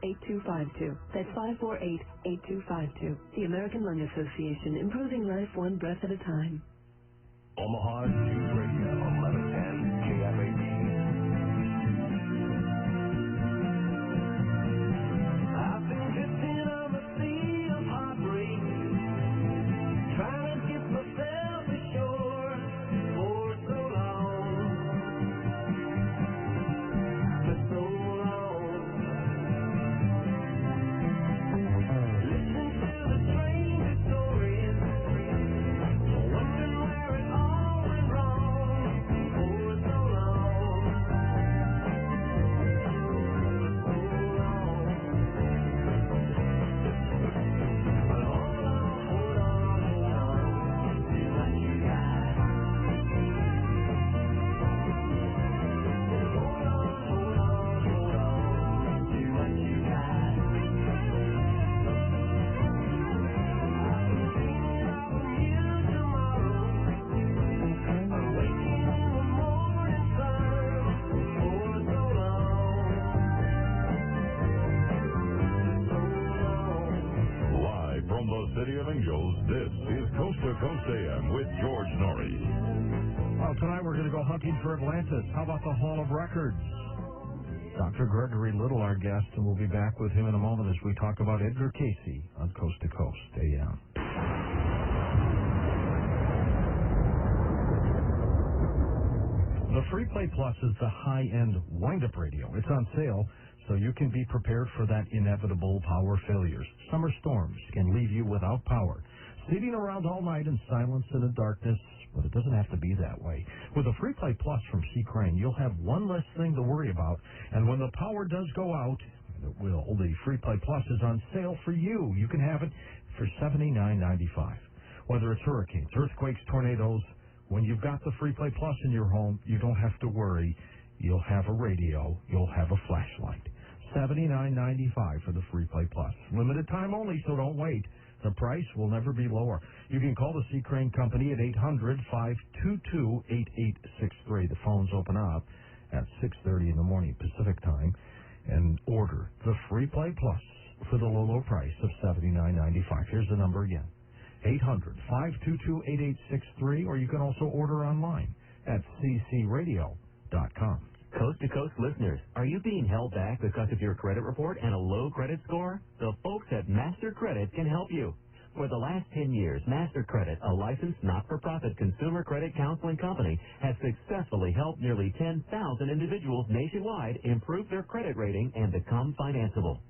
548-8252. That's 548-8252. The American Lung Association, improving life one breath at a time. Omaha's News Radio, 1110 KFAB. I've been drifting on the sea of heartbreak, trying to get myself ashore for so long, for so long. Listen to the stranger stories, wondering where it all went wrong for so long, for so long. But hold on to what you got. Hold on to what you got. I've been dreaming of a new tomorrow, awakening in the morning sun for so long, so long. Live from the City of Angels, this is Coast to Coast AM with George Noory. Well, tonight we're going to go hunting for Atlantis. How about the Hall of Records? Dr. Gregory Little, our guest, and we'll be back with him in a moment as we talk about Edgar Cayce on Coast to Coast AM. The Free Play Plus is the high-end wind-up radio. It's on sale, so you can be prepared for that inevitable power failures. Summer storms can leave you without power. Sitting around all night in silence and in darkness, but it doesn't have to be that way. With the Free Play Plus from C. Crane, you'll have one less thing to worry about, and when the power does go out, and it will, the Free Play Plus is on sale for you. You can have it for $79.95. Whether it's hurricanes, earthquakes, tornadoes, when you've got the Free Play Plus in your home, you don't have to worry. You'll have a radio. You'll have a flashlight. $79.95 for the Free Play Plus. Limited time only, so don't wait. The price will never be lower. You can call the C. Crane Company at 800-522-8863. The phones open up at 6:30 in the morning Pacific time, and order the Free Play Plus for the low price of $79.95. Here's the number again. 800-522-8863, or you can also order online at ccradio.com. Coast to Coast listeners, are you being held back because of your credit report and a low credit score? The folks at Master Credit can help you. For the last 10 years, Master Credit, a licensed not-for-profit consumer credit counseling company, has successfully helped nearly 10,000 individuals nationwide improve their credit rating and become financeable.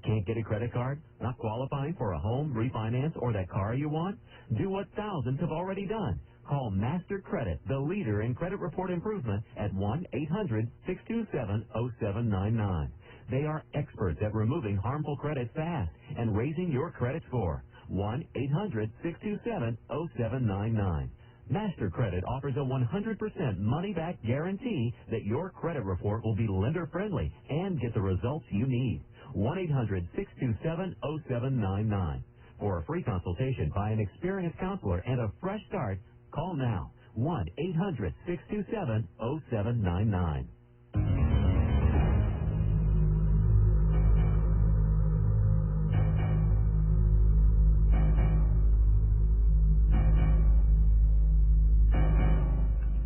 Can't get a credit card? Not qualifying for a home refinance or that car you want? Do what thousands have already done. Call Master Credit, the leader in credit report improvement, at 1-800-627-0799. They are experts at removing harmful credit fast and raising your credit score. 1-800-627-0799. Master Credit offers a 100% money-back guarantee that your credit report will be lender-friendly and get the results you need. 1-800-627-0799. For a free consultation by an experienced counselor and a fresh start, call now. 1-800-627-0799.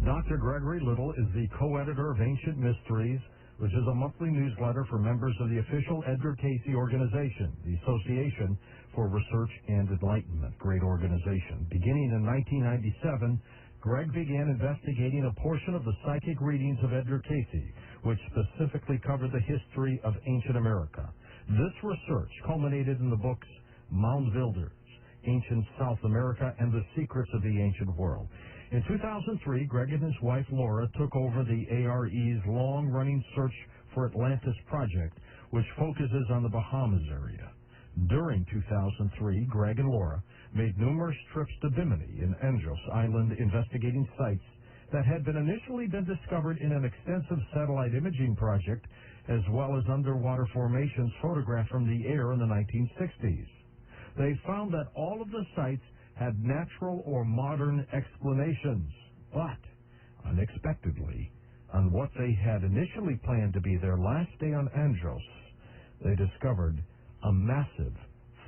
Dr. Gregory Little is the co-editor of Ancient Mysteries, which is a monthly newsletter for members of the official Edgar Cayce organization, the Association for Research and Enlightenment. Great organization. Beginning in 1997, Greg began investigating a portion of the psychic readings of Edgar Cayce, which specifically covered the history of ancient America. This research culminated in the books Mound Builders, Ancient South America, and The Secrets of the Ancient World. In 2003, Greg and his wife Laura took over the ARE's long-running Search for Atlantis project, which focuses on the Bahamas area. During 2003, Greg and Laura made numerous trips to Bimini and Andros Island, investigating sites that had initially been discovered in an extensive satellite imaging project, as well as underwater formations photographed from the air in the 1960s. They found that all of the sites had natural or modern explanations, but unexpectedly, on what they had initially planned to be their last day on Andros, they discovered a massive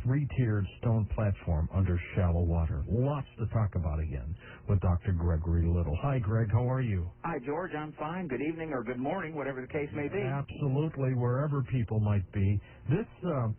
three-tiered stone platform under shallow water. Lots to talk about again with Dr. Gregory Little. Hi, Greg. How are you? Hi, George. I'm fine. Good evening or good morning, whatever the case may be. Absolutely, wherever people might be. This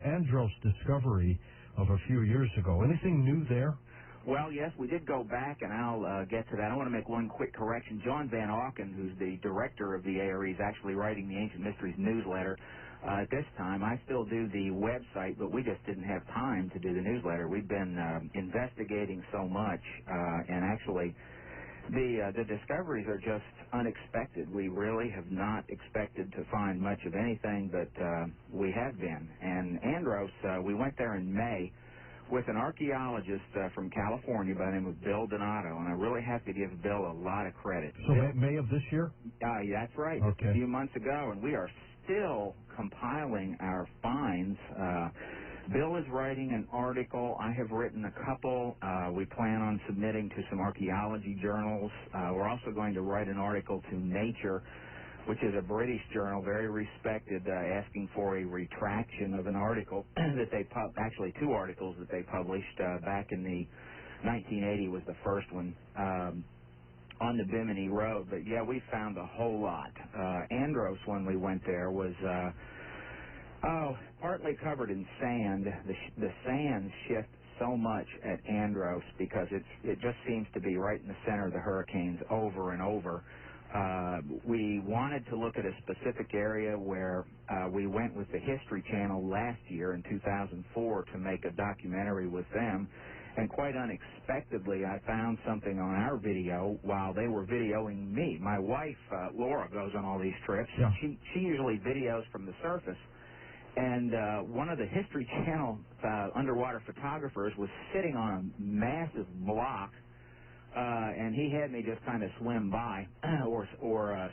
Andros discovery of a few years ago, anything new there? Well, yes, we did go back, and I'll get to that. I want to make one quick correction. John Van Auken, who's the director of the ARE, is actually writing the Ancient Mysteries newsletter. At this time, I still do the website, but we just didn't have time to do the newsletter. We've been investigating so much, and actually the discoveries are just unexpected. We really have not expected to find much of anything, but we have been. And Andros, we went there in May with an archaeologist from California by the name of Bill Donato, and I really have to give Bill a lot of credit. So May of this year? Yeah, that's right. Okay. A few months ago, and we are still compiling our finds. Bill is writing an article. I have written a couple. We plan on submitting to some archaeology journals. We're also going to write an article to Nature, which is a British journal, very respected, asking for a retraction of an article that they actually two articles that they published back in the 1980 was the first one on the Bimini Road. But yeah, we found a whole lot. Andros, when we went there, was partly covered in sand. The sand shift so much at Andros because it just seems to be right in the center of the hurricanes over and over. We wanted to look at a specific area where we went with the History Channel last year in 2004 to make a documentary with them. And quite unexpectedly, I found something on our video while they were videoing me. My wife, Laura, goes on all these trips. Yeah. She usually videos from the surface. And one of the History Channel underwater photographers was sitting on a massive block, and he had me just kind of swim by or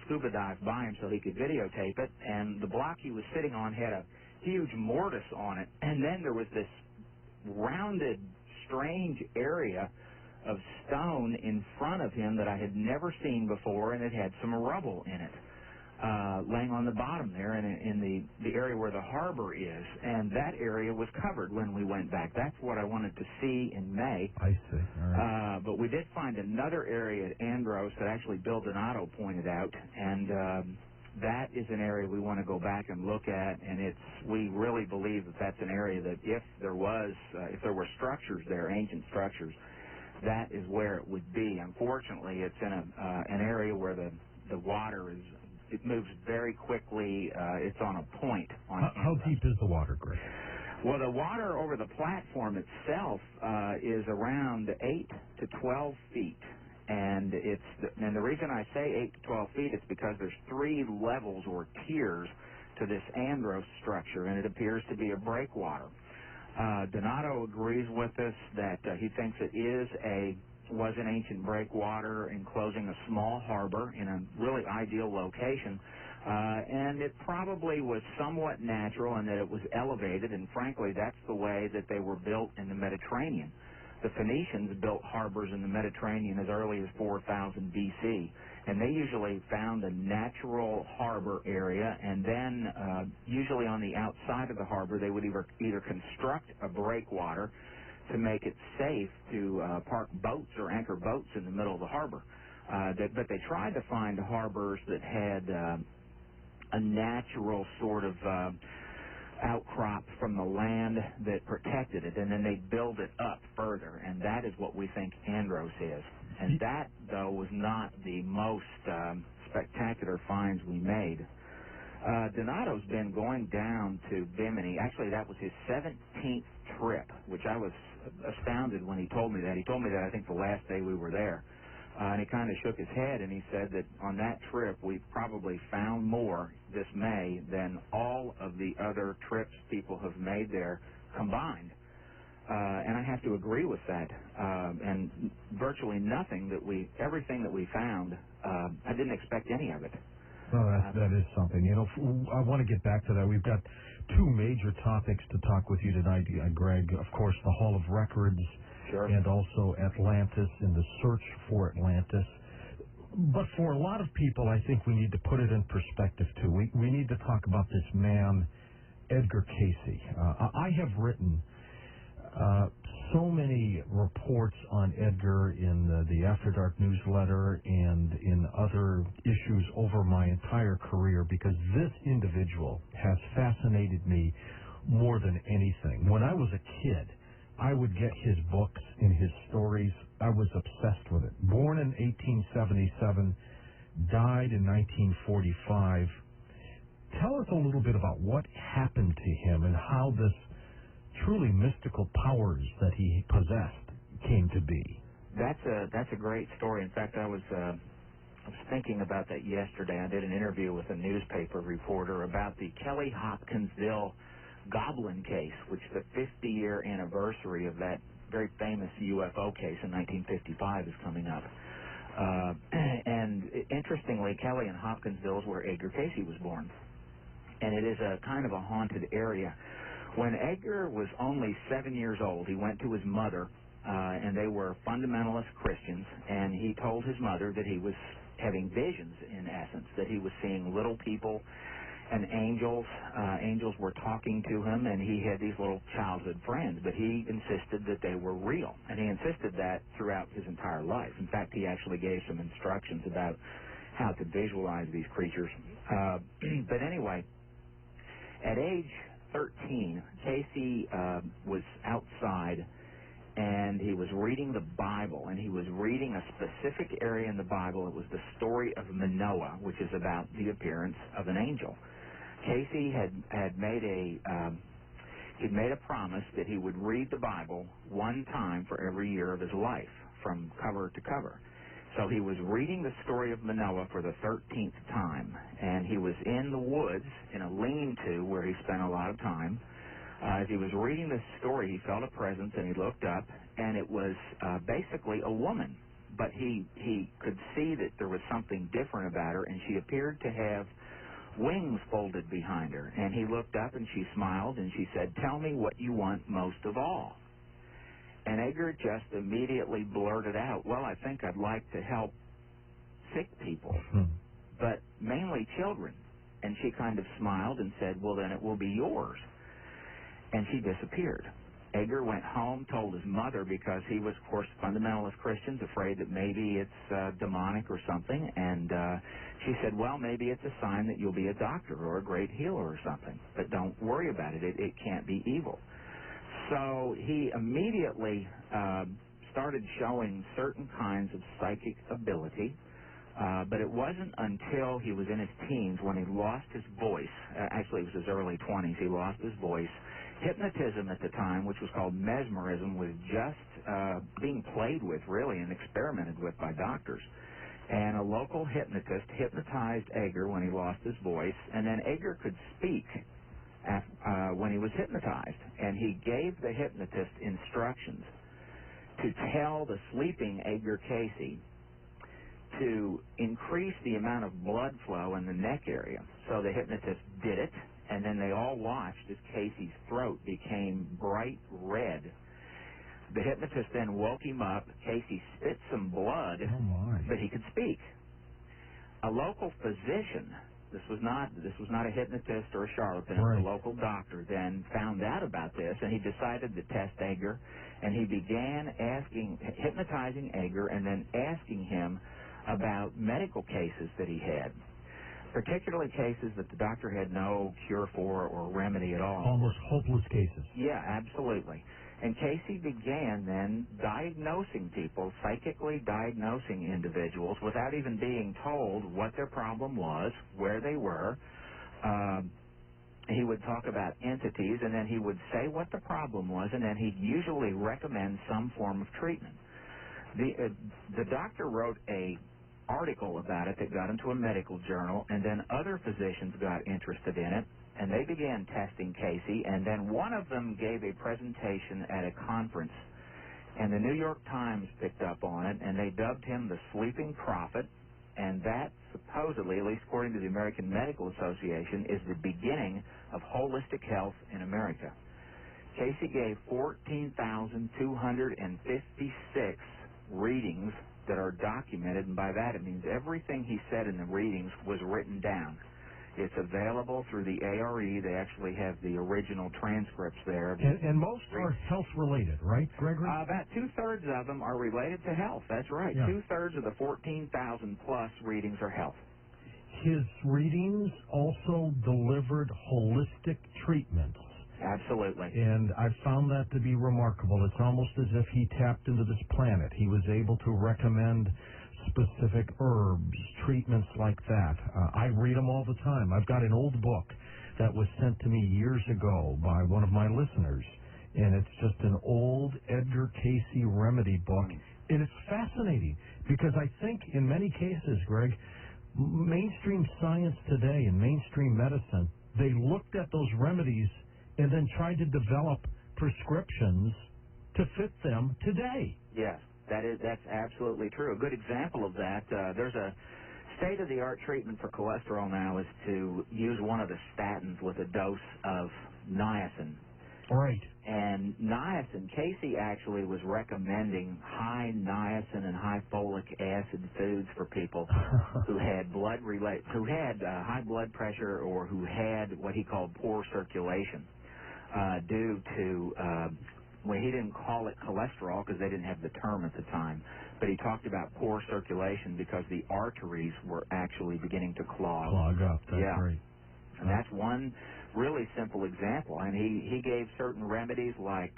scuba dive by him so he could videotape it. And the block he was sitting on had a huge mortise on it. And then there was this rounded, strange area of stone in front of him that I had never seen before, and it had some rubble in it. Laying on the bottom there in the area where the harbor is, and that area was covered when we went back. That's what I wanted to see in May. I see. All right. But we did find another area at Andros that actually Bill Donato pointed out, and that is an area we want to go back and look at, and we really believe that that's an area that if there were structures there, ancient structures, that is where it would be. Unfortunately, it's in an area where the water it moves very quickly. It's on a point. How deep is the water, Greg? Well, the water over the platform itself is around 8 to 12 feet. And the reason I say 8 to 12 feet is because there's 3 levels or tiers to this Andros structure, and it appears to be a breakwater. Donato agrees with us that he thinks it was an ancient breakwater enclosing a small harbor in a really ideal location, and it probably was somewhat natural in that it was elevated, and frankly, that's the way that they were built in the Mediterranean. The Phoenicians built harbors in the Mediterranean as early as 4000 BC, and they usually found a natural harbor area, and then usually on the outside of the harbor, they would either construct a breakwater to make it safe to park boats or anchor boats in the middle of the harbor. But they tried to find harbors that had a natural sort of outcrop from the land that protected it, and then they build it up further, and that is what we think Andros is. And that, though, was not the most spectacular finds we made. Donato's been going down to Bimini. Actually, that was his 17th trip, which I was astounded when he told me that. He told me that, I think, the last day we were there. And he kind of shook his head, and he said that on that trip we probably found more this May than all of the other trips people have made there combined. And I have to agree with that. And virtually everything that we found, I didn't expect any of it. No, that is something. You know, I want to get back to that. We've got 2 major topics to talk with you tonight, Greg. Of course, the Hall of Records. Sure. And also Atlantis and the search for Atlantis. But for a lot of people, I think we need to put it in perspective, too. We need to talk about this man Edgar Cayce. I have written so many reports on Edgar in the After Dark newsletter and in other issues over my entire career because this individual has fascinated me more than anything. When I was a kid, I would get his books and his stories. I was obsessed with it. Born in 1877, died in 1945. Tell us a little bit about what happened to him and how this truly mystical powers that he possessed came to be. That's a great story. In fact, I was thinking about that yesterday. I did an interview with a newspaper reporter about the Kelly Hopkinsville Goblin case, which is the 50-year anniversary of that very famous UFO case in 1955 is coming up. And interestingly, Kelly and Hopkinsville is where Edgar Cayce was born. And it is a kind of a haunted area. When Edgar was only 7 years old, he went to his mother, and they were fundamentalist Christians, and he told his mother that he was having visions, in essence, that he was seeing little people and angels. Angels were talking to him, and he had these little childhood friends, but he insisted that they were real, and he insisted that throughout his entire life. In fact, he actually gave some instructions about how to visualize these creatures. But anyway, at age 13, Cayce was outside, and he was reading the Bible, and he was reading a specific area in the Bible. It was the story of Manoah, which is about the appearance of an angel. Cayce had made he'd made a promise that he would read the Bible one time for every year of his life, from cover to cover. So he was reading the story of Manoah for the 13th time, and he was in the woods in a lean-to where he spent a lot of time. As he was reading this story, he felt a presence, and he looked up, and it was basically a woman. But he could see that there was something different about her, and she appeared to have wings folded behind her. And he looked up, and she smiled, and she said, "Tell me what you want most of all." And Edgar just immediately blurted out, "Well, I think I'd like to help sick people, but mainly children." And she kind of smiled and said, "Well, then it will be yours." And she disappeared. Edgar went home, told his mother, because he was, of course, fundamentalist Christians, afraid that maybe it's demonic or something. And she said, "Well, maybe it's a sign that you'll be a doctor or a great healer or something. But don't worry about it. It can't be evil." So he immediately started showing certain kinds of psychic ability, but it wasn't until he was in his teens when he lost his voice. Actually, it was his early 20s. He lost his voice. Hypnotism at the time, which was called mesmerism, was just being played with, really, and experimented with by doctors. And a local hypnotist hypnotized Edgar when he lost his voice, and then Edgar could speak when he was hypnotized, and he gave the hypnotist instructions to tell the sleeping Edgar Cayce to increase the amount of blood flow in the neck area. So the hypnotist did it, and then they all watched as Cayce's throat became bright red. The hypnotist then woke him up. Cayce spit some blood, but he could speak. A local physician, this was not a hypnotist or a charlatan, right. A local doctor then found out about this, and he decided to test Edgar, and he began hypnotizing Edgar, and then asking him about medical cases that he had, particularly cases that the doctor had no cure for or remedy at all. Almost hopeless cases. Yeah, absolutely. And Cayce began then diagnosing people, psychically diagnosing individuals without even being told what their problem was, where they were. He would talk about entities, and then he would say what the problem was, and then he'd usually recommend some form of treatment. The doctor wrote an article about it that got into a medical journal, and then other physicians got interested in it, and they began testing Cayce, and then one of them gave a presentation at a conference, and the New York Times picked up on it, and they dubbed him the Sleeping Prophet, and that supposedly, at least according to the American Medical Association, is the beginning of holistic health in America. Cayce gave 14,256 readings that are documented, and by that it means everything he said in the readings was written down. It's available through the ARE. They actually have the original transcripts there. And most are health-related, right, Gregory? About two-thirds of them are related to health. That's right. Yeah. Two-thirds of the 14,000-plus readings are health. His readings also delivered holistic treatments. Absolutely. And I found that to be remarkable. It's almost as if he tapped into this planet. He was able to recommend specific herbs, treatments like that. I read them all the time. I've got an old book that was sent to me years ago by one of my listeners, and it's just an old Edgar Cayce remedy book, and it's fascinating because I think in many cases, Greg, mainstream science today and mainstream medicine, they looked at those remedies and then tried to develop prescriptions to fit them today. Yes, that's absolutely true. A good example of that, there's a state-of-the-art treatment for cholesterol now is to use one of the statins with a dose of niacin. Right. And niacin, Cayce actually was recommending high niacin and high folic acid foods for people who had high blood pressure or who had what he called poor circulation due to, well, he didn't call it cholesterol because they didn't have the term at the time, but he talked about poor circulation because the arteries were actually beginning to clog. Clog up, that's right. And that's one really simple example. And he gave certain remedies like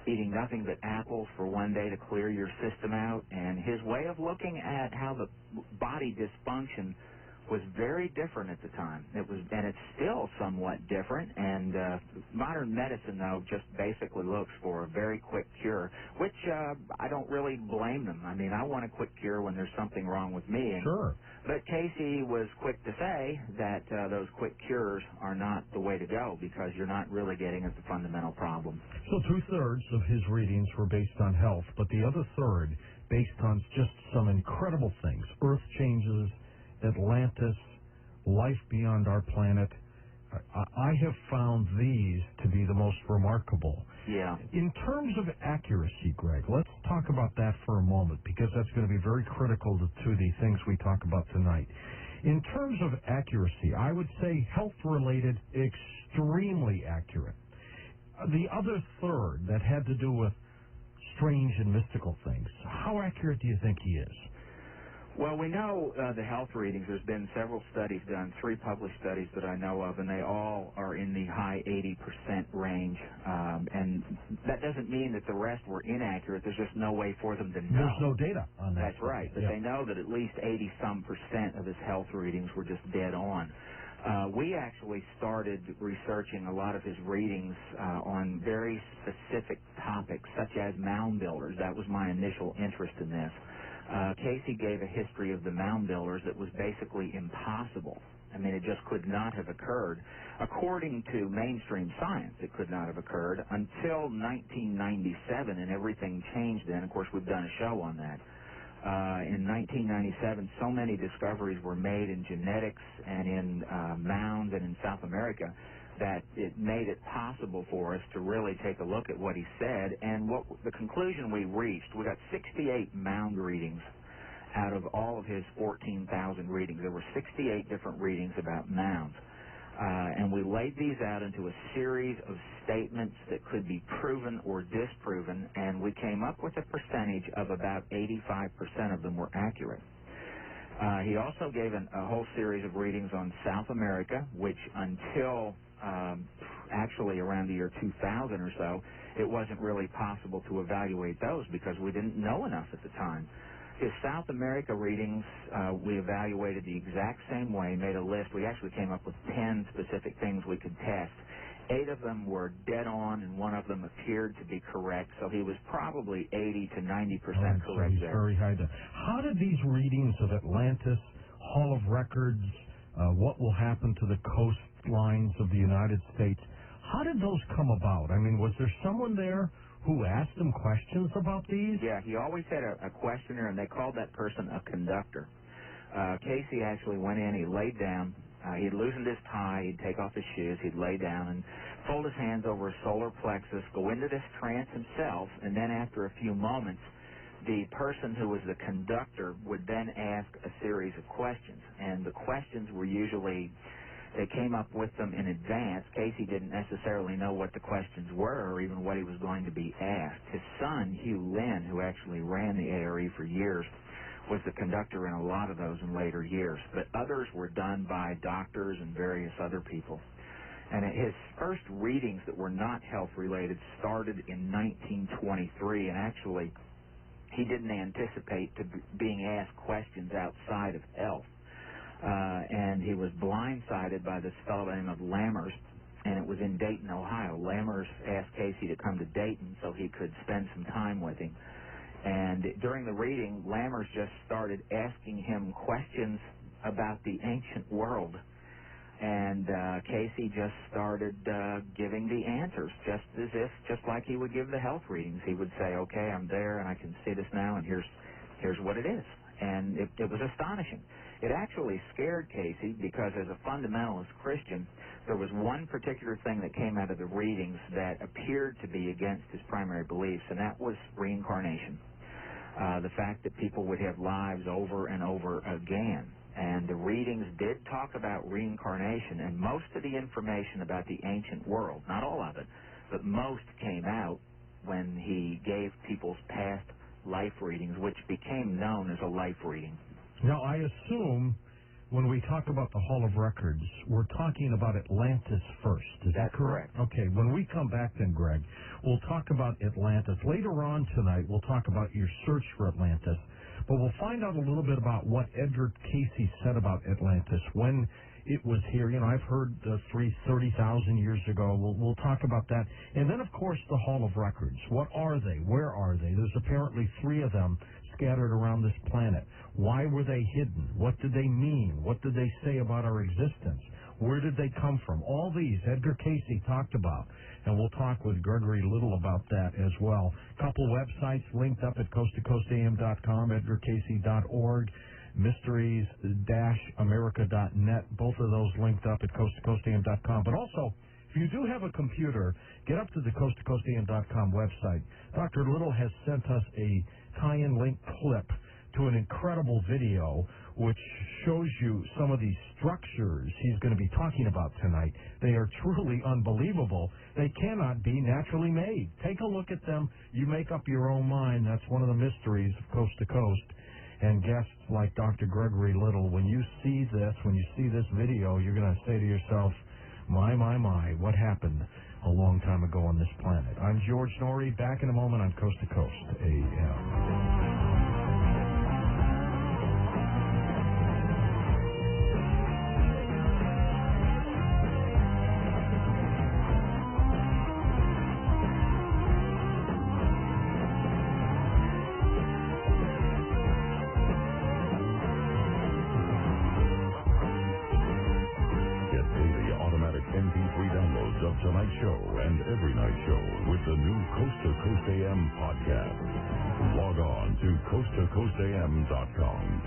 eating nothing but apples for one day to clear your system out. And his way of looking at how the body dysfunction was very different at the time. And it's still somewhat different. And modern medicine, though, just basically looks for a very quick cure, which I don't really blame them. I mean, I want a quick cure when there's something wrong with me. And, sure. But Cayce was quick to say that those quick cures are not the way to go because you're not really getting at the fundamental problem. So two-thirds of his readings were based on health, but the other third based on just some incredible things. Earth changes, Atlantis, life beyond our planet. I have found these to be the most remarkable. Yeah. In terms of accuracy, Greg, let's talk about that for a moment because that's going to be very critical to the things we talk about tonight. In terms of accuracy, I would say health-related, extremely accurate. The other third that had to do with strange and mystical things, how accurate do you think he is? Well, we know the health readings. There's been several studies done, 3 published studies that I know of, and they all are in the high 80% range. And that doesn't mean that the rest were inaccurate. There's just no way for them to know. There's no data on that. That's right. But they know that at least 80-some% of his health readings were just dead on. We actually started researching a lot of his readings on very specific topics, such as mound builders. That was my initial interest in this. Cayce gave a history of the mound builders that was basically impossible. I mean, it just could not have occurred. According to mainstream science, it could not have occurred until 1997, and everything changed then. Of course, we've done a show on that. In 1997, so many discoveries were made in genetics and in mounds and in South America that it made it possible for us to really take a look at what he said. And what the conclusion we reached, we got 68 mound readings out of all of his 14,000 readings. There were 68 different readings about mounds. And we laid these out into a series of statements that could be proven or disproven, and we came up with a percentage of about 85% of them were accurate. He also gave a whole series of readings on South America, which until actually around the year 2000 or so, it wasn't really possible to evaluate those because we didn't know enough at the time. His South America readings, we evaluated the exact same way, made a list. We actually came up with 10 specific things we could test. 8 of them were dead on, and 1 of them appeared to be correct. So he was probably 80 to 90% correct so he's there. Very high there. How did these readings of Atlantis, Hall of Records, what will happen to the coastlines of the United States, how did those come about? I mean, was there someone there who asked him questions about these? Yeah, he always had a questioner, and they called that person a conductor. Cayce actually went in, he laid down, he'd loosened his tie, he'd take off his shoes, he'd lay down and fold his hands over his solar plexus, go into this trance himself, and then after a few moments, the person who was the conductor would then ask a series of questions. And the questions were usually They came up with them in advance. Cayce didn't necessarily know what the questions were or even what he was going to be asked. His son, Hugh Lynn, who actually ran the ARE for years, was the conductor in a lot of those in later years. But others were done by doctors and various other people. And his first readings that were not health-related started in 1923, and actually he didn't anticipate being asked questions outside of health. And he was blindsided by this fellow by the name of Lammers, and it was in Dayton, Ohio. Lammers asked Cayce to come to Dayton so he could spend some time with him. And during the reading, Lammers just started asking him questions about the ancient world. And Cayce just started giving the answers, just like he would give the health readings. He would say, okay, I'm there, and I can see this now, and here's what it is. And it was astonishing. It actually scared Cayce because as a fundamentalist Christian, there was one particular thing that came out of the readings that appeared to be against his primary beliefs, and that was reincarnation. The fact that people would have lives over and over again. And the readings did talk about reincarnation, and most of the information about the ancient world, not all of it, but most came out when he gave people's past life readings, which became known as a life reading. Now, I assume when we talk about the Hall of Records, we're talking about Atlantis first. Is that correct? Okay, when we come back then, Greg, we'll talk about Atlantis. Later on tonight, we'll talk about your search for Atlantis. But we'll find out a little bit about what Edgar Cayce said about Atlantis when it was here. You know, I've heard 30,000 years ago. We'll talk about that. And then, of course, the Hall of Records. What are they? Where are they? There's apparently 3 of them scattered around this planet. Why were they hidden? What did they mean? What did they say about our existence? Where did they come from? All these Edgar Cayce talked about, and we'll talk with Gregory Little about that as well. Couple websites linked up at coasttocoastam.com, edgarcayce.org, mysteries-america.net. Both of those linked up at coasttocoastam.com. But also, if you do have a computer, get up to the coasttocoastam.com website. Dr. Little has sent us a tie-in link clip to an incredible video which shows you some of these structures he's going to be talking about tonight. They are truly unbelievable. They cannot be naturally made. Take a look at them. You make up your own mind. That's one of the mysteries of Coast to Coast. And guests like Dr. Gregory Little, when you see this video, you're going to say to yourself, my, what happened a long time ago on this planet? I'm George Noory, back in a moment on Coast to Coast AM. Tonight's show and every night show with the new Coast to Coast AM podcast. Log on to coasttocoastam.com.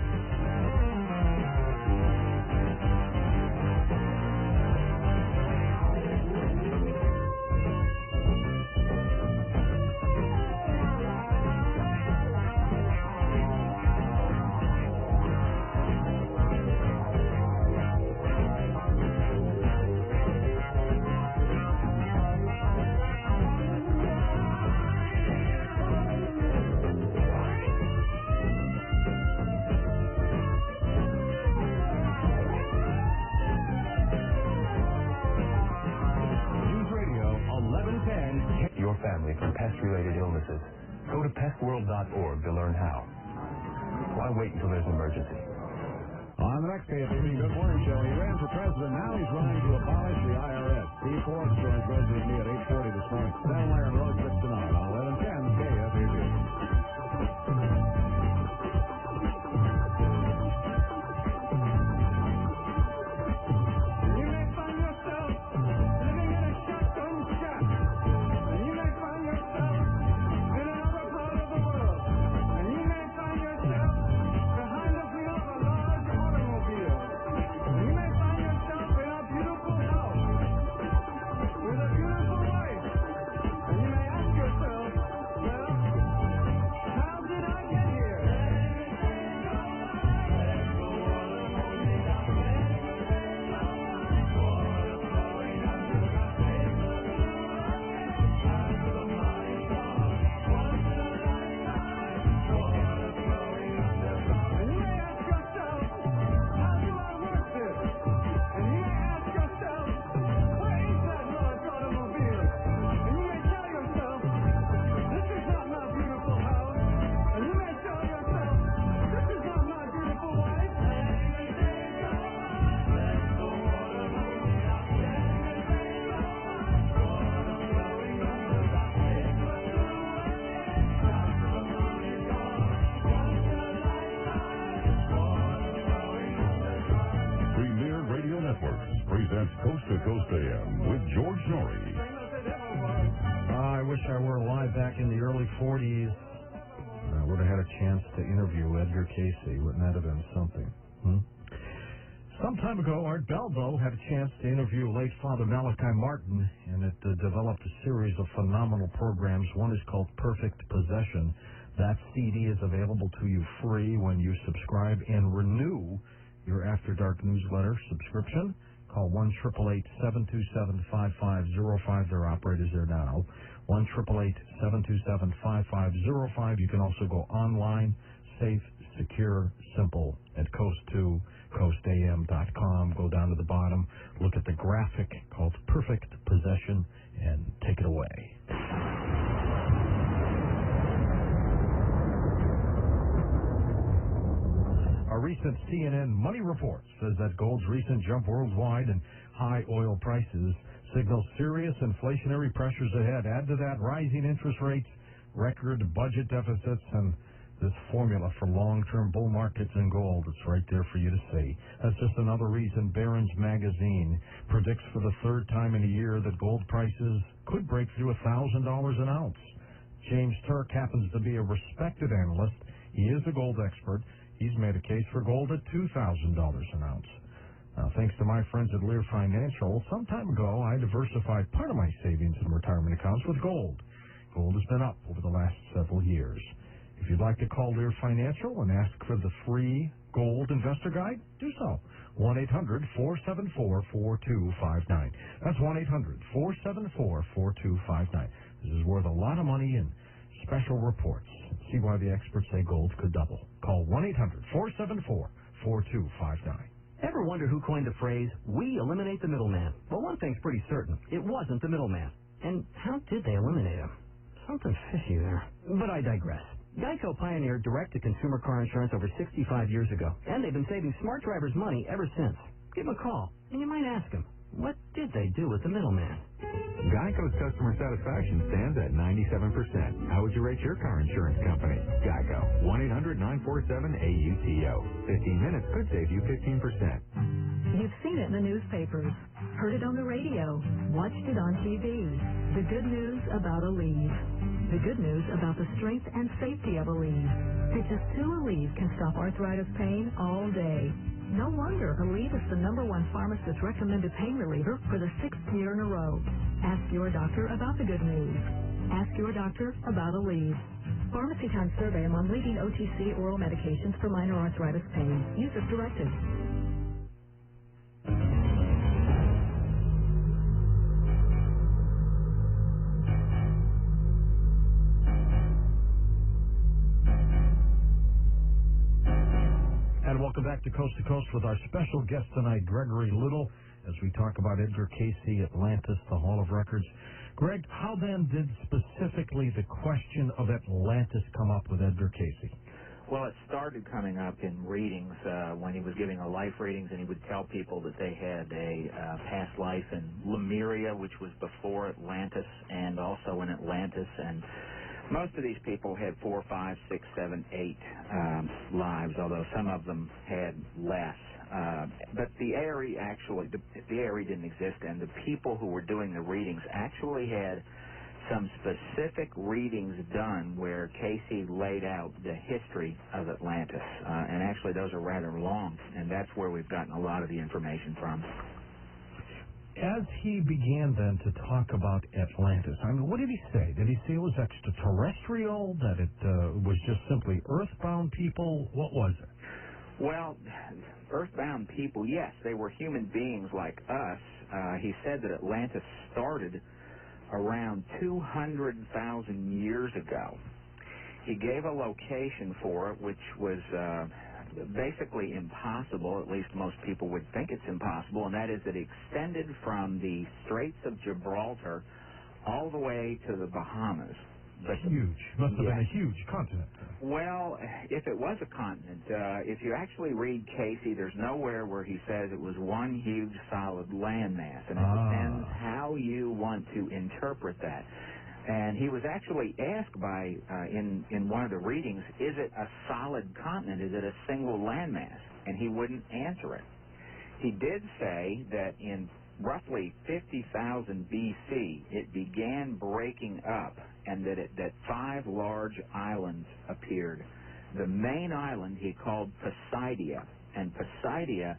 Go to pestworld.org to learn how. Why wait until there's an emergency? On the next KFAB Good Morning Show, he ran for president. Now he's running to abolish the IRS. Steve Forbes joins Rosie and me at 8:40 this morning. Saddle Iron Road 6 to 9 on 1110 KFAB. With a beautiful AM with George Noory. I wish I were alive back in the early 40s. I would have had a chance to interview Edgar Cayce. Wouldn't that have been something? Some time ago, Art Belbo had a chance to interview late Father Malachi Martin, and it developed a series of phenomenal programs. One is called Perfect Possession. That CD is available to you free when you subscribe and renew your After Dark newsletter subscription. Call 1-888-727-5505. There are operators there now. 1-888-727-5505. You can also go online, safe, secure, simple, at coast2coastam.com. Go down to the bottom, look at the graphic called Perfect Possession, and take it away. A recent CNN Money report says that gold's recent jump worldwide and high oil prices signal serious inflationary pressures ahead. Add to that rising interest rates, record budget deficits, and this formula for long-term bull markets in gold. It's right there for you to see. That's just another reason Barron's magazine predicts for the third time in a year that gold prices could break through $1,000 an ounce. James Turk happens to be a respected analyst. He is a gold expert. He's made a case for gold at $2,000 an ounce. Now, thanks to my friends at Lear Financial, some time ago I diversified part of my savings and retirement accounts with gold. Gold has been up over the last several years. If you'd like to call Lear Financial and ask for the free Gold Investor Guide, do so. 1-800-474-4259. That's 1-800-474-4259. This is worth a lot of money in special reports. See why the experts say gold could double. Call 1-800-474-4259. Ever wonder who coined the phrase, "We eliminate the middleman"? Well, one thing's pretty certain. It wasn't the middleman. And how did they eliminate him? Something fishy there. But I digress. Geico pioneered direct-to-consumer car insurance over 65 years ago, and they've been saving smart drivers money ever since. Give them a call, and you might ask them, what did they do with the middleman? Geico's customer satisfaction stands at 97%. How would you rate your car insurance company? Geico. 1-800-947-AUTO. 15 minutes could save you 15%. You've seen it in the newspapers, heard it on the radio, watched it on TV. The good news about Aleve. The good news about the strength and safety of Aleve. That just 2 Aleve can stop arthritis pain all day. No wonder Aleve is the #1 pharmacist recommended pain reliever for the 6th year in a row. Ask your doctor about the good news. Ask your doctor about Aleve. Pharmacy Time survey among leading OTC oral medications for minor arthritis pain. Use as directed. And welcome back to Coast with our special guest tonight, Gregory Little, as we talk about Edgar Cayce Atlantis, the Hall of Records. Greg, how then did specifically the question of Atlantis come up with Edgar Cayce? Well, it started coming up in readings when he was giving a life readings, and he would tell people that they had a past life in Lemuria, which was before Atlantis, and also in Atlantis, and most of these people had 4, 5, 6, 7, 8 lives, although some of them had less. But the Aerie didn't exist, and the people who were doing the readings actually had some specific readings done where Cayce laid out the history of Atlantis. And actually those are rather long, and that's where we've gotten a lot of the information from. As he began then to talk about Atlantis, I mean, what did he say? Did he say it was extraterrestrial, that it was just simply earthbound people? What was it? Well, earthbound people, yes, they were human beings like us. He said that Atlantis started around 200,000 years ago. He gave a location for it, which was basically impossible. At least most people would think it's impossible, and that is it extended from the Straits of Gibraltar all the way to the Bahamas. But huge. Must have been a huge continent. Well, if it was a continent, if you actually read Cayce, there's nowhere where he says it was one huge solid landmass, and it depends how you want to interpret that. And he was actually asked by, in one of the readings, is it a solid continent? Is it a single landmass? And he wouldn't answer it. He did say that in roughly 50,000 BC, it began breaking up, and that 5 large islands appeared. The main island he called Poseidia, and Poseidia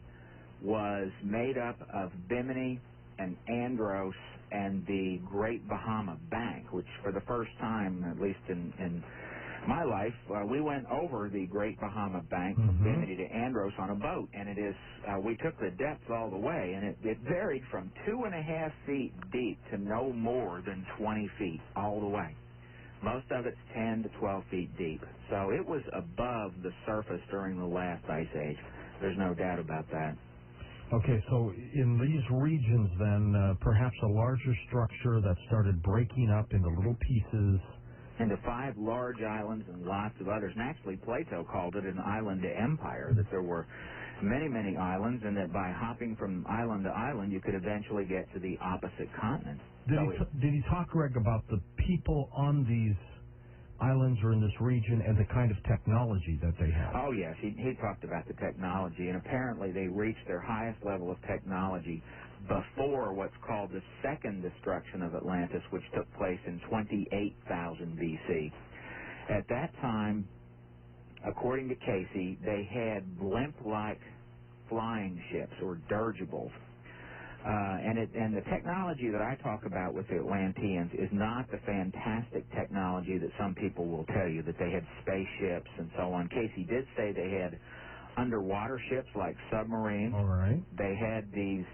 was made up of Bimini and Andros and the Great Bahama Bank, which for the first time, at least in my life, we went over the Great Bahama Bank from Bimini to Andros on a boat, and it is we took the depth all the way, and it varied from 2.5 feet deep to no more than 20 feet all the way. Most of it's 10 to 12 feet deep, so it was above the surface during the last ice age. There's no doubt about that. Okay, so in these regions then, perhaps a larger structure that started breaking up into little pieces. Into 5 large islands and lots of others. And actually, Plato called it an island empire, that there were many, many islands, and that by hopping from island to island, you could eventually get to the opposite continent. Did he talk, Greg, about the people on these islands or in this region and the kind of technology that they had? Oh, yes. He talked about the technology, and apparently they reached their highest level of technology before what's called the second destruction of Atlantis, which took place in 28,000 BC. At that time, according to Cayce, they had blimp-like flying ships, or dirigibles. And the technology that I talk about with the Atlanteans is not the fantastic technology that some people will tell you, that they had spaceships and so on. Cayce did say they had underwater ships like submarines. All right. They had these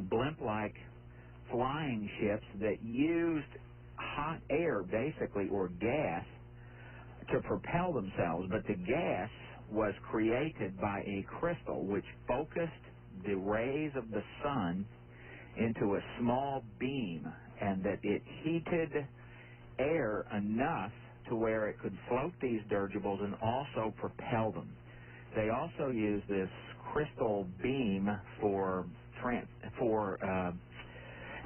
blimp-like flying ships that used hot air, basically, or gas, to propel themselves. But the gas was created by a crystal which focused the rays of the sun into a small beam, and that it heated air enough to where it could float these dirigibles and also propel them. They also use this crystal beam for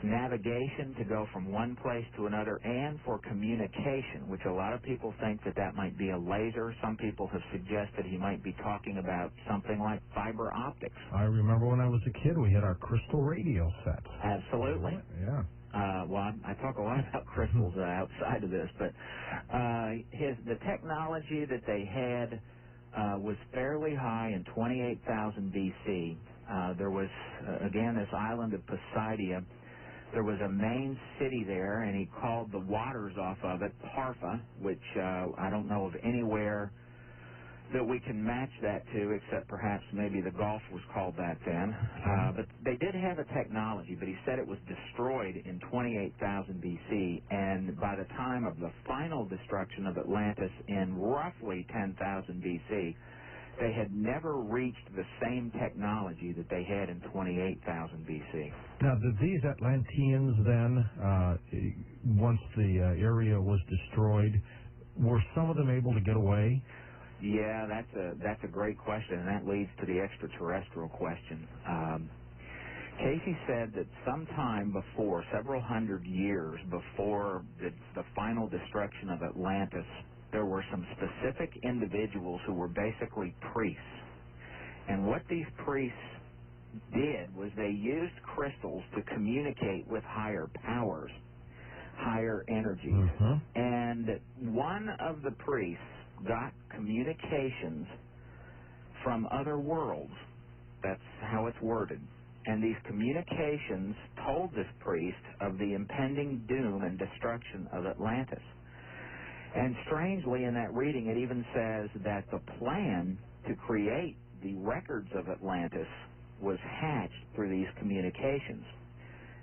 navigation, to go from one place to another, and for communication, which a lot of people think that might be a laser. Some people have suggested he might be talking about something like fiber optics. I remember when I was a kid, we had our crystal radio sets. Absolutely. Yeah. Well, I talk a lot about crystals outside of this, but the technology that they had was fairly high in 28,000 BC. There was, again, this island of Poseidia. There was a main city there, and he called the waters off of it Parfa, which I don't know of anywhere that we can match that to, except perhaps maybe the Gulf was called that then. But they did have a technology, but he said it was destroyed in 28,000 BC, and by the time of the final destruction of Atlantis in roughly 10,000 BC, they had never reached the same technology that they had in 28,000 BC. Now, did these Atlanteans then, once the area was destroyed, were some of them able to get away? Yeah, that's a great question, and that leads to the extraterrestrial question. Cayce said that sometime before, several hundred years before the final destruction of Atlantis, there were some specific individuals who were basically priests. And what these priests did was they used crystals to communicate with higher powers, higher energies. And one of the priests got communications from other worlds. That's how it's worded. And these communications told this priest of the impending doom and destruction of Atlantis. And strangely, in that reading, it even says that the plan to create the records of Atlantis was hatched through these communications.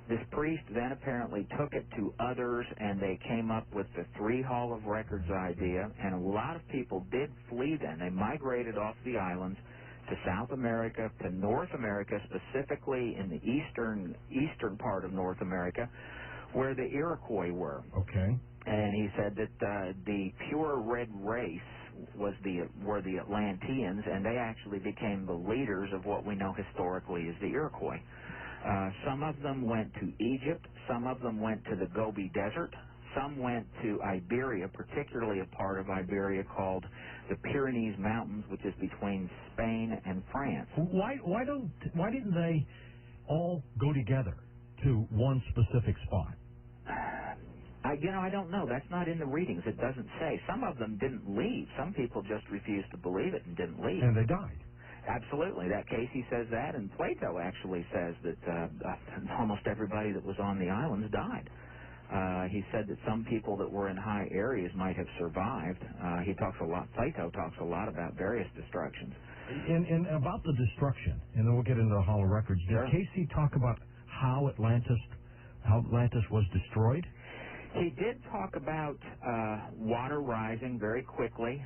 This priest then apparently took it to others, and they came up with the 3 Hall of Records idea, and a lot of people did flee then. They migrated off the islands to South America, to North America, specifically in the eastern part of North America, where the Iroquois were. Okay. And he said that the pure red race were the Atlanteans, and they actually became the leaders of what we know historically as the Iroquois. Some of them went to Egypt. Some of them went to the Gobi Desert. Some went to Iberia, particularly a part of Iberia called the Pyrenees Mountains, which is between Spain and France. Why didn't they all go together? to one specific spot? I don't know. That's not in the readings. It doesn't say. Some of them didn't leave. Some people just refused to believe it and didn't leave. And they died. Absolutely. That Cayce says that, and Plato actually says that almost everybody that was on the islands died. He said that some people that were in high areas might have survived. Plato talks a lot about various destructions. And about the destruction, and then we'll get into the Hall of Records. Did Sure. Cayce talk about how Atlantis was destroyed? He did talk about water rising very quickly.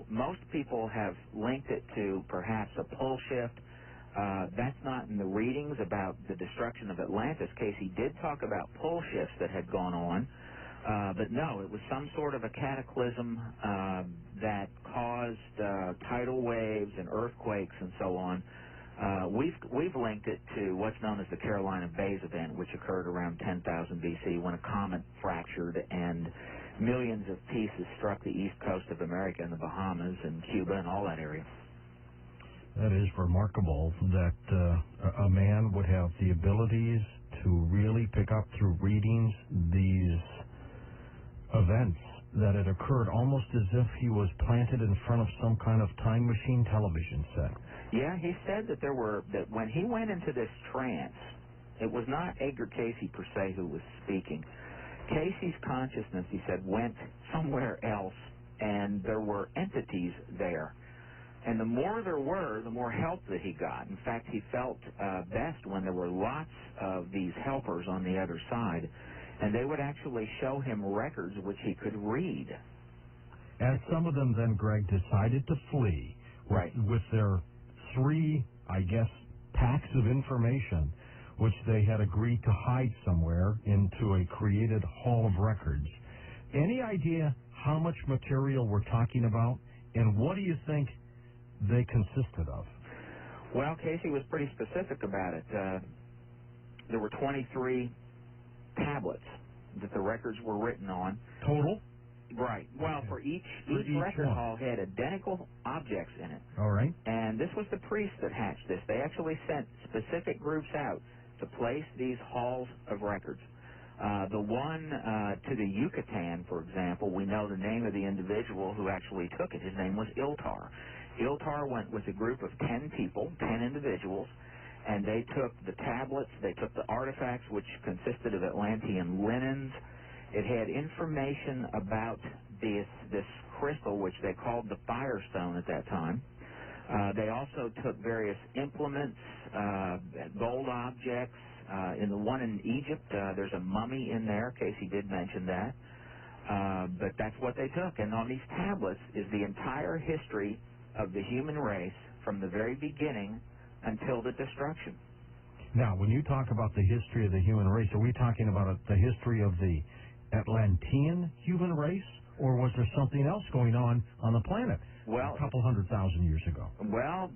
Most people have linked it to perhaps a pole shift. That's not in the readings about the destruction of Atlantis. Cayce did talk about pole shifts that had gone on, but no, it was some sort of a cataclysm that caused tidal waves and earthquakes and so on. We've linked it to what's known as the Carolina Bays event, which occurred around 10,000 BC when a comet fractured and millions of pieces struck the east coast of America and the Bahamas and Cuba and all that area. That is remarkable that a man would have the abilities to really pick up through readings these events that had occurred almost as if he was planted in front of some kind of time machine television set. Yeah, he said that that when he went into this trance, it was not Edgar Cayce per se who was speaking. Cayce's consciousness, he said, went somewhere else, and there were entities there. And the more there were, the more help that he got. In fact, he felt best when there were lots of these helpers on the other side, and they would actually show him records which he could read. As some of them then, Greg, decided to flee with their 3, I guess, packs of information, which they had agreed to hide somewhere into a created Hall of Records. Any idea how much material we're talking about, and what do you think they consisted of? Well, Cayce was pretty specific about it. There were 23 tablets that the records were written on. Total? Right. Well, Okay. for each record one. hall had identical objects in it. All right. And this was the priest that hatched this. They actually sent specific groups out to place these halls of records. The one to the Yucatan, for example, we know the name of the individual who actually took it. His name was Iltar. Iltar went with a group of 10 people, 10 individuals, and they took the tablets, they took the artifacts, which consisted of Atlantean linens. It had information about this crystal, which they called the Firestone at that time. They also took various implements, gold objects. In the one in Egypt, there's a mummy in there. Cayce did mention that. But that's what they took. And on these tablets is the entire history of the human race from the very beginning until the destruction. Now, when you talk about the history of the human race, are we talking about the history of the Atlantean human race, or was there something else going on the planet a couple 100,000 years ago? Well,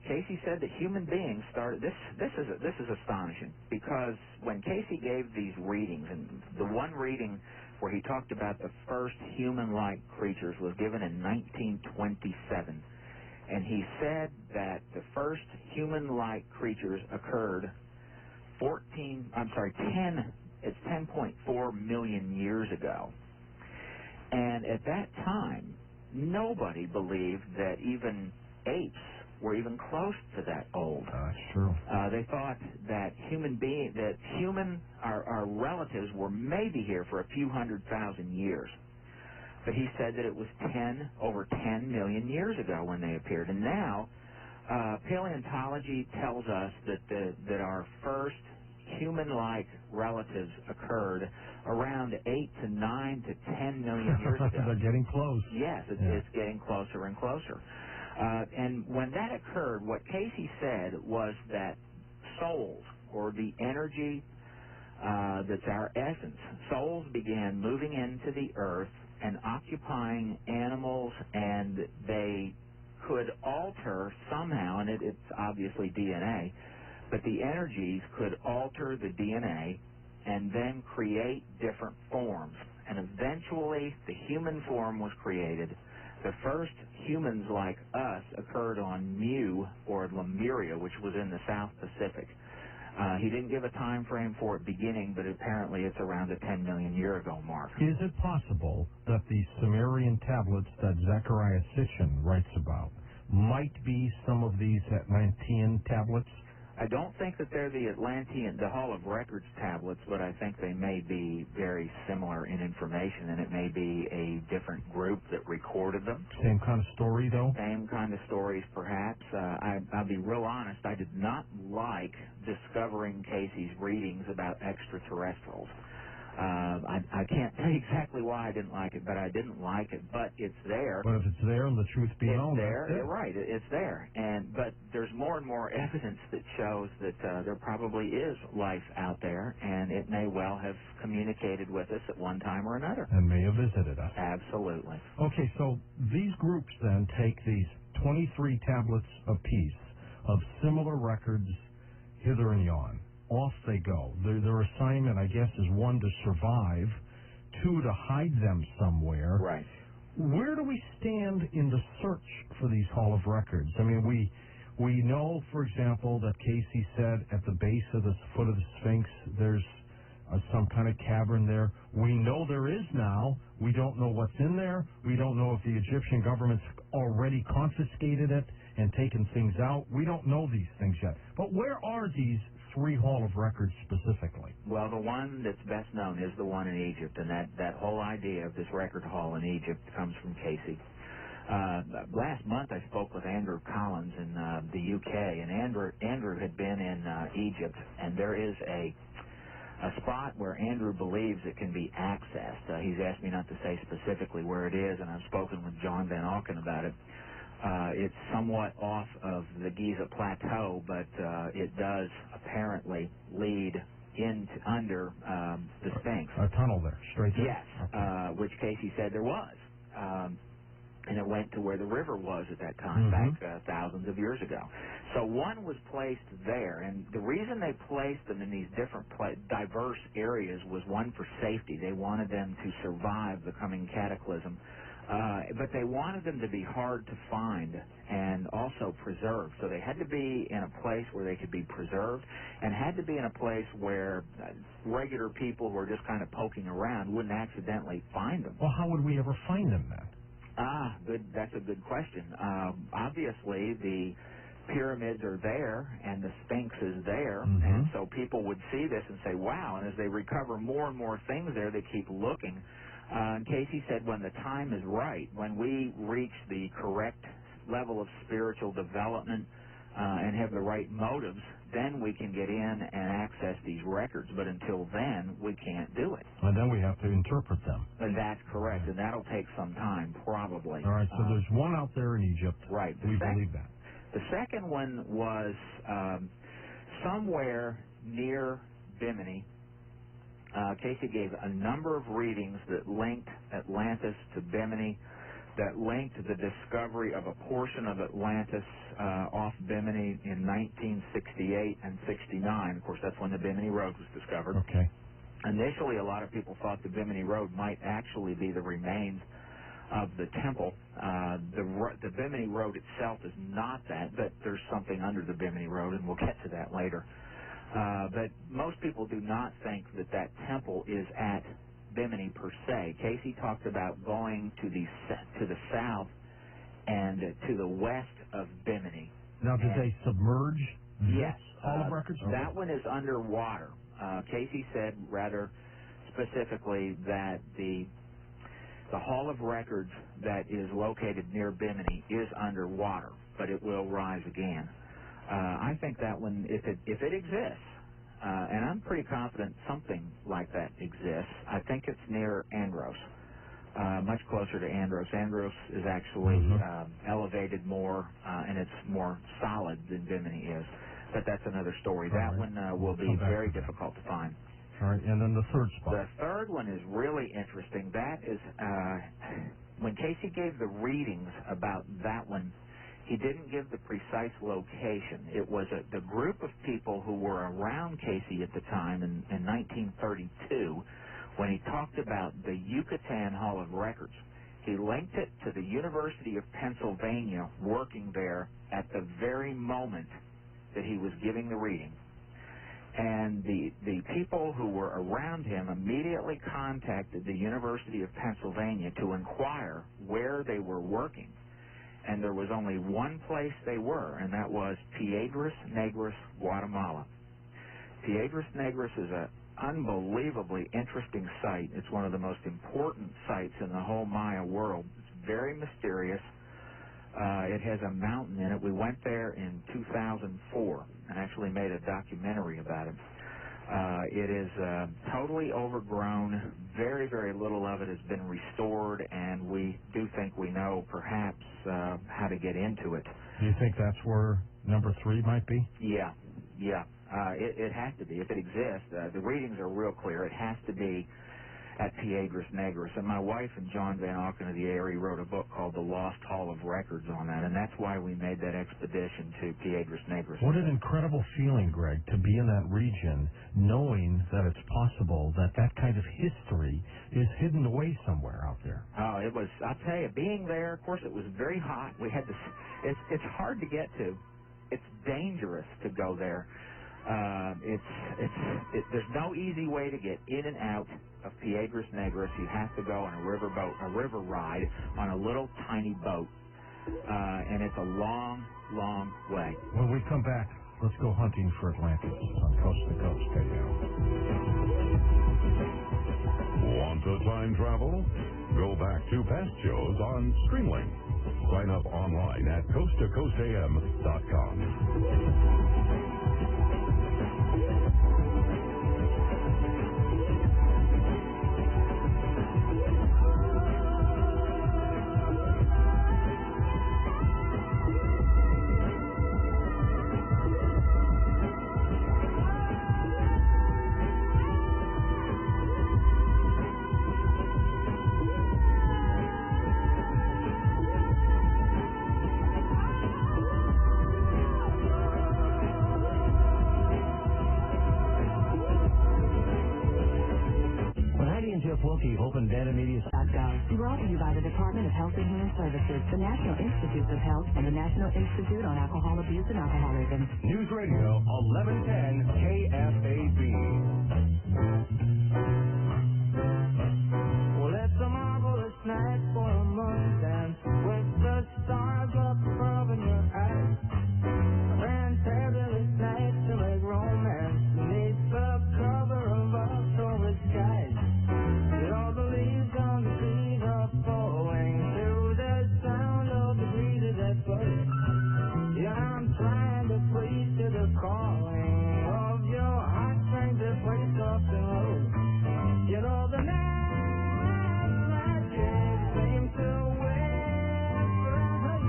Cayce said that human beings started. This is astonishing, because when Cayce gave these readings, and the one reading where he talked about the first human-like creatures was given in 1927, and he said that the first human-like creatures occurred 10.4 million years ago. And at that time, nobody believed that even apes were even close to that old. That's true. They thought that our relatives were maybe here for a few 100,000 years. But he said that it was over 10 million years ago when they appeared. And now, paleontology tells us that our first human-like relatives occurred around 8 to 9 to 10 million years ago. They're getting close. Yes, it's getting closer and closer. And when that occurred, what Cayce said was that souls, or the energy that's our essence, souls began moving into the earth and occupying animals, and they could alter somehow, and it's obviously DNA, but the energies could alter the DNA and then create different forms. And eventually the human form was created. The first humans like us occurred on Mu, or Lemuria, which was in the South Pacific. He didn't give a time frame for it beginning, but apparently it's around the 10 million year ago mark. Is it possible that the Sumerian tablets that Zechariah Sitchin writes about might be some of these Atlantean tablets? I don't think that they're the Hall of Records tablets, but I think they may be very similar in information, and it may be a different group that recorded them. Same kind of story, though? Same kind of stories, perhaps. I'll be real honest, I did not like discovering Cayce's readings about extraterrestrials. I can't tell you exactly why I didn't like it, but I didn't like it. But it's there. But if it's there and the truth be known, it's there. You're right. It's there. But there's more and more evidence that shows that there probably is life out there, and it may well have communicated with us at one time or another. And may have visited us. Absolutely. Okay, so these groups then take these 23 tablets apiece of similar records hither and yon. Off they go. Their assignment, I guess, is 1, to survive, 2, to hide them somewhere. Right. Where do we stand in the search for these Hall of Records? I mean, we know, for example, that Cayce said at the base of the foot of the Sphinx there's some kind of cavern there. We know there is now. We don't know what's in there. We don't know if the Egyptian government's already confiscated it and taken things out. We don't know these things yet. But where are these 3 Hall of Records specifically? Well, the one that's best known is the one in Egypt, and that whole idea of this record hall in Egypt comes from Cayce. Last month I spoke with Andrew Collins in the UK, and Andrew had been in Egypt, and there is a spot where Andrew believes it can be accessed. He's asked me not to say specifically where it is, and I've spoken with John Van Auken about it. It's somewhat off of the Giza Plateau, but it does apparently lead under the Sphinx. A tunnel there, straight there? Yes, okay. Which Cayce said there was. And it went to where the river was at that time, back thousands of years ago. So one was placed there, and the reason they placed them in these different diverse areas was, one, for safety. They wanted them to survive the coming cataclysm. But they wanted them to be hard to find and also preserved. So they had to be in a place where they could be preserved, and had to be in a place where regular people who were just kind of poking around wouldn't accidentally find them. Well, how would we ever find them then? Good. That's a good question. Obviously, the pyramids are there, and the Sphinx is there, and so people would see this and say, wow, and as they recover more and more things there, they keep looking. And Cayce said when the time is right, when we reach the correct level of spiritual development and have the right motives, then we can get in and access these records. But until then, we can't do it. And then we have to interpret them. And that's correct, and that'll take some time, probably. All right, so there's one out there in Egypt. Right. We believe that. The second one was somewhere near Bimini. Cayce gave a number of readings that linked Atlantis to Bimini, that linked the discovery of a portion of Atlantis off Bimini in 1968 and 69. Of course, that's when the Bimini Road was discovered. Okay. Initially, a lot of people thought the Bimini Road might actually be the remains of the temple. The Bimini Road itself is not that, but there's something under the Bimini Road, and we'll get to that later. But most people do not think that temple is at Bimini per se. Cayce talked about going to the south and to the west of Bimini. Now, did they submerge? Yes. Hall of Records? Okay. That one is underwater. Cayce said rather specifically that the Hall of Records that is located near Bimini is underwater, but it will rise again. I think that one, if it exists, and I'm pretty confident something like that exists, I think it's near Andros, much closer to Andros. Andros is actually elevated more, and it's more solid than Bimini is. But that's another story. That one will be very difficult to find. All right, and then the third spot. The third one is really interesting. That is, when Cayce gave the readings about that one, he didn't give the precise location. It was the group of people who were around Cayce at the time in 1932 when he talked about the Yucatan Hall of Records. He linked it to the University of Pennsylvania working there at the very moment that he was giving the reading. And the people who were around him immediately contacted the University of Pennsylvania to inquire where they were working. And there was only one place they were, and that was Piedras Negras, Guatemala. Piedras Negras is an unbelievably interesting site. It's one of the most important sites in the whole Maya world. It's very mysterious. It has a mountain in it. We went there in 2004 and actually made a documentary about it. It is totally overgrown. Very, very little of it has been restored, and we do think we know perhaps how to get into it. Do you think that's where number 3 might be? Yeah. It has to be. If it exists, the readings are real clear. It has to be at Piedras Negras. And my wife and John Van Auken of the Eyrie wrote a book called The Lost Hall of Records on that, and that's why we made that expedition to Piedras Negras. What an incredible feeling, Greg, to be in that region, knowing that it's possible that that kind of history is hidden away somewhere out there. Oh, it was, I'll tell you, being there, of course, it was very hot. We had to, it's hard to get to. It's dangerous to go there. There's no easy way to get in and out of Piedras Negras. You have to go on a river ride on a little tiny boat, and it's a long, long way. When we come back, let's go hunting for Atlantis on Coast to Coast. Stay down. Want to time travel? Go back to past shows on Streamlink. Sign up online at coasttocoastam.com. Brought to you by the Department of Health and Human Services, the National Institutes of Health, and the National Institute on Alcohol Abuse and Alcoholism. News Radio 1110 KFAB. Well, it's a marvelous night for a moon dance with the stars up above in your eyes. A fantabulous night to make romance beneath the cover of October skies. With all the leaves on the trees are falling to the sound of the breezes that blow. Yeah, I'm trying to please to the calling of your heartstrings that play soft and low. You know the night magic seems to whisper and hush.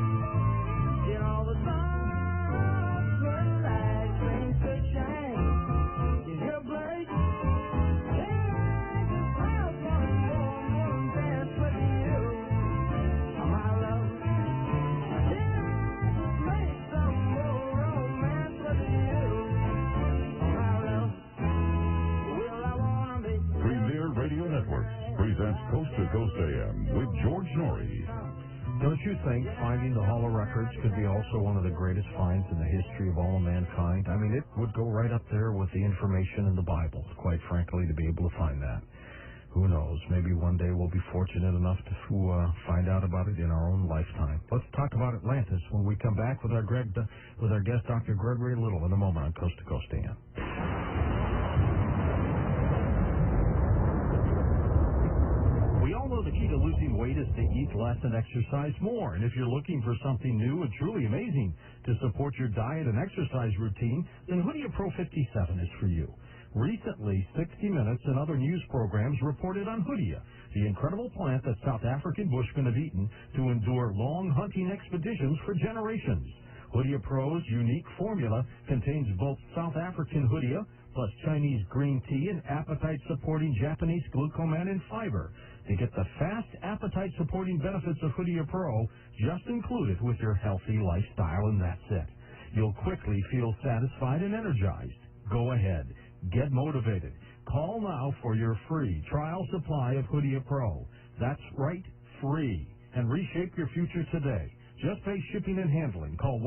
You know the soft moonlight seems to shine in your blood. Presents Coast to Coast AM with George Noory. Don't you think finding the Hall of Records could be also one of the greatest finds in the history of all of mankind? I mean, it would go right up there with the information in the Bible, quite frankly, to be able to find that. Who knows? Maybe one day we'll be fortunate enough to find out about it in our own lifetime. Let's talk about Atlantis when we come back with our guest, Dr. Gregory Little, in a moment on Coast to Coast AM. We all know the key to losing weight is to eat less and exercise more. And if you're looking for something new and truly amazing to support your diet and exercise routine, then Hoodia Pro 57 is for you. Recently, 60 Minutes and other news programs reported on Hoodia, the incredible plant that South African Bushmen have eaten to endure long hunting expeditions for generations. Hoodia Pro's unique formula contains both South African Hoodia plus Chinese green tea and appetite-supporting Japanese glucomannan fiber. To get the fast appetite-supporting benefits of Hoodia Pro, just include it with your healthy lifestyle, and that's it. You'll quickly feel satisfied and energized. Go ahead. Get motivated. Call now for your free trial supply of Hoodia Pro. That's right, free. And reshape your future today. Just pay shipping and handling. Call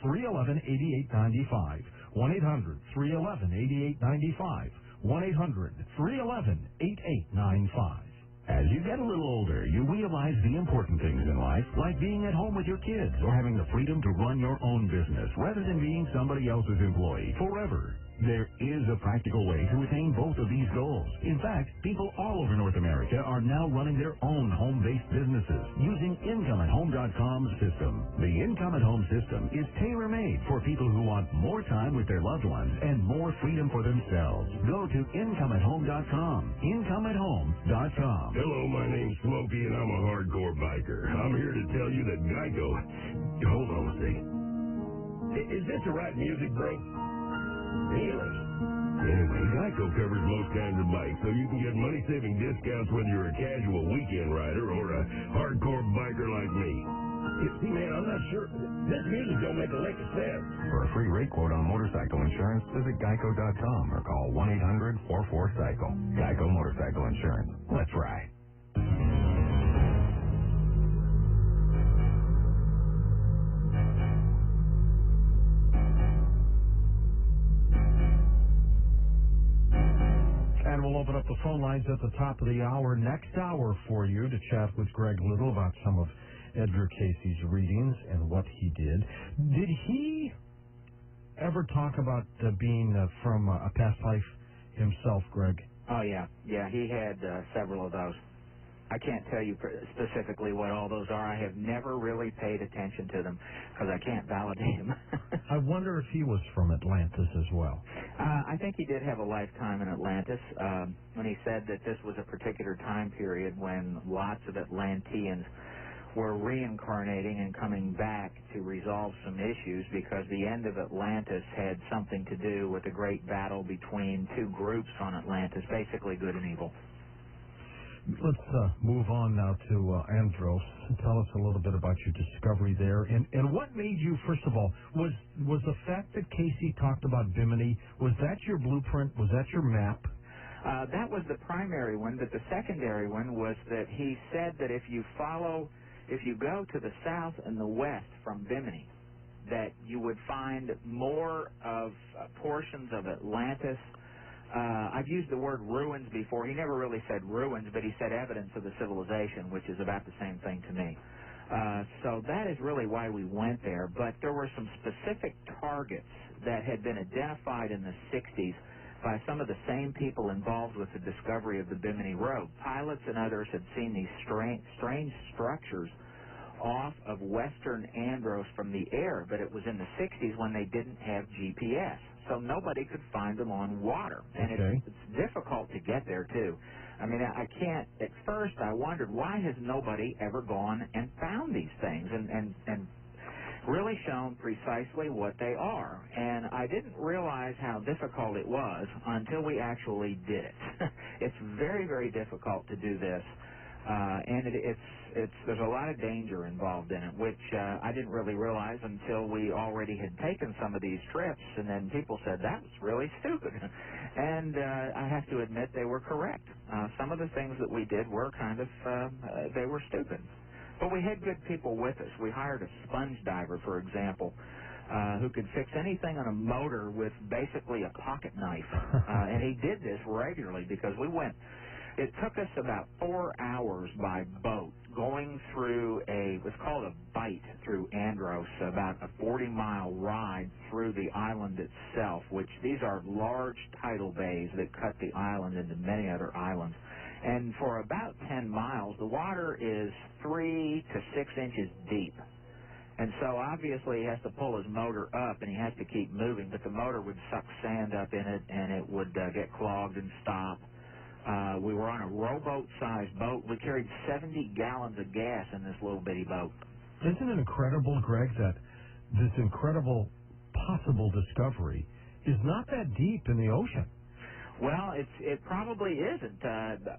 1-800-311-8895 1-800-311-8895. 1-800-311-8895. As you get a little older, you realize the important things in life, like being at home with your kids or having the freedom to run your own business rather than being somebody else's employee forever. There is a practical way to attain both of these goals. In fact, people all over North America are now running their own home-based businesses using IncomeAtHome.com's system. The Income at Home system is tailor-made for people who want more time with their loved ones and more freedom for themselves. Go to IncomeAtHome.com. IncomeAtHome.com. Hello, my name's Smokey, and I'm a hardcore biker. I'm here to tell you that Geico... Hold on a second. Is this the right music, bro? Really? Anyway, Geico covers most kinds of bikes, so you can get money-saving discounts whether you're a casual weekend rider or a hardcore biker like me. See, man, I'm not sure. This music don't make a lick of sense. For a free rate quote on motorcycle insurance, visit Geico.com or call 1-800-44-CYCLE. Geico Motorcycle Insurance. Let's ride. And we'll open up the phone lines at the top of the hour, next hour, for you to chat with Greg Little about some of Edgar Cayce's readings and what he did. Did he ever talk about being from a past life himself, Greg? Oh, yeah. Yeah, he had several of those. I can't tell you specifically what all those are. I have never really paid attention to them because I can't validate them. I wonder if he was from Atlantis as well. I think he did have a lifetime in Atlantis when he said that this was a particular time period when lots of Atlanteans were reincarnating and coming back to resolve some issues because the end of Atlantis had something to do with a great battle between two groups on Atlantis, basically good and evil. Let's move on now to Andros. Tell us a little bit about your discovery there. And what made you, first of all, was the fact that Cayce talked about Bimini, was that your blueprint? Was that your map? That was the primary one, but the secondary one was that he said that if you go to the south and the west from Bimini, that you would find more of portions of Atlantis. I've used the word ruins before. He never really said ruins, but he said evidence of the civilization, which is about the same thing to me. So that is really why we went there. But there were some specific targets that had been identified in the 60s by some of the same people involved with the discovery of the Bimini Road. Pilots and others had seen these strange structures off of western Andros from the air, but it was in the 60s when they didn't have GPS. So nobody could find them on water. And it's difficult to get there, too. I mean, I can't, at first I wondered, why has nobody ever gone and found these things and really shown precisely what they are? And I didn't realize how difficult it was until we actually did it. It's very, very difficult to do this. And there's a lot of danger involved in it, which I didn't really realize until we already had taken some of these trips, and then people said, that was really stupid. And I have to admit they were correct. Some of the things that we did were kind of, they were stupid. But we had good people with us. We hired a sponge diver, for example, who could fix anything on a motor with basically a pocket knife. And he did this regularly because we went... It took us about 4 hours by boat going through what's called a bight through Andros, about a 40-mile ride through the island itself, which these are large tidal bays that cut the island into many other islands. And for about 10 miles, the water is 3 to 6 inches deep. And so obviously he has to pull his motor up and he has to keep moving, but the motor would suck sand up in it and it would get clogged and stop. We were on a rowboat-sized boat. We carried 70 gallons of gas in this little bitty boat. Isn't it incredible, Greg, that this incredible possible discovery is not that deep in the ocean? Well, it probably isn't.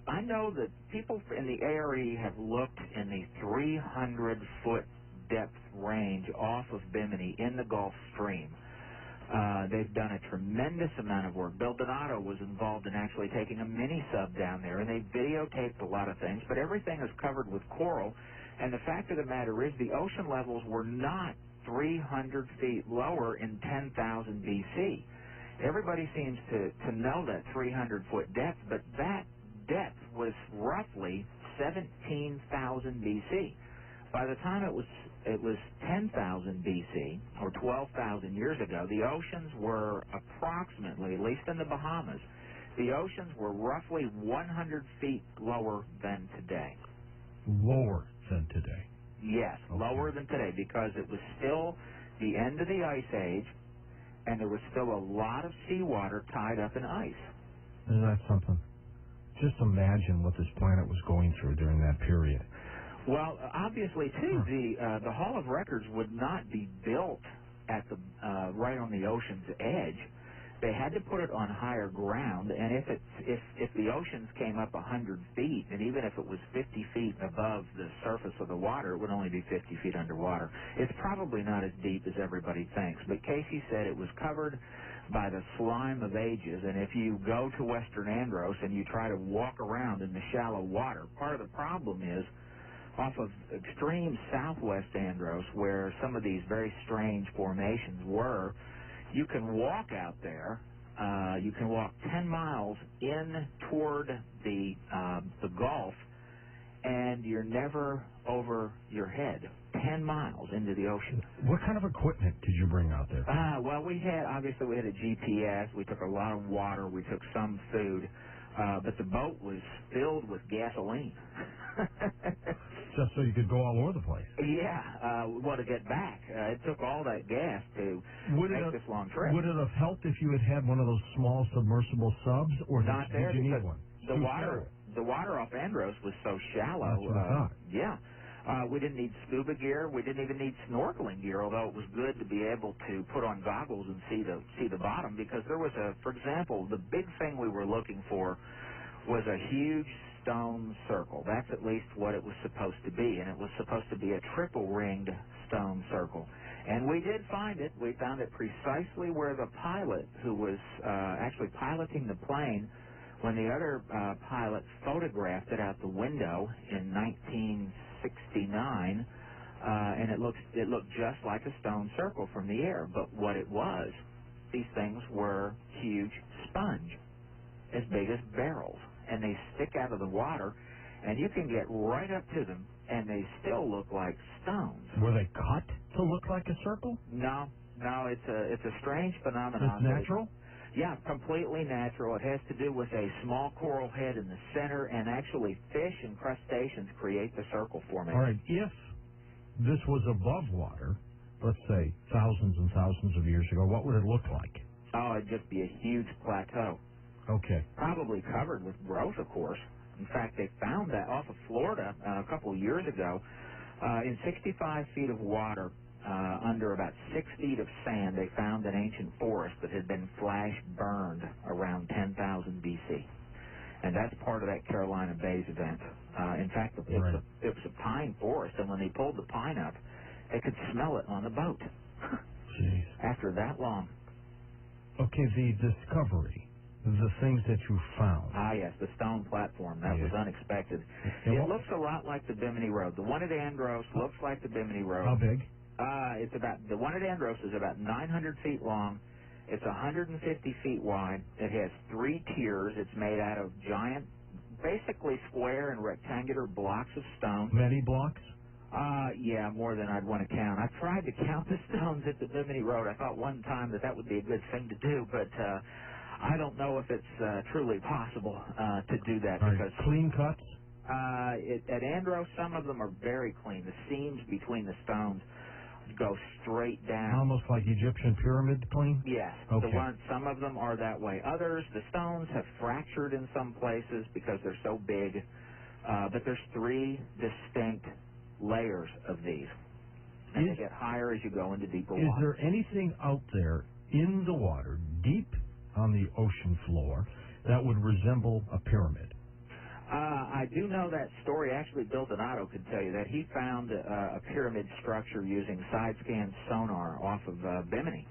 I know that people in the area have looked in the 300-foot depth range off of Bimini in the Gulf Stream. They've done a tremendous amount of work. Bill Donato was involved in actually taking a mini-sub down there, and they videotaped a lot of things, but everything is covered with coral, and the fact of the matter is the ocean levels were not 300 feet lower in 10,000 BC. Everybody seems to know that 300-foot depth, but that depth was roughly 17,000 BC. By the time it was 10,000 BC, or 12,000 years ago, the oceans were approximately, at least in the Bahamas, the oceans were roughly 100 feet lower than today. Lower than today? Yes, okay. Lower than today, because it was still the end of the ice age, and there was still a lot of seawater tied up in ice. Isn't that something? Just imagine what this planet was going through during that period. Well, obviously, too, the Hall of Records would not be built at the right on the ocean's edge. They had to put it on higher ground, and if the oceans came up 100 feet, and even if it was 50 feet above the surface of the water, it would only be 50 feet underwater. It's probably not as deep as everybody thinks, but Cayce said it was covered by the slime of ages, and if you go to Western Andros and you try to walk around in the shallow water, part of the problem is off of extreme southwest Andros, where some of these very strange formations were, you can walk out there. You can walk 10 miles in toward the Gulf, and you're never over your head. 10 miles into the ocean. What kind of equipment did you bring out there? Well, we had a GPS. We took a lot of water. We took some food. But the boat was filled with gasoline. Just so you could go all over the place? Yeah. Well, to get back. It took all that gas to make this long trip. Would it have helped if you had one of those small submersible subs, or Not did you need one? The water off Andros was so shallow. That's what I thought. Yeah. We didn't need scuba gear. We didn't even need snorkeling gear, although it was good to be able to put on goggles and see the bottom, because there was for example, the big thing we were looking for was a huge stone circle. That's at least what it was supposed to be, and it was supposed to be a triple-ringed stone circle. And we did find it. We found it precisely where the pilot, who was actually piloting the plane, when the other pilot photographed it out the window in 1969, and it looked just like a stone circle from the air. But what it was, these things were huge sponge, as big as barrels, and they stick out of the water, and you can get right up to them, and they still look like stones. Were they cut to look like a circle? No, it's a strange phenomenon. It's natural? Yeah, completely natural. It has to do with a small coral head in the center, and actually fish and crustaceans create the circle formation. All right, if this was above water, let's say thousands and thousands of years ago, what would it look like? Oh, it'd just be a huge plateau. Okay. Probably covered with growth, of course. In fact, they found that off of Florida a couple of years ago. In 65 feet of water, under about 6 feet of sand, they found an ancient forest that had been flash burned around 10,000 BC. And that's part of that Carolina Bays event. In fact, it was a pine forest, and when they pulled the pine up, they could smell it on the boat. Jeez. After that long. Okay, the discovery, the things that you found. Ah, yes, the stone platform. That was unexpected. It looks a lot like the Bimini Road. The one at Andros looks like the Bimini Road. How big? The one at Andros is about 900 feet long. It's 150 feet wide. It has 3 tiers. It's made out of giant, basically square and rectangular blocks of stone. Many blocks? Yeah, more than I'd want to count. I tried to count the stones at the Bimini Road. I thought one time that would be a good thing to do, but I don't know if it's truly possible to do that. Because clean cuts? At Andros, some of them are very clean. The seams between the stones go straight down. Almost like Egyptian pyramid clean? Yes. Okay. Some of them are that way. Others, the stones have fractured in some places because they're so big. But there's 3 distinct layers of these. And they get higher as you go into deeper water. Is there anything out there in the water, deep on the ocean floor, that would resemble a pyramid? I do know that story. Actually, Bill Donato could tell you that. He found a pyramid structure using side-scan sonar off of Bimini,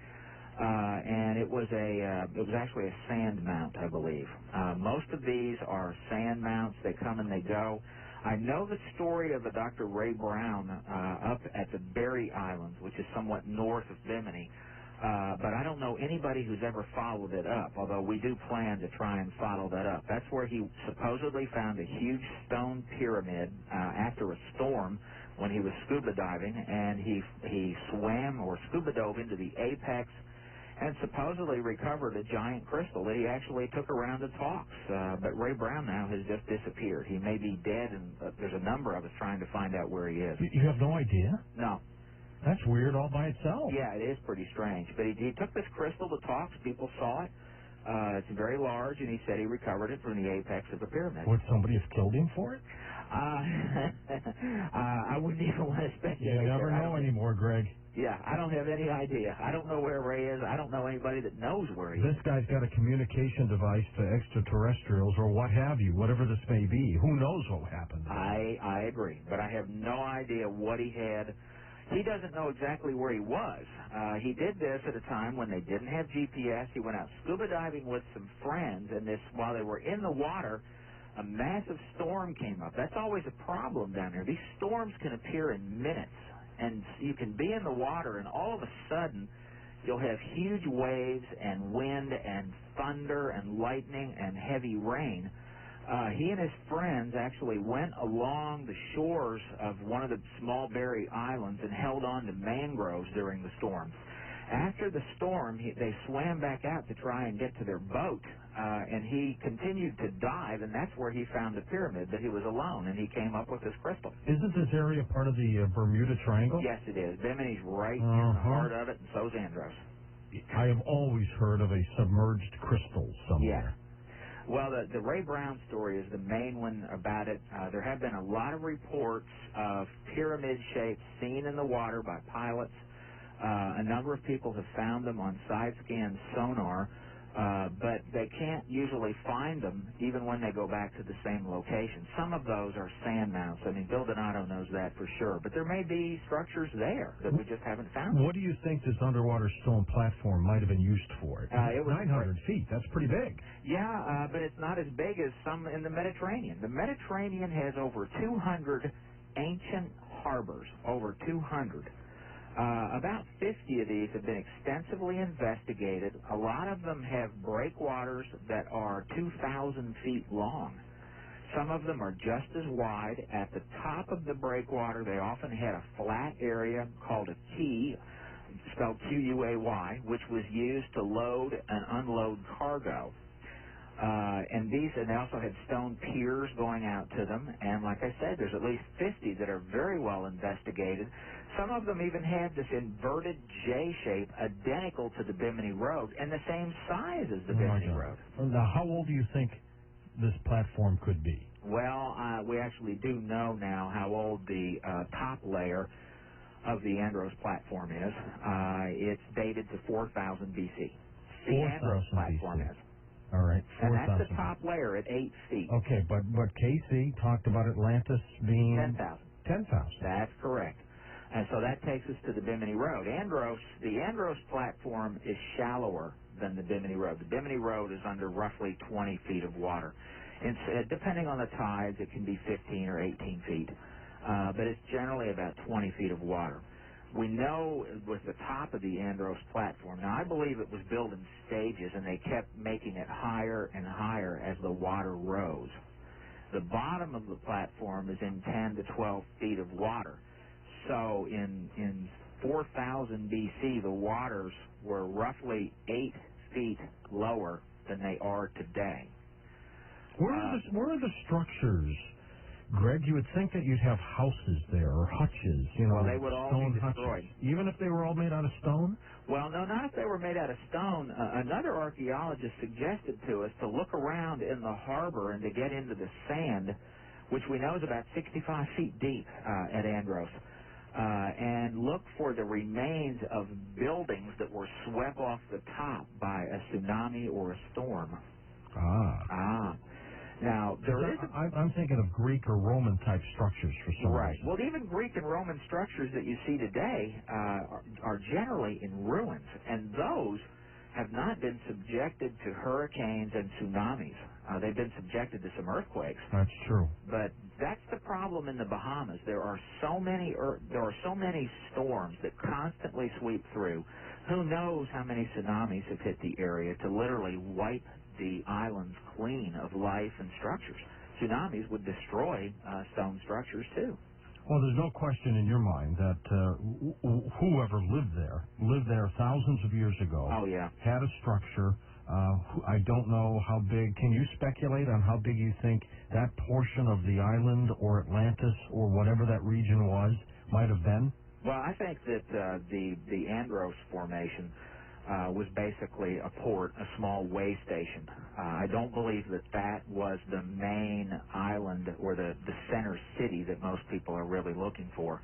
and it was actually a sand mount, I believe. Most of these are sand mounts. They come and they go. I know the story of a Dr. Ray Brown up at the Berry Islands, which is somewhat north of Bimini, but I don't know anybody who's ever followed it up, although we do plan to try and follow that up. That's where he supposedly found a huge stone pyramid after a storm when he was scuba diving, and he swam or scuba dove into the apex and supposedly recovered a giant crystal that he actually took around to talks. But Ray Brown now has just disappeared. He may be dead, and there's a number of us trying to find out where he is. You have no idea? No. That's weird all by itself. Yeah, it is pretty strange. But he took this crystal to talks. People saw it. It's very large, and he said he recovered it from the apex of the pyramid. Would somebody have killed him for it? I wouldn't even want to speculate. You never know anymore, Greg. Yeah, I don't have any idea. I don't know where Ray is. I don't know anybody that knows where he is. This guy's got a communication device to extraterrestrials or what have you, whatever this may be. Who knows what happened? I agree, but I have no idea what he had. He doesn't know exactly where he was. He did this at a time when they didn't have GPS. He went out scuba diving with some friends, and while they were in the water, a massive storm came up. That's always a problem down there. These storms can appear in minutes. And you can be in the water, and all of a sudden, you'll have huge waves and wind and thunder and lightning and heavy rain. He and his friends actually went along the shores of one of the small Berry Islands and held on to mangroves during the storm. After the storm, they swam back out to try and get to their boat, and he continued to dive, and that's where he found the pyramid, but he was alone, and he came up with this crystal. Isn't this area part of the Bermuda Triangle? Yes, it is. Bimini's right in the heart of it, and so's Andros. I have always heard of a submerged crystal somewhere. Yeah. Well, the Ray Brown story is the main one about it. There have been a lot of reports of pyramid shapes seen in the water by pilots. A number of people have found them on side-scan sonar, but they can't usually find them even when they go back to the same location. Some of those are sand mounts. I mean, Bill Donato knows that for sure. But there may be structures there that we just haven't found. What do you think this underwater stone platform might have been used for? It was 900 feet. That's pretty big. Yeah, but it's not as big as some in the Mediterranean. The Mediterranean has over 200 ancient harbors, over 200. About 50 of these have been extensively investigated. A lot of them have breakwaters that are 2,000 feet long. Some of them are just as wide. At the top of the breakwater, they often had a flat area called a quay, spelled Q-U-A-Y, which was used to load and unload cargo. And they also had stone piers going out to them. And like I said, there's at least 50 that are very well investigated. Some of them even had this inverted J shape identical to the Bimini Road and the same size as the Bimini Road. Now, how old do you think this platform could be? Well, we actually do know now how old the top layer of the Andros platform is. It's dated to 4,000 BC. The Andros platform is. All right, 4,000. And that's the top layer at 8 feet. Okay, but Cayce talked about Atlantis being 10,000. 10,000. That's correct. And so that takes us to the Bimini Road. The Andros platform is shallower than the Bimini Road. The Bimini Road is under roughly 20 feet of water. And depending on the tides, it can be 15 or 18 feet. But it's generally about 20 feet of water. We know with the top of the Andros platform, now I believe it was built in stages, and they kept making it higher and higher as the water rose. The bottom of the platform is in 10 to 12 feet of water. So in 4,000 BC, the waters were roughly 8 feet lower than they are today. Where are the structures, Greg? You would think that you'd have houses there or hutches, Well, they would all be destroyed. Hutches. Even if they were all made out of stone? Well, no, not if they were made out of stone. Another archaeologist suggested to us to look around in the harbor and to get into the sand, which we know is about 65 feet deep at Andros. And look for the remains of buildings that were swept off the top by a tsunami or a storm. Now, I'm thinking of Greek or Roman type structures for some reason. Well, even Greek and Roman structures that you see today are generally in ruins, and those have not been subjected to hurricanes and tsunamis. They've been subjected to some earthquakes. That's true. But that's the problem. problem in the Bahamas. There are so many storms that constantly sweep through. Who knows how many tsunamis have hit the area to literally wipe the islands clean of life and structures. Tsunamis would destroy stone structures too. Well, there's no question in your mind that whoever lived there thousands of years ago. Oh, yeah. Had a structure. I don't know how big. Can you speculate on how big you think that portion of the island or Atlantis or whatever that region was might have been? Well, I think that the Andros Formation was basically a port, a small way station. I don't believe that was the main island or the center city that most people are really looking for.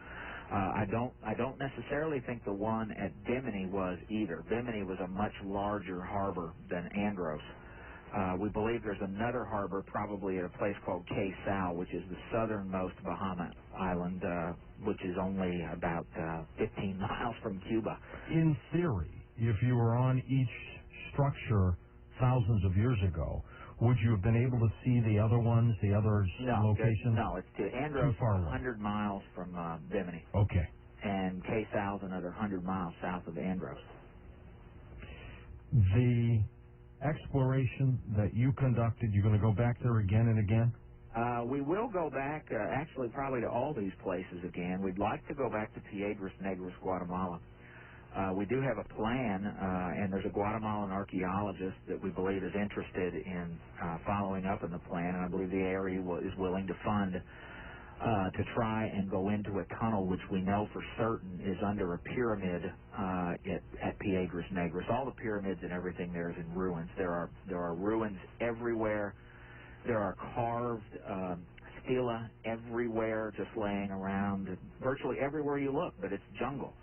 I don't necessarily think the one at Bimini was either. Bimini was a much larger harbor than Andros. We believe there's another harbor probably at a place called Cayce, which is the southernmost Bahama island, which is only about 15 miles from Cuba. In theory, if you were on each structure thousands of years ago, would you have been able to see the other ones, the other locations? No, it's Andros, too far away. 100 miles from Bimini. Okay. And Cayce is another 100 miles south of Andros. The exploration that you conducted, you're going to go back there again and again? We will go back, actually probably to all these places again. We'd like to go back to Piedras Negras, Guatemala. We do have a plan, and there's a Guatemalan archaeologist that we believe is interested in following up on the plan, and I believe the area is willing to fund to try and go into a tunnel, which we know for certain is under a pyramid at Piedras Negras. All the pyramids and everything there is in ruins. There are ruins everywhere. There are carved stela everywhere, just laying around, virtually everywhere you look, but it's jungle.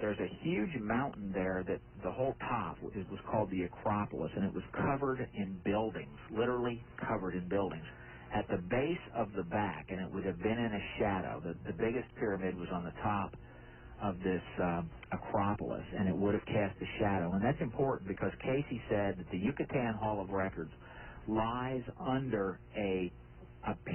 There's a huge mountain there that the whole top was called the Acropolis, and it was covered in buildings, literally covered in buildings. At the base of the back, and it would have been in a shadow, the biggest pyramid was on the top of this Acropolis, and it would have cast a shadow. And that's important because Cayce said that the Yucatan Hall of Records lies under a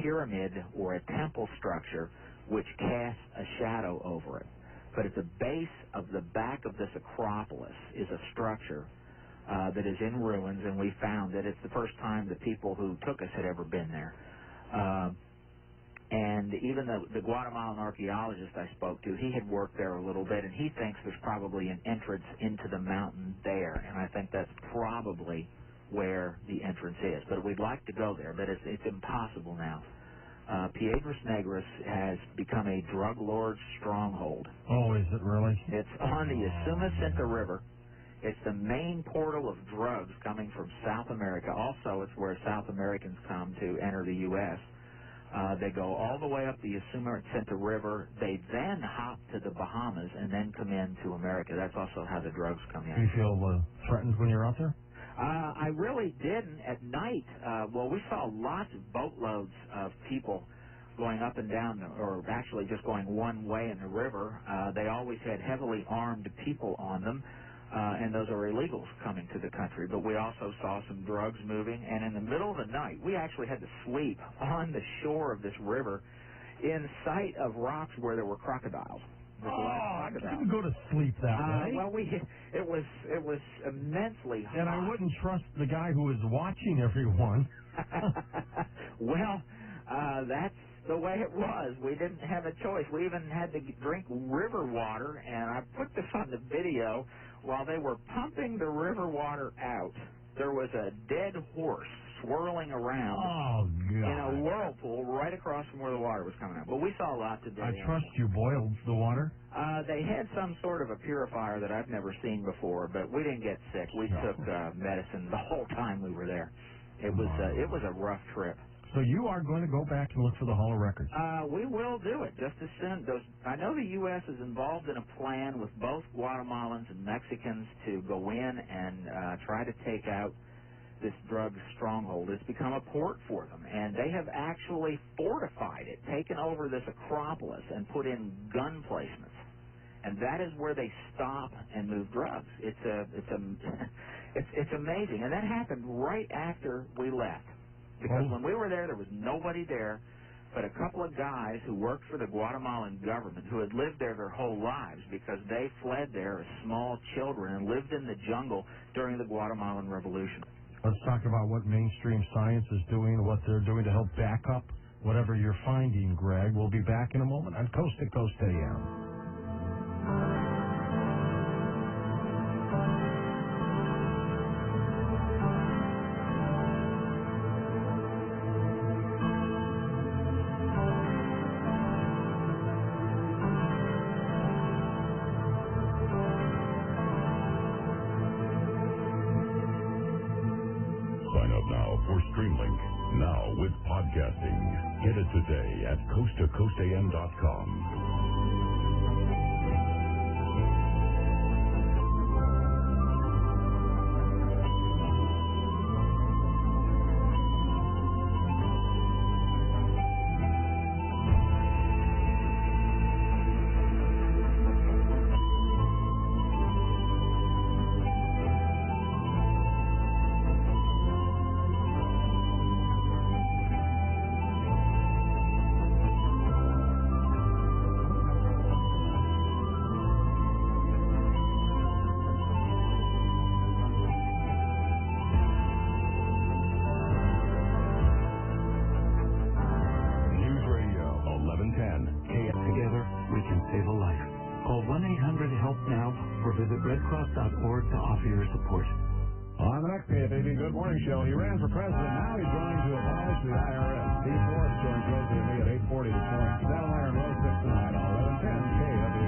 pyramid or a temple structure which casts a shadow over it. But at the base of the back of this Acropolis is a structure that is in ruins, and we found that it's the first time the people who took us had ever been there. And even the Guatemalan archaeologist I spoke to, he had worked there a little bit, and he thinks there's probably an entrance into the mountain there, and I think that's probably where the entrance is. But we'd like to go there, but it's impossible now. Piedras Negras has become a drug lord's stronghold. Oh, is it really? It's on the Yasuma-Cinta River. It's the main portal of drugs coming from South America. Also, it's where South Americans come to enter the U.S. They go all the way up the Yasuma-Cinta River. They then hop to the Bahamas and then come into America. That's also how the drugs come in. Do you feel threatened when you're out there? I really didn't at night. Well, we saw lots of boatloads of people going up and down, or actually just going one way in the river. They always had heavily armed people on them, and those are illegals coming to the country. But we also saw some drugs moving, and in the middle of the night, we actually had to sleep on the shore of this river in sight of rocks where there were crocodiles. I couldn't go to sleep that way. Well, it was immensely hot. And I wouldn't trust the guy who was watching everyone. Well, that's the way it was. We didn't have a choice. We even had to drink river water, and I put this on the video. While they were pumping the river water out, there was a dead horse swirling around in a whirlpool right across from where the water was coming out. But we saw lots of dead I trust you boiled the water? They had some sort of a purifier that I've never seen before, but we didn't get sick. We took medicine the whole time we were there. It was a rough trip. So you are going to go back and look for the Hall of Records? We will do it just as soon. I know the U.S. is involved in a plan with both Guatemalans and Mexicans to go in and try to take out this drug stronghold. It's become a port for them, and they have actually fortified it, taken over this Acropolis, and put in gun placements. And that is where they stop and move drugs. It's amazing, and that happened right after we left. Because when we were there was nobody there. but a couple of guys who worked for the Guatemalan government who had lived there their whole lives because they fled there as small children and lived in the jungle during the Guatemalan Revolution. Let's talk about what mainstream science is doing, what they're doing to help back up whatever you're finding, Greg. We'll be back in a moment on Coast to Coast AM. Streamlink, now with podcasting. Get it today at coasttocoastam.com. RedCross.org to offer your support. On the next KFAB Good Morning Show, he ran for president. Now he's running to abolish the IRS. Steve Forbes joins Rosie and me at 8:40 this morning. Satellite and Rose 6 tonight on 1110 KFAB.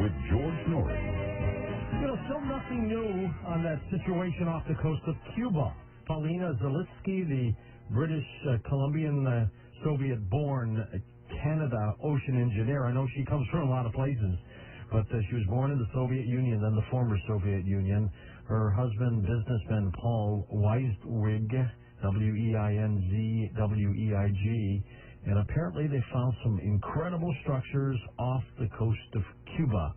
With George Noory. You know, still nothing new on that situation off the coast of Cuba. Paulina Zalitsky, the British Colombian Soviet-born Canada ocean engineer. I know she comes from a lot of places, but she was born in the Soviet Union, then the former Soviet Union. Her husband, businessman Paul Weiswig, W-E-I-N-Z-W-E-I-G, and apparently they found some incredible structures off the coast of Cuba.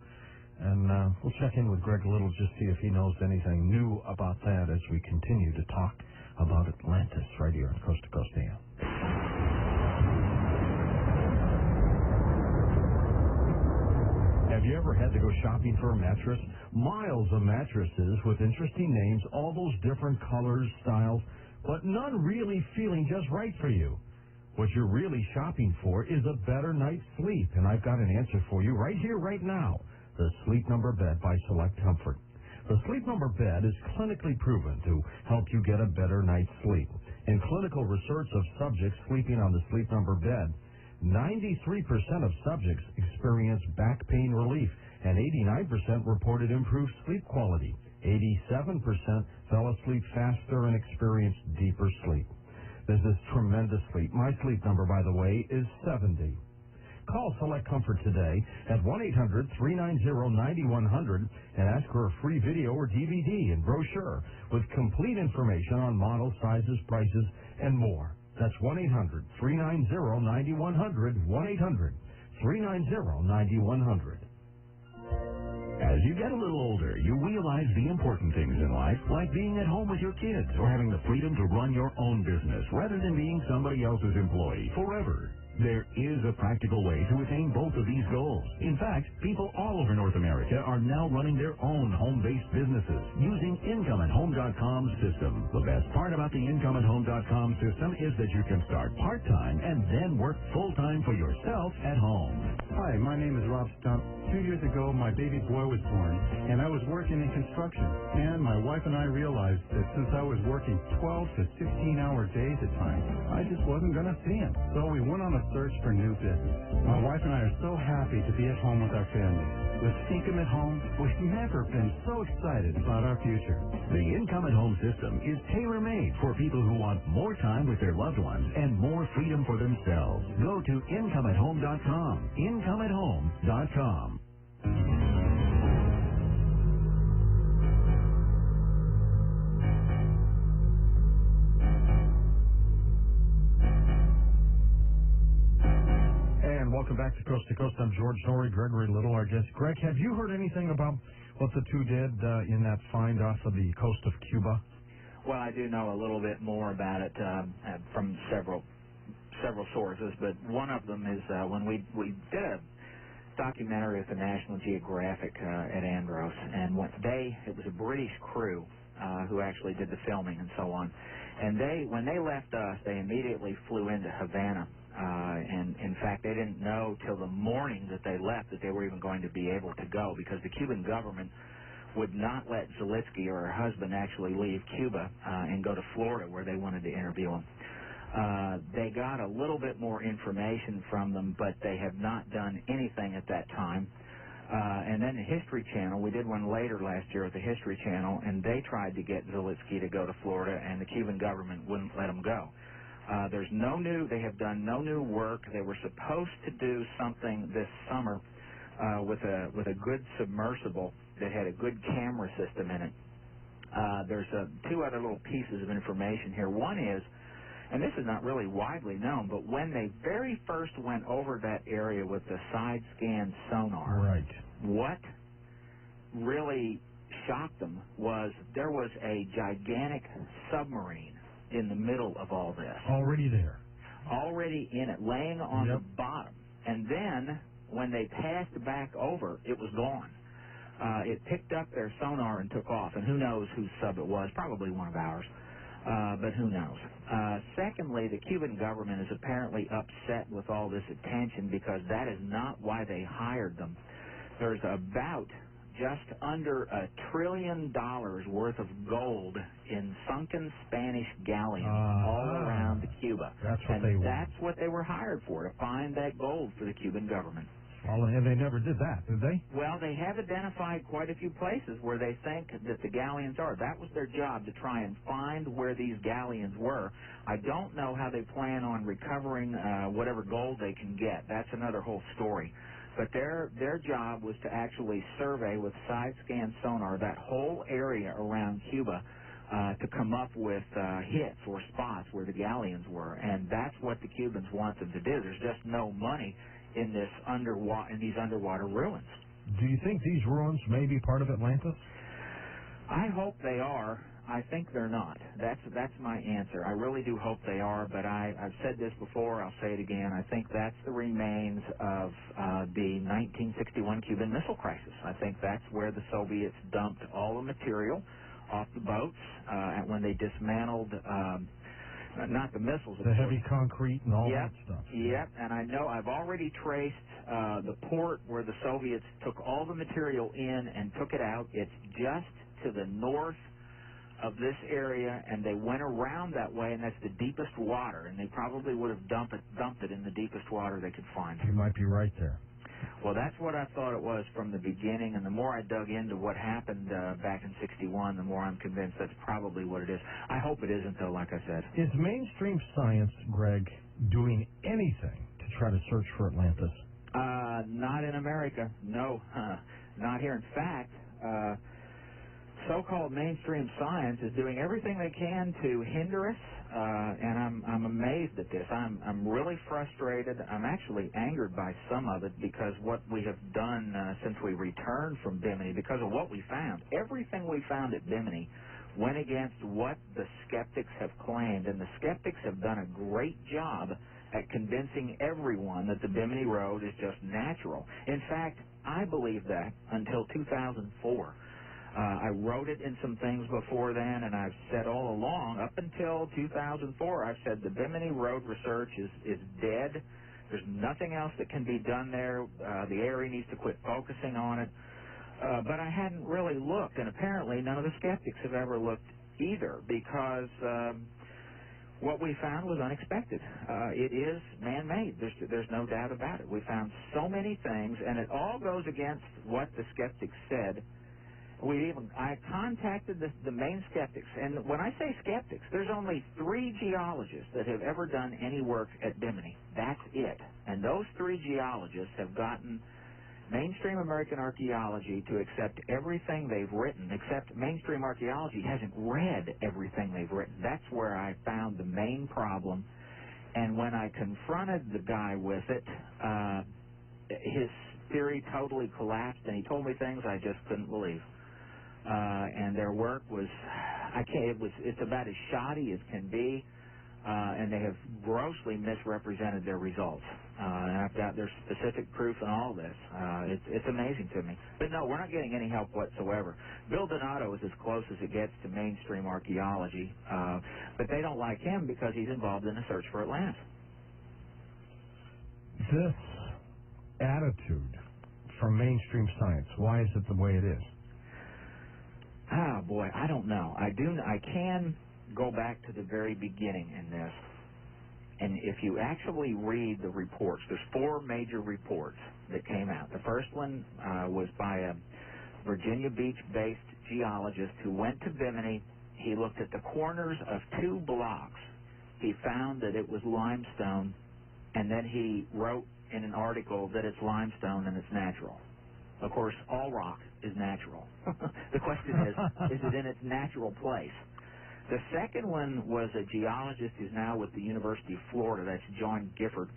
And we'll check in with Greg Little, just see if he knows anything new about that as we continue to talk about Atlantis right here on Coast to Coast AM. Have you ever had to go shopping for a mattress? Miles of mattresses with interesting names, all those different colors, styles, but none really feeling just right for you. What you're really shopping for is a better night's sleep, and I've got an answer for you right here, right now. The Sleep Number Bed by Select Comfort. The Sleep Number Bed is clinically proven to help you get a better night's sleep. In clinical research of subjects sleeping on the Sleep Number Bed, 93% of subjects experienced back pain relief, and 89% reported improved sleep quality. 87% fell asleep faster and experienced deeper sleep. This is tremendous sleep. My sleep number, by the way, is 70. Call Select Comfort today at 1-800-390-9100 and ask for a free video or DVD and brochure with complete information on model, sizes, prices, and more. That's 1-800-390-9100, 1-800-390-9100. As you get a little older, you realize the important things in life, like being at home with your kids or having the freedom to run your own business rather than being somebody else's employee forever. There is a practical way to attain both of these goals. In fact, people all over North America are now running their own home-based businesses using IncomeAtHome.com's system. The best part about the IncomeAtHome.com system is that you can start part-time and then work full-time for yourself at home. Hi, my name is Rob Stump. 2 years ago, my baby boy was born, and I was working in construction. And my wife and I realized that since I was working 12 to 16-hour days at times, I just wasn't going to see him. So we went on a search for new business. My wife and I are so happy to be at home with our family. With Income at Home, we've never been so excited about our future. The Income at Home system is tailor-made for people who want more time with their loved ones and more freedom for themselves. Go to IncomeAtHome.com. IncomeAtHome.com. And welcome back to Coast. I'm George Noory, Gregory Little, our guest. Greg, have you heard anything about what the two did in that find off of the coast of Cuba? Well, I do know a little bit more about it from several sources, but one of them is when we did a documentary with the National Geographic at Andros, and it was a British crew who actually did the filming and so on. And when they left us, they immediately flew into Havana. And in fact, they didn't know till the morning that they left that they were even going to be able to go, because the Cuban government would not let Zalitsky or her husband actually leave Cuba and go to Florida, where they wanted to interview him. They got a little bit more information from them, but they have not done anything at that time. And then the History Channel, we did one later last year with the History Channel, and they tried to get Zalitsky to go to Florida, and the Cuban government wouldn't let him go. They have done no new work. They were supposed to do something this summer with a good submersible that had a good camera system in it. There's two other little pieces of information here. One is, and this is not really widely known, but when they very first went over that area with the side scan sonar, right, what really shocked them was there was a gigantic submarine in the middle of all this. Already there. Already in it, laying on the bottom. And then, when they passed back over, it was gone. It picked up their sonar and took off, and who knows whose sub it was, probably one of ours, but who knows. Secondly, the Cuban government is apparently upset with all this attention because that is not why they hired them. There's about just under $1 trillion worth of gold in sunken Spanish galleons all around Cuba. That's what they were hired for, to find that gold for the Cuban government. Well, and they never did that, did they? Well, they have identified quite a few places where they think that the galleons are. That was their job, to try and find where these galleons were. I don't know how they plan on recovering whatever gold they can get. That's another whole story. But their job was to actually survey with side-scan sonar that whole area around Cuba to come up with hits or spots where the galleons were. And that's what the Cubans want them to do. There's just no money in these underwater ruins. Do you think these ruins may be part of Atlantis? I hope they are. I think they're not. That's my answer. I really do hope they are, but I've said this before, I'll say it again. I think that's the remains of the 1961 Cuban Missile Crisis. I think that's where the Soviets dumped all the material off the boats when they dismantled, not the missiles, the heavy concrete and all that stuff. Yep, and I know I've already traced the port where the Soviets took all the material in and took it out. It's just to the north of this area, and they went around that way, and that's the deepest water, and they probably would have dumped it in the deepest water they could find. You might be right there. Well, that's what I thought it was from the beginning, and the more I dug into what happened back in '61, the more I'm convinced that's probably what it is. I hope it isn't, though, like I said. Is mainstream science, Greg, doing anything to try to search for Atlantis? Not in America. No, not here. In fact, so-called mainstream science is doing everything they can to hinder us, and I'm amazed at this. I'm really frustrated. I'm actually angered by some of it because what we have done since we returned from Bimini, because of what we found. Everything we found at Bimini went against what the skeptics have claimed, and the skeptics have done a great job at convincing everyone that the Bimini Road is just natural. In fact, I believed that until 2004. I wrote it in some things before then, and I've said all along, up until 2004, I've said the Bimini Road research is dead. There's nothing else that can be done there. The area needs to quit focusing on it. But I hadn't really looked, and apparently none of the skeptics have ever looked either, because what we found was unexpected. It is man-made. There's no doubt about it. We found so many things, and it all goes against what the skeptics said. I contacted the main skeptics, and when I say skeptics, there's only 3 geologists that have ever done any work at Bimini. That's it. And those 3 geologists have gotten mainstream American archaeology to accept everything they've written, except mainstream archaeology hasn't read everything they've written. That's where I found the main problem. And when I confronted the guy with it, his theory totally collapsed, and he told me things I just couldn't believe. And their work was, it's about as shoddy as can be, and they have grossly misrepresented their results. And I've got their specific proof in all this. It's amazing to me. But no, we're not getting any help whatsoever. Bill Donato is as close as it gets to mainstream archaeology, but they don't like him because he's involved in the search for Atlantis. This attitude from mainstream science, why is it the way it is? Ah, boy, I don't know. I can go back to the very beginning in this. And if you actually read the reports, there's 4 major reports that came out. The first one was by a Virginia Beach-based geologist who went to Bimini. He looked at the corners of 2 blocks. He found that it was limestone, and then he wrote in an article that it's limestone and it's natural. Of course, all rock is natural. The question is it in its natural place? The second one was a geologist who's now with the University of Florida. That's John Gifford.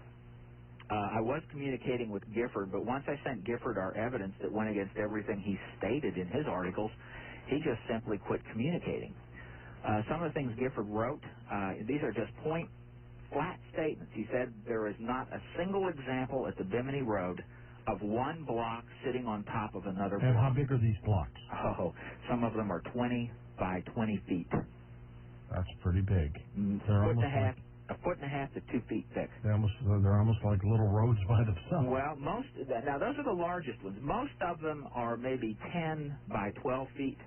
I was communicating with Gifford, but once I sent Gifford our evidence that went against everything he stated in his articles, he just simply quit communicating. Some of the things Gifford wrote, these are just flat statements. He said there is not a single example at the Bimini Road of one block sitting on top of another block. And how big are these blocks? Oh, some of them are 20 by 20 feet. That's pretty big. A foot and a half to 2 feet thick. They're almost like little roads by themselves. Well, now those are the largest ones. Most of them are maybe 10 by 12 feet.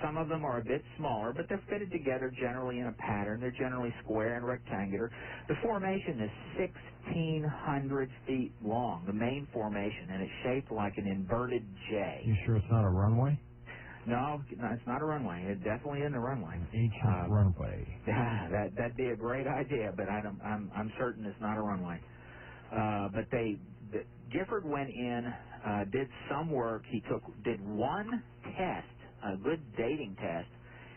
Some of them are a bit smaller, but they're fitted together generally in a pattern. They're generally square and rectangular. The formation is 1,600 feet long, the main formation, and it's shaped like an inverted J. You sure it's not a runway? No, it's not a runway. It definitely isn't a runway. An ancient runway. That'd be a great idea, but I'm certain it's not a runway. But Gifford went in, did some work. He did one test, a good dating test.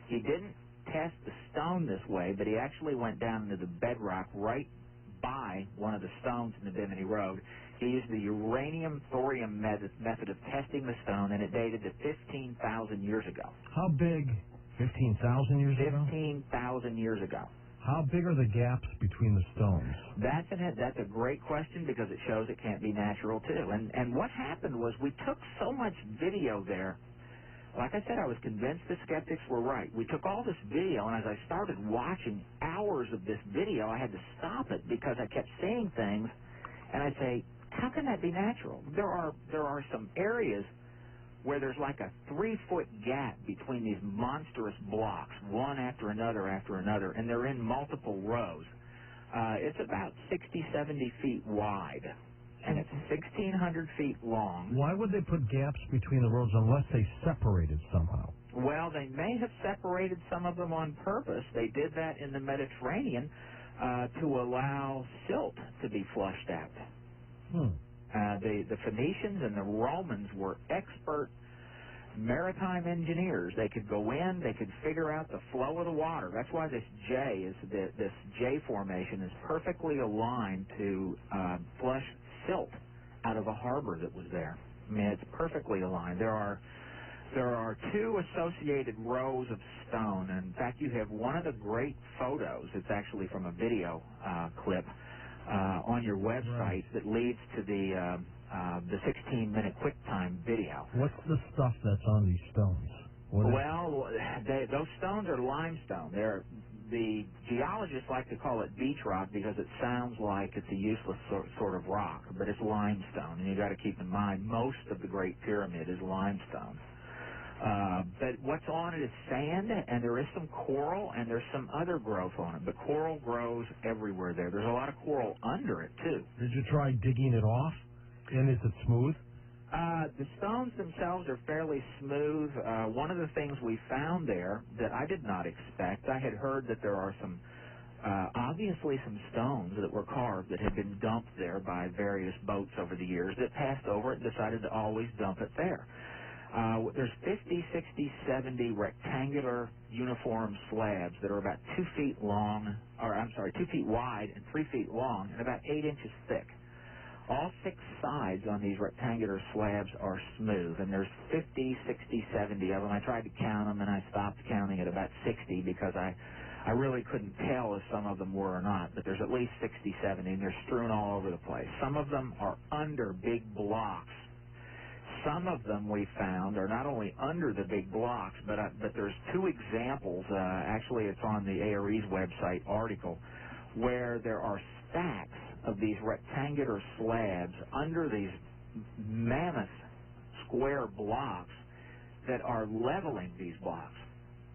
He didn't test the stone this way, but he actually went down into the bedrock right by one of the stones in the Bimini Road. He used the uranium-thorium method of testing the stone, and it dated to 15,000 years ago. How big? 15,000 years ago? 15,000 years ago. How big are the gaps between the stones? That's a great question because it shows it can't be natural, too. And what happened was we took so much video there. Like I said, I was convinced the skeptics were right. We took all this video, and as I started watching hours of this video, I had to stop it because I kept seeing things, and I'd say, how can that be natural? There are some areas where there's like a 3-foot gap between these monstrous blocks, one after another, and they're in multiple rows. It's about 60, 70 feet wide, and it's 1,600 feet long. Why would they put gaps between the roads unless they separated somehow? Well, they may have separated some of them on purpose. They did that in the Mediterranean to allow silt to be flushed out. The Phoenicians and the Romans were expert maritime engineers. They could go in, they could figure out the flow of the water. That's why this J formation is perfectly aligned to flush silt out of a harbor that was there. I mean, it's perfectly aligned. There are 2 associated rows of stone. And in fact, you have one of the great photos. It's actually from a video clip on your website that leads to the 16-minute QuickTime video. What's the stuff that's on these stones? Those stones are limestone. The geologists like to call it beach rock because it sounds like it's a useless sort of rock, but it's limestone. And you got to keep in mind, most of the Great Pyramid is limestone. But what's on it is sand, and there is some coral, and there's some other growth on it. But coral grows everywhere there. There's a lot of coral under it, too. Did you try digging it off? And is it smooth? The stones themselves are fairly smooth. One of the things we found there that I did not expect, I had heard that there are some, obviously some stones that were carved that had been dumped there by various boats over the years that passed over it and decided to always dump it there. There's 50, 60, 70 rectangular uniform slabs that are about 2 feet long, 2 feet wide and 3 feet long and about 8 inches thick. All 6 sides on these rectangular slabs are smooth, and there's 50, 60, 70 of them. I tried to count them, and I stopped counting at about 60 because I really couldn't tell if some of them were or not, but there's at least 60, 70, and they're strewn all over the place. Some of them are under big blocks. Some of them we found are not only under the big blocks, but there's 2 examples. Actually, it's on the ARE's website article, where there are stacks of these rectangular slabs under these mammoth square blocks that are leveling these blocks.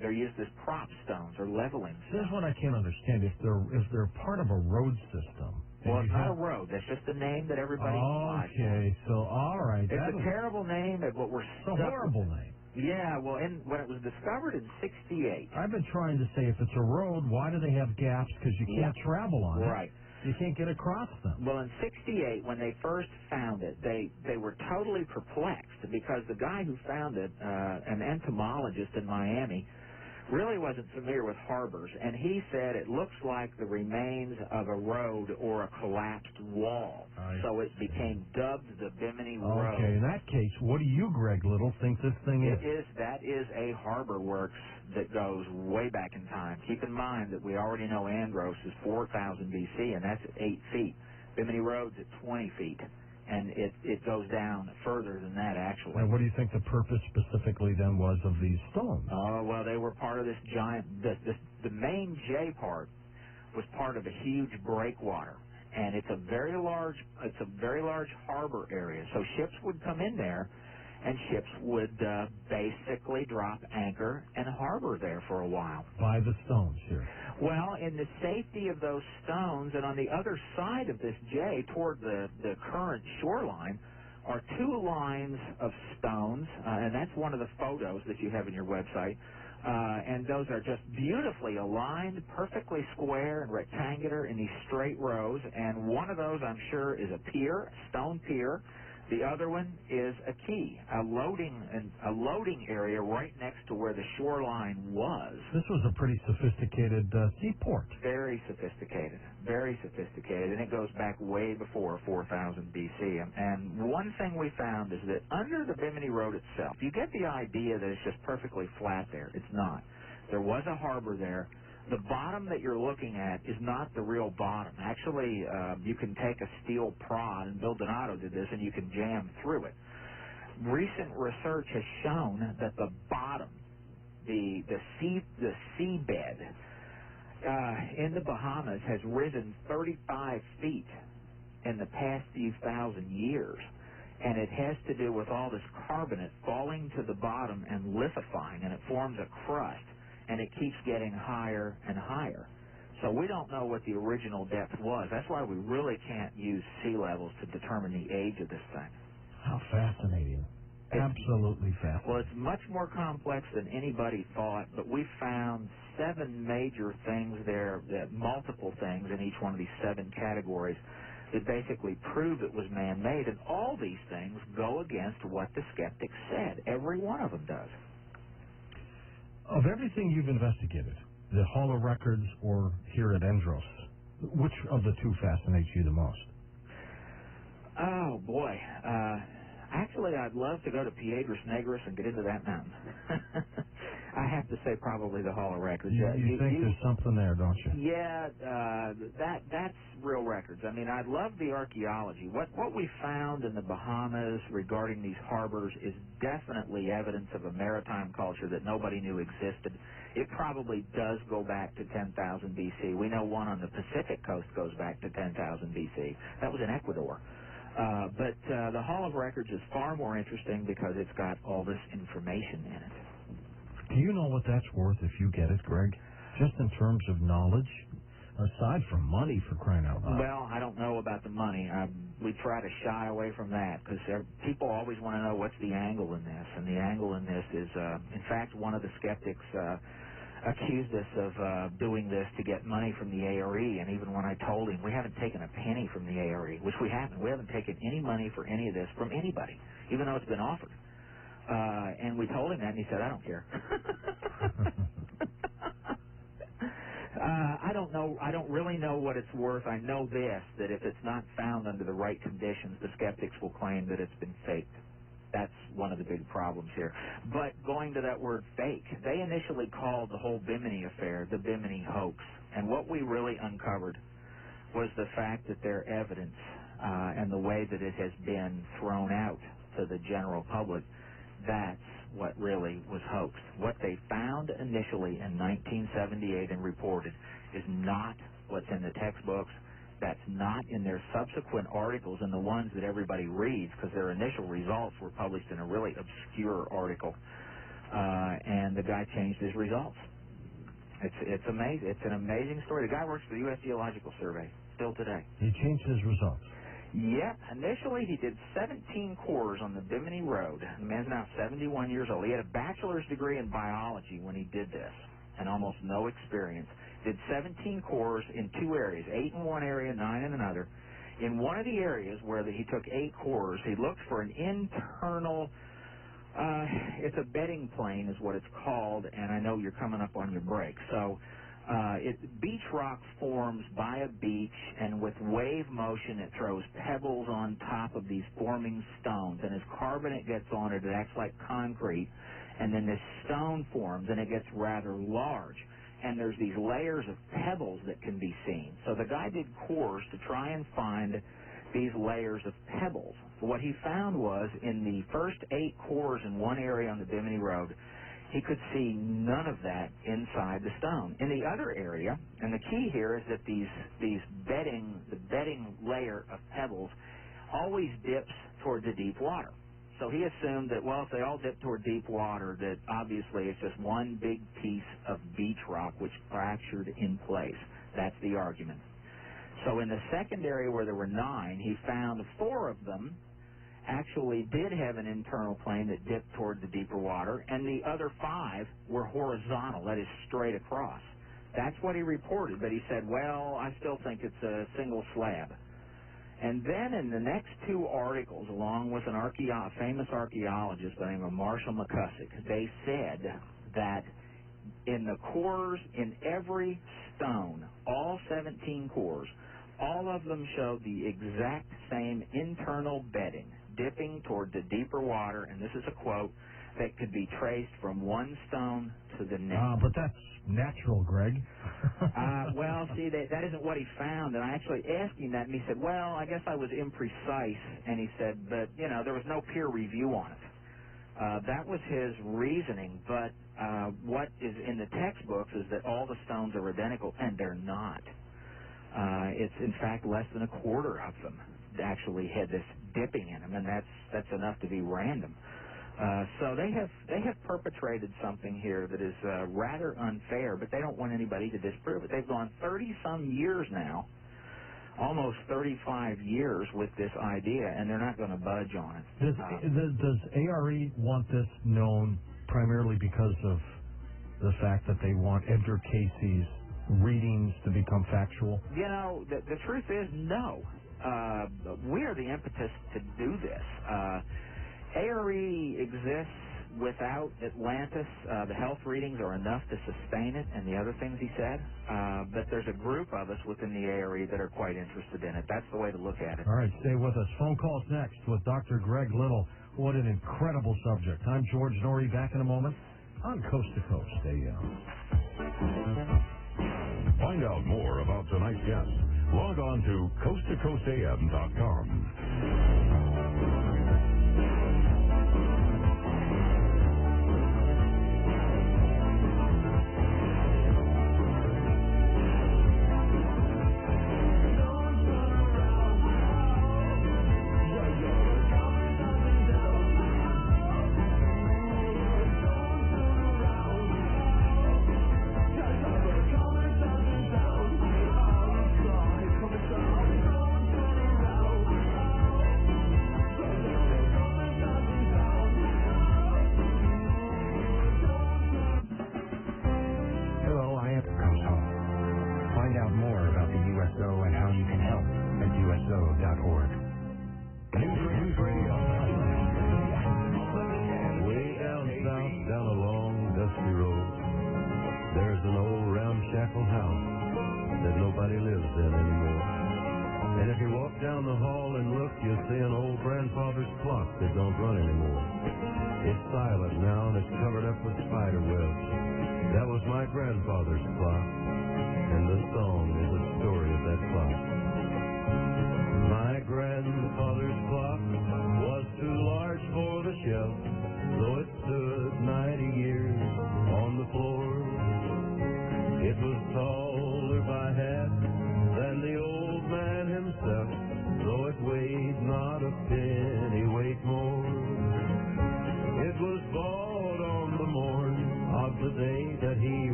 They're used as prop stones or leveling stones. Here's what I can't understand. If they're part of a road system. Well, it's not a road. That's just the name that everybody applies. Okay, so all right. It's a terrible name, but we're stuck. It's a horrible name. Yeah, well, when it was discovered in '68. I've been trying to say, if it's a road, why do they have gaps? Because you can't travel on it. Right. You can't get across them. Well, in '68, when they first found it, they were totally perplexed because the guy who found it, an entomologist in Miami, really wasn't familiar with harbors, and he said it looks like the remains of a road or a collapsed wall. So it became dubbed the Bimini Road. Okay, in that case, what do you, Greg Little, think this thing is? That is a harbor works that goes way back in time. Keep in mind that we already know Andros is 4,000 BC, and that's 8 feet. Bimini Road's at 20 feet. And it goes down further than that, actually. And what do you think the purpose specifically then was of these stones? Oh, well, they were part of this giant. The main J part was part of a huge breakwater, and it's a very large harbor area. So ships would come in there, and ships would basically drop anchor and harbor there for a while. By the stones here. Well, in the safety of those stones, and on the other side of this J, toward the current shoreline, are 2 lines of stones, and that's one of the photos that you have in your website. And those are just beautifully aligned, perfectly square and rectangular in these straight rows. And one of those, I'm sure, is a pier, a stone pier. The other one is a quay, a loading area right next to where the shoreline was. This was a pretty sophisticated seaport. Very sophisticated, and it goes back way before 4000 BC. And one thing we found is that under the Bimini Road itself, you get the idea that it's just perfectly flat there. It's not. There was a harbor there. The bottom that you're looking at is not the real bottom. Actually, you can take a steel prod, and Bill Donato did this, and you can jam through it. Recent research has shown that the bottom, the seabed in the Bahamas has risen 35 feet in the past few thousand years. And it has to do with all this carbonate falling to the bottom and lithifying, and it forms a crust. And it keeps getting higher and higher. So we don't know what the original depth was. That's why we really can't use sea levels to determine the age of this thing. How fascinating. Absolutely fascinating. Well, it's much more complex than anybody thought, but we found 7 major things there, multiple things in each one of these 7 categories that basically prove it was man-made. And all these things go against what the skeptics said. Every one of them does. Of everything you've investigated, the Hall of Records or here at Andros, which of the 2 fascinates you the most? Oh, boy. Actually, I'd love to go to Piedras Negras and get into that mountain. I have to say probably the Hall of Records. You think there's something there, don't you? Yeah, that's real records. I mean, I love the archaeology. What we found in the Bahamas regarding these harbors is definitely evidence of a maritime culture that nobody knew existed. It probably does go back to 10,000 BC. We know one on the Pacific coast goes back to 10,000 BC. That was in Ecuador. But the Hall of Records is far more interesting because it's got all this information in it. Do you know what that's worth if you get it, Greg? Just in terms of knowledge, aside from money, for crying out loud. Well, I don't know about the money. We try to shy away from that because people always want to know what's the angle in this. And the angle in this is, in fact, one of the skeptics accused us of doing this to get money from the ARE. And even when I told him we haven't taken a penny from the ARE, which we haven't taken any money for any of this from anybody, even though it's been offered. And we told him that, and he said, I don't care. I don't know. I don't really know what it's worth. I know this, that if it's not found under the right conditions, the skeptics will claim that it's been faked. That's one of the big problems here. But going to that word fake, they initially called the whole Bimini affair the Bimini hoax. And what we really uncovered was the fact that their evidence and the way that it has been thrown out to the general public, that's what really was hoaxed. What they found initially in 1978 and reported is not what's in the textbooks. That's not in their subsequent articles and the ones that everybody reads, because their initial results were published in a really obscure article. And the guy changed his results. It's amazing. It's an amazing story. The guy works for the U.S. Geological Survey still today. He changed his results. Yep. Initially, he did 17 cores on the Bimini Road. The man's now 71 years old. He had a bachelor's degree in biology when he did this, and almost no experience. Did 17 cores in two areas, 8 in one area, 9 in another. In one of the areas where he took 8 cores, he looked for an internal, it's a bedding plane is what it's called, and I know you're coming up on your break. So beach rock forms by a beach, and with wave motion it throws pebbles on top of these forming stones, and as carbonate gets on it, it acts like concrete, and then this stone forms, and it gets rather large. And there's these layers of pebbles that can be seen. So the guy did cores to try and find these layers of pebbles. What he found was in the first 8 cores in one area on the Bimini Road, he could see none of that inside the stone. In the other area, and the key here is that the bedding layer of pebbles always dips toward the deep water. So he assumed that, well, if they all dip toward deep water, that obviously it's just one big piece of beach rock which fractured in place. That's the argument. So in the second area where there were 9, he found 4 of them actually did have an internal plane that dipped toward the deeper water, and the other 5 were horizontal, that is straight across. That's what he reported, but he said, well, I still think it's a single slab. And then in the next 2 articles, along with a famous archaeologist by the name of Marshall McCusick, they said that in the cores, in every stone, all 17 cores, all of them showed the exact same internal bedding, dipping toward the deeper water, and this is a quote, that could be traced from one stone to the next. But that's natural, Greg. Well, see, that isn't what he found, and I actually asked him that, and he said, well, I guess I was imprecise, and he said, but, there was no peer review on it. That was his reasoning, but what is in the textbooks is that all the stones are identical, and they're not. It's, in fact, less than a quarter of them actually had this dipping in them, and that's enough to be random. So they have perpetrated something here that is rather unfair, but they don't want anybody to disprove it. They've gone 30-some years now, almost 35 years with this idea, and they're not going to budge on it. Does ARE want this known primarily because of the fact that they want Edgar Cayce's readings to become factual? The truth is no. We are the impetus to do this. ARE exists without Atlantis. The health readings are enough to sustain it and the other things he said. But there's a group of us within the ARE that are quite interested in it. That's the way to look at it. All right, stay with us. Phone calls next with Dr. Greg Little. What an incredible subject. I'm George Noory, back in a moment. on Coast to Coast AM. Find out more about tonight's guest. Log on to coasttocoastam.com.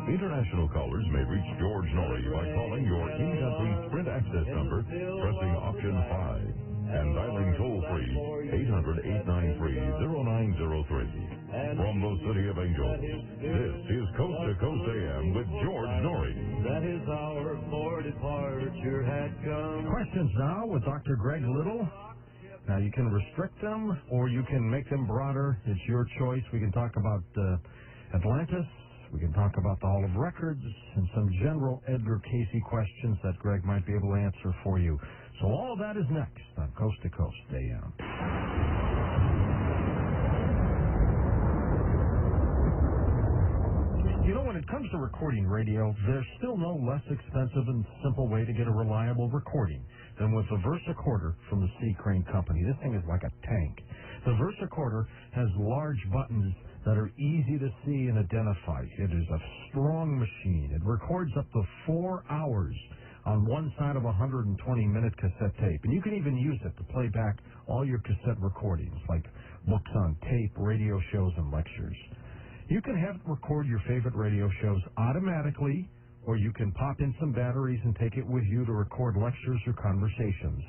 International callers may reach George Noory by calling your in-country Sprint access number, pressing option 5, and dialing toll-free 800-893-0903. From the City of Angels, this is Coast to Coast AM with George Noory. That is our for departure had come. Questions now with Dr. Greg Little. Now, you can restrict them or you can make them broader. It's your choice. We can talk about Atlantis. We can talk about the Hall of Records and some general Edgar Cayce questions that Greg might be able to answer for you. So all of that is next on Coast to Coast AM. You know, when it comes to recording radio, there's still no less expensive and simple way to get a reliable recording than with the VersaCorder from the C. Crane Company. This thing is like a tank. The VersaCorder has large buttons that are easy to see and identify. It is a strong machine. It records up to 4 hours on one side of a 120-minute cassette tape. And you can even use it to play back all your cassette recordings, like books on tape, radio shows, and lectures. You can have it record your favorite radio shows automatically, or you can pop in some batteries and take it with you to record lectures or conversations.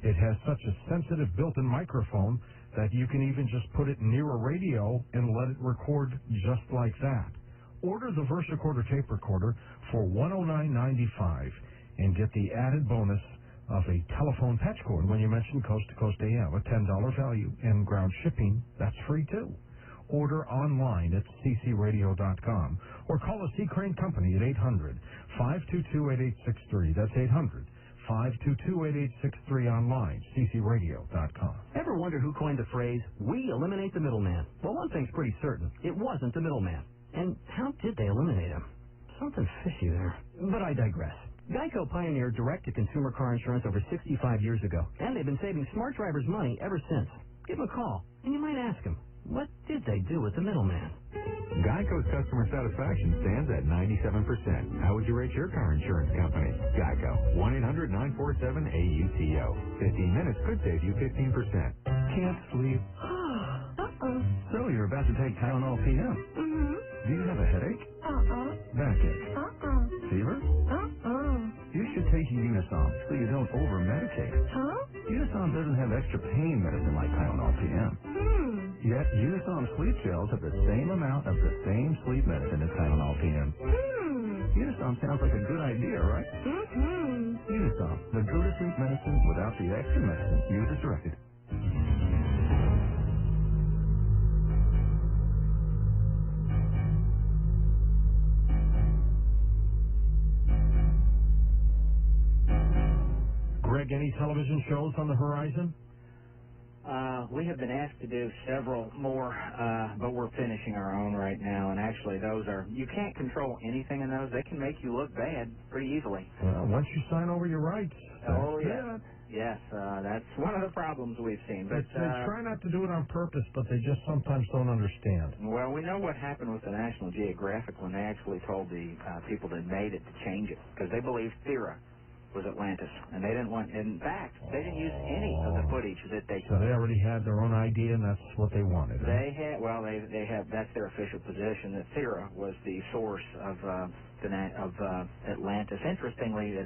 It has such a sensitive built-in microphone that you can even just put it near a radio and let it record just like that. Order the VersaCorder tape recorder for $109.95 and get the added bonus of a telephone patch cord when you mention Coast to Coast AM, a $10 value, and ground shipping, that's free too. Order online at ccradio.com or call the C. Crane Company at 800-522-8863. That's 522-8863 online, ccradio.com. Ever wonder who coined the phrase, "We eliminate the middleman"? Well, one thing's pretty certain. It wasn't the middleman. And how did they eliminate him? Something fishy there. But I digress. Geico pioneered direct-to-consumer car insurance over 65 years ago, and they've been saving smart drivers money ever since. Give them a call, and you might ask them, what did they do with the middleman? Geico's customer satisfaction stands at 97%. How would you rate your car insurance company? Geico, 1-800-947-AUTO. 15 minutes could save you 15%. Can't sleep. Uh-oh. So you're about to take Tylenol PM. Mm-hmm. Do you have a headache? Backache? Fever? You should take Unisom so you don't over-medicate. Huh? Unisom doesn't have extra pain medicine like Tylenol PM. Yet Unisom sleep gels have the same amount of the same sleep medicine as Tylenol PM. Unisom sounds like a good idea, right? Unisom, the go-to-sleep medicine without the extra medicine. Use as directed. Greg, any television shows on the horizon? We have been asked to do several more, but we're finishing our own right now. And actually, those are, you can't control anything in those. They can make you look bad pretty easily. Once you sign over your rights. Oh, yeah. Yes, that's one of the problems we've seen. But they try not to do it on purpose, but they just sometimes don't understand. Well, we know what happened with the National Geographic when they actually told the people that made it to change it, because they believed Thera was Atlantis, and they didn't want. In fact, they didn't use any of the footage that they. So they already had their own idea, and that's what they wanted. They had. Well, they have. That's their official position, that Thera was the source of Atlantis. Interestingly,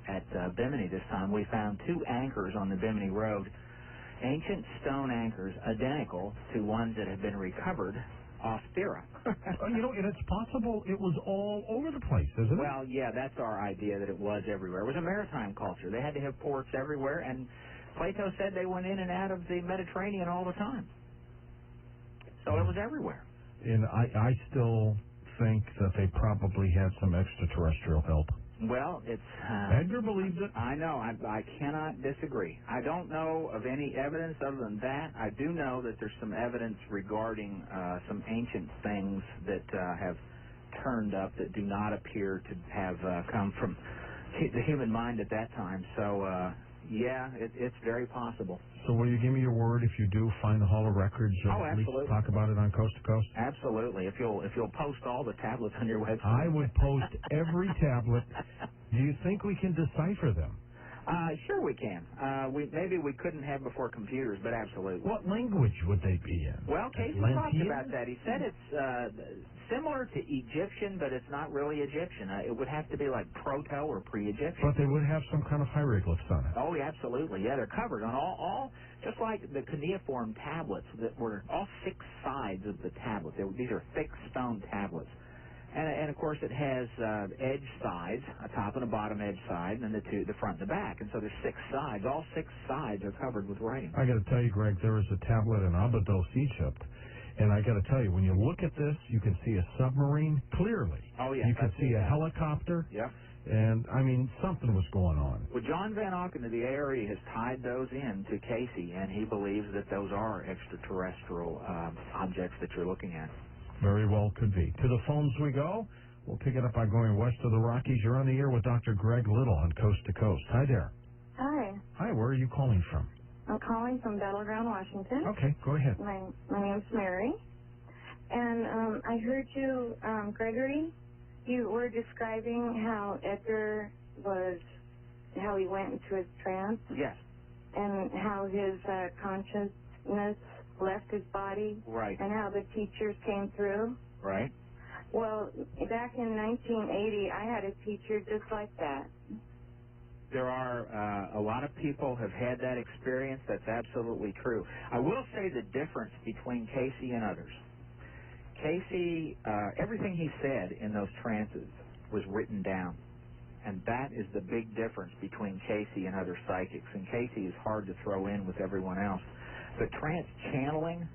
at Bimini this time, we found 2 anchors on the Bimini Road, ancient stone anchors identical to ones that have been recovered off Thera. And it's possible it was all over the place, isn't it? Well, yeah, that's our idea, that it was everywhere. It was a maritime culture. They had to have ports everywhere, and Plato said they went in and out of the Mediterranean all the time. So it was everywhere. And I still think that they probably had some extraterrestrial help. Well, it's... Edgar believed it. I know. I cannot disagree. I don't know of any evidence other than that. I do know that there's some evidence regarding some ancient things that have turned up that do not appear to have come from the human mind at that time. So, yeah, it's very possible. So will you give me your word if you do find the Hall of Records, or at least talk about it on Coast to Coast? Absolutely. If you'll post all the tablets on your website. I would post every tablet. Do you think we can decipher them? Sure we can. Maybe we couldn't have before computers, but absolutely. What language would they be in? Well, Cayce talked about that. He said it's similar to Egyptian, but it's not really Egyptian. It would have to be like Proto or pre-Egyptian. But they would have some kind of hieroglyphs on it. Oh, yeah, absolutely. Yeah, they're covered on all just like the cuneiform tablets that were all 6 sides of the tablet. These are thick stone tablets. And of course, it has edge sides, a top and a bottom edge side, and then the front and the back. And so there's 6 sides. All 6 sides are covered with writing. I got to tell you, Greg, there is a tablet in Abydos, Egypt. And I got to tell you, when you look at this, you can see a submarine clearly. Oh, yeah. You can see a helicopter. Yep. And, I mean, something was going on. Well, John Van Auken of the ARE has tied those in to Cayce, and he believes that those are extraterrestrial objects that you're looking at. Very well could be. To the phones we go. We'll pick it up by going west of the Rockies. You're on the air with Dr. Greg Little on Coast to Coast. Hi there. Hi. Hi, where are you calling from? I'm calling from Battleground, Washington. Okay, go ahead. My name's Mary. And I heard you, Gregory, you were describing how Edgar how he went into his trance. Yes. And how his consciousness left his body. Right. And how the teachers came through. Right. Well, back in 1980, I had a teacher just like that. There are a lot of people have had that experience. That's absolutely true. I will say the difference between Cayce and others. Cayce, everything he said in those trances was written down. And that is the big difference between Cayce and other psychics. And Cayce is hard to throw in with everyone else. The trance channeling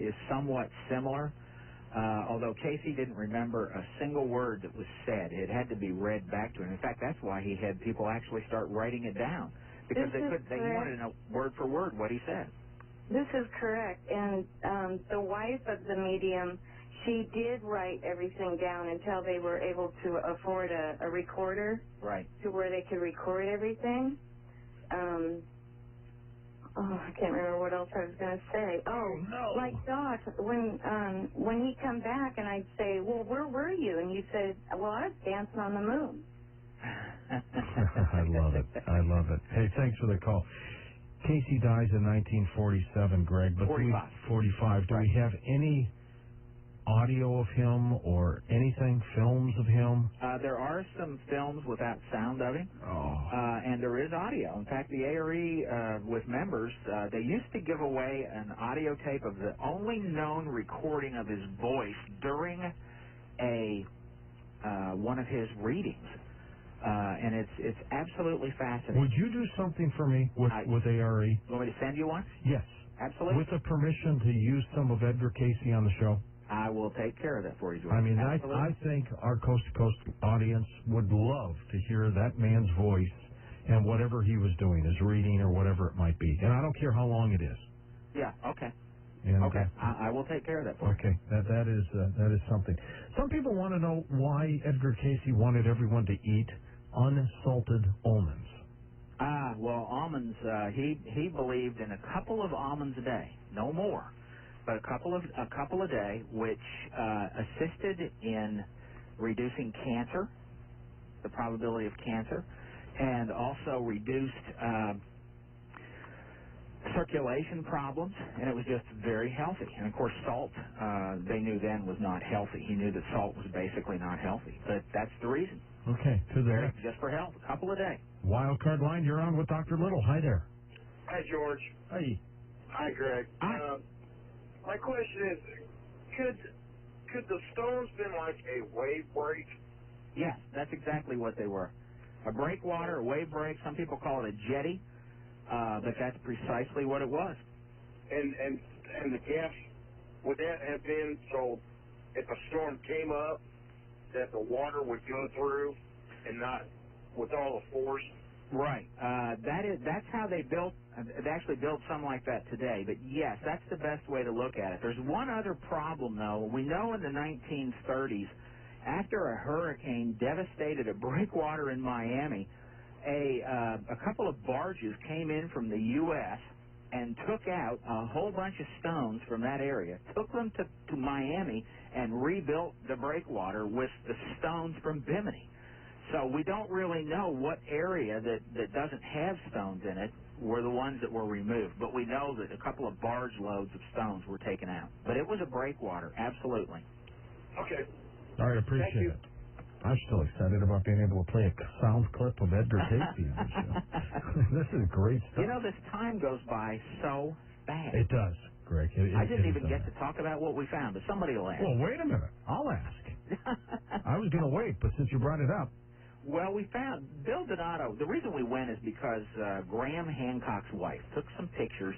is somewhat similar. Although Casey didn't remember a single word that was said. It had to be read back to him. In fact, that's why he had people actually start writing it down, because they wanted to know word for word what he said. This is correct. And the wife of the medium, she did write everything down until they were able to afford a recorder. Right. To where they could record everything. I can't remember what else I was going to say. No. Like Doc, when he come back and I'd say, well, where were you? And you said, well, I was dancing on the moon. I love it. I love it. Hey, thanks for the call. Casey dies in 1947, Greg. But 45. 45. Do we have any audio of him or anything, films of him? There are some films without sound of him, and there is audio. In fact, the ARE with members, they used to give away an audio tape of the only known recording of his voice during one of his readings, and it's absolutely fascinating. Would you do something for me with ARE? You want me to send you one? Yes. Absolutely. With the permission to use some of Edgar Cayce on the show? I will take care of that for you, George. I mean, I think our coast-to-coast audience would love to hear that man's voice and whatever he was doing, his reading or whatever it might be. And I don't care how long it is. Yeah, okay. And, okay, I will take care of that for you. Okay, that is something. Some people want to know why Edgar Cayce wanted everyone to eat unsalted almonds. Well, almonds, he believed in a couple of almonds a day, no more. But a couple a day, which assisted in reducing cancer, the probability of cancer, and also reduced circulation problems, and it was just very healthy. And of course, salt, they knew then was not healthy. He knew that salt was basically not healthy, but that's the reason. Okay, to the next. Just for health, a couple a day. Wild card line, you're on with Dr. Little. Hi there. Hi, George. Hey. Hi, Greg. My question is, could the stones been like a wave break? Yes, that's exactly what they were. A breakwater, a wave break. Some people call it a jetty, but that's precisely what it was. And the gas, would that have been so if a storm came up that the water would go through and not with all the force? Right. That's how they built. They actually built some like that today. But yes, that's the best way to look at it. There's one other problem though. We know in the 1930s, after a hurricane devastated a breakwater in Miami, a couple of barges came in from the U.S. and took out a whole bunch of stones from that area, took them to Miami, and rebuilt the breakwater with the stones from Bimini. So we don't really know what area that doesn't have stones in it were the ones that were removed. But we know that a couple of barge loads of stones were taken out. But it was a breakwater, absolutely. Okay. All right, appreciate it. I'm still excited about being able to play a sound clip of Edgar Cayce on the show. This is great stuff. You know, this time goes by so fast. It does, Greg. I didn't even get to talk about what we found, but somebody will ask. Well, wait a minute. I'll ask. I was going to wait, but since you brought it up. Well, we found Bill Donato. The reason we went is because Graham Hancock's wife took some pictures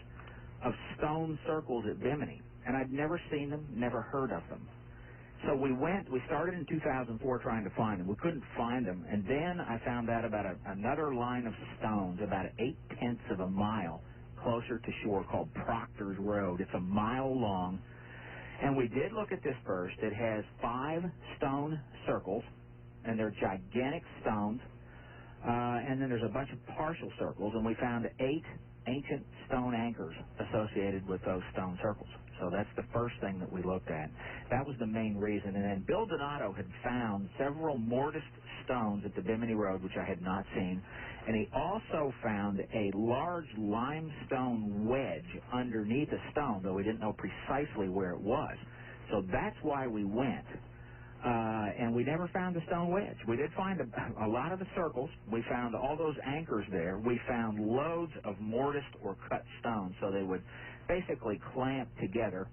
of stone circles at Bimini, and I'd never seen them, never heard of them. So we started in 2004 trying to find them. We couldn't find them, and then I found out about another line of stones about 0.8 of a mile closer to shore called Proctor's Road. It's a mile long, and we did look at this first. It has 5 stone circles, and they're gigantic stones, and then there's a bunch of partial circles, and we found 8 ancient stone anchors associated with those stone circles. So that's the first thing that we looked at. That was the main reason. And then Bill Donato had found several mortised stones at the Bimini Road, which I had not seen, and he also found a large limestone wedge underneath a stone, though we didn't know precisely where it was. So that's why we went. And we never found the stone wedge. We did find a lot of the circles. We found all those anchors there. We found loads of mortised or cut stones, so they would basically clamp together.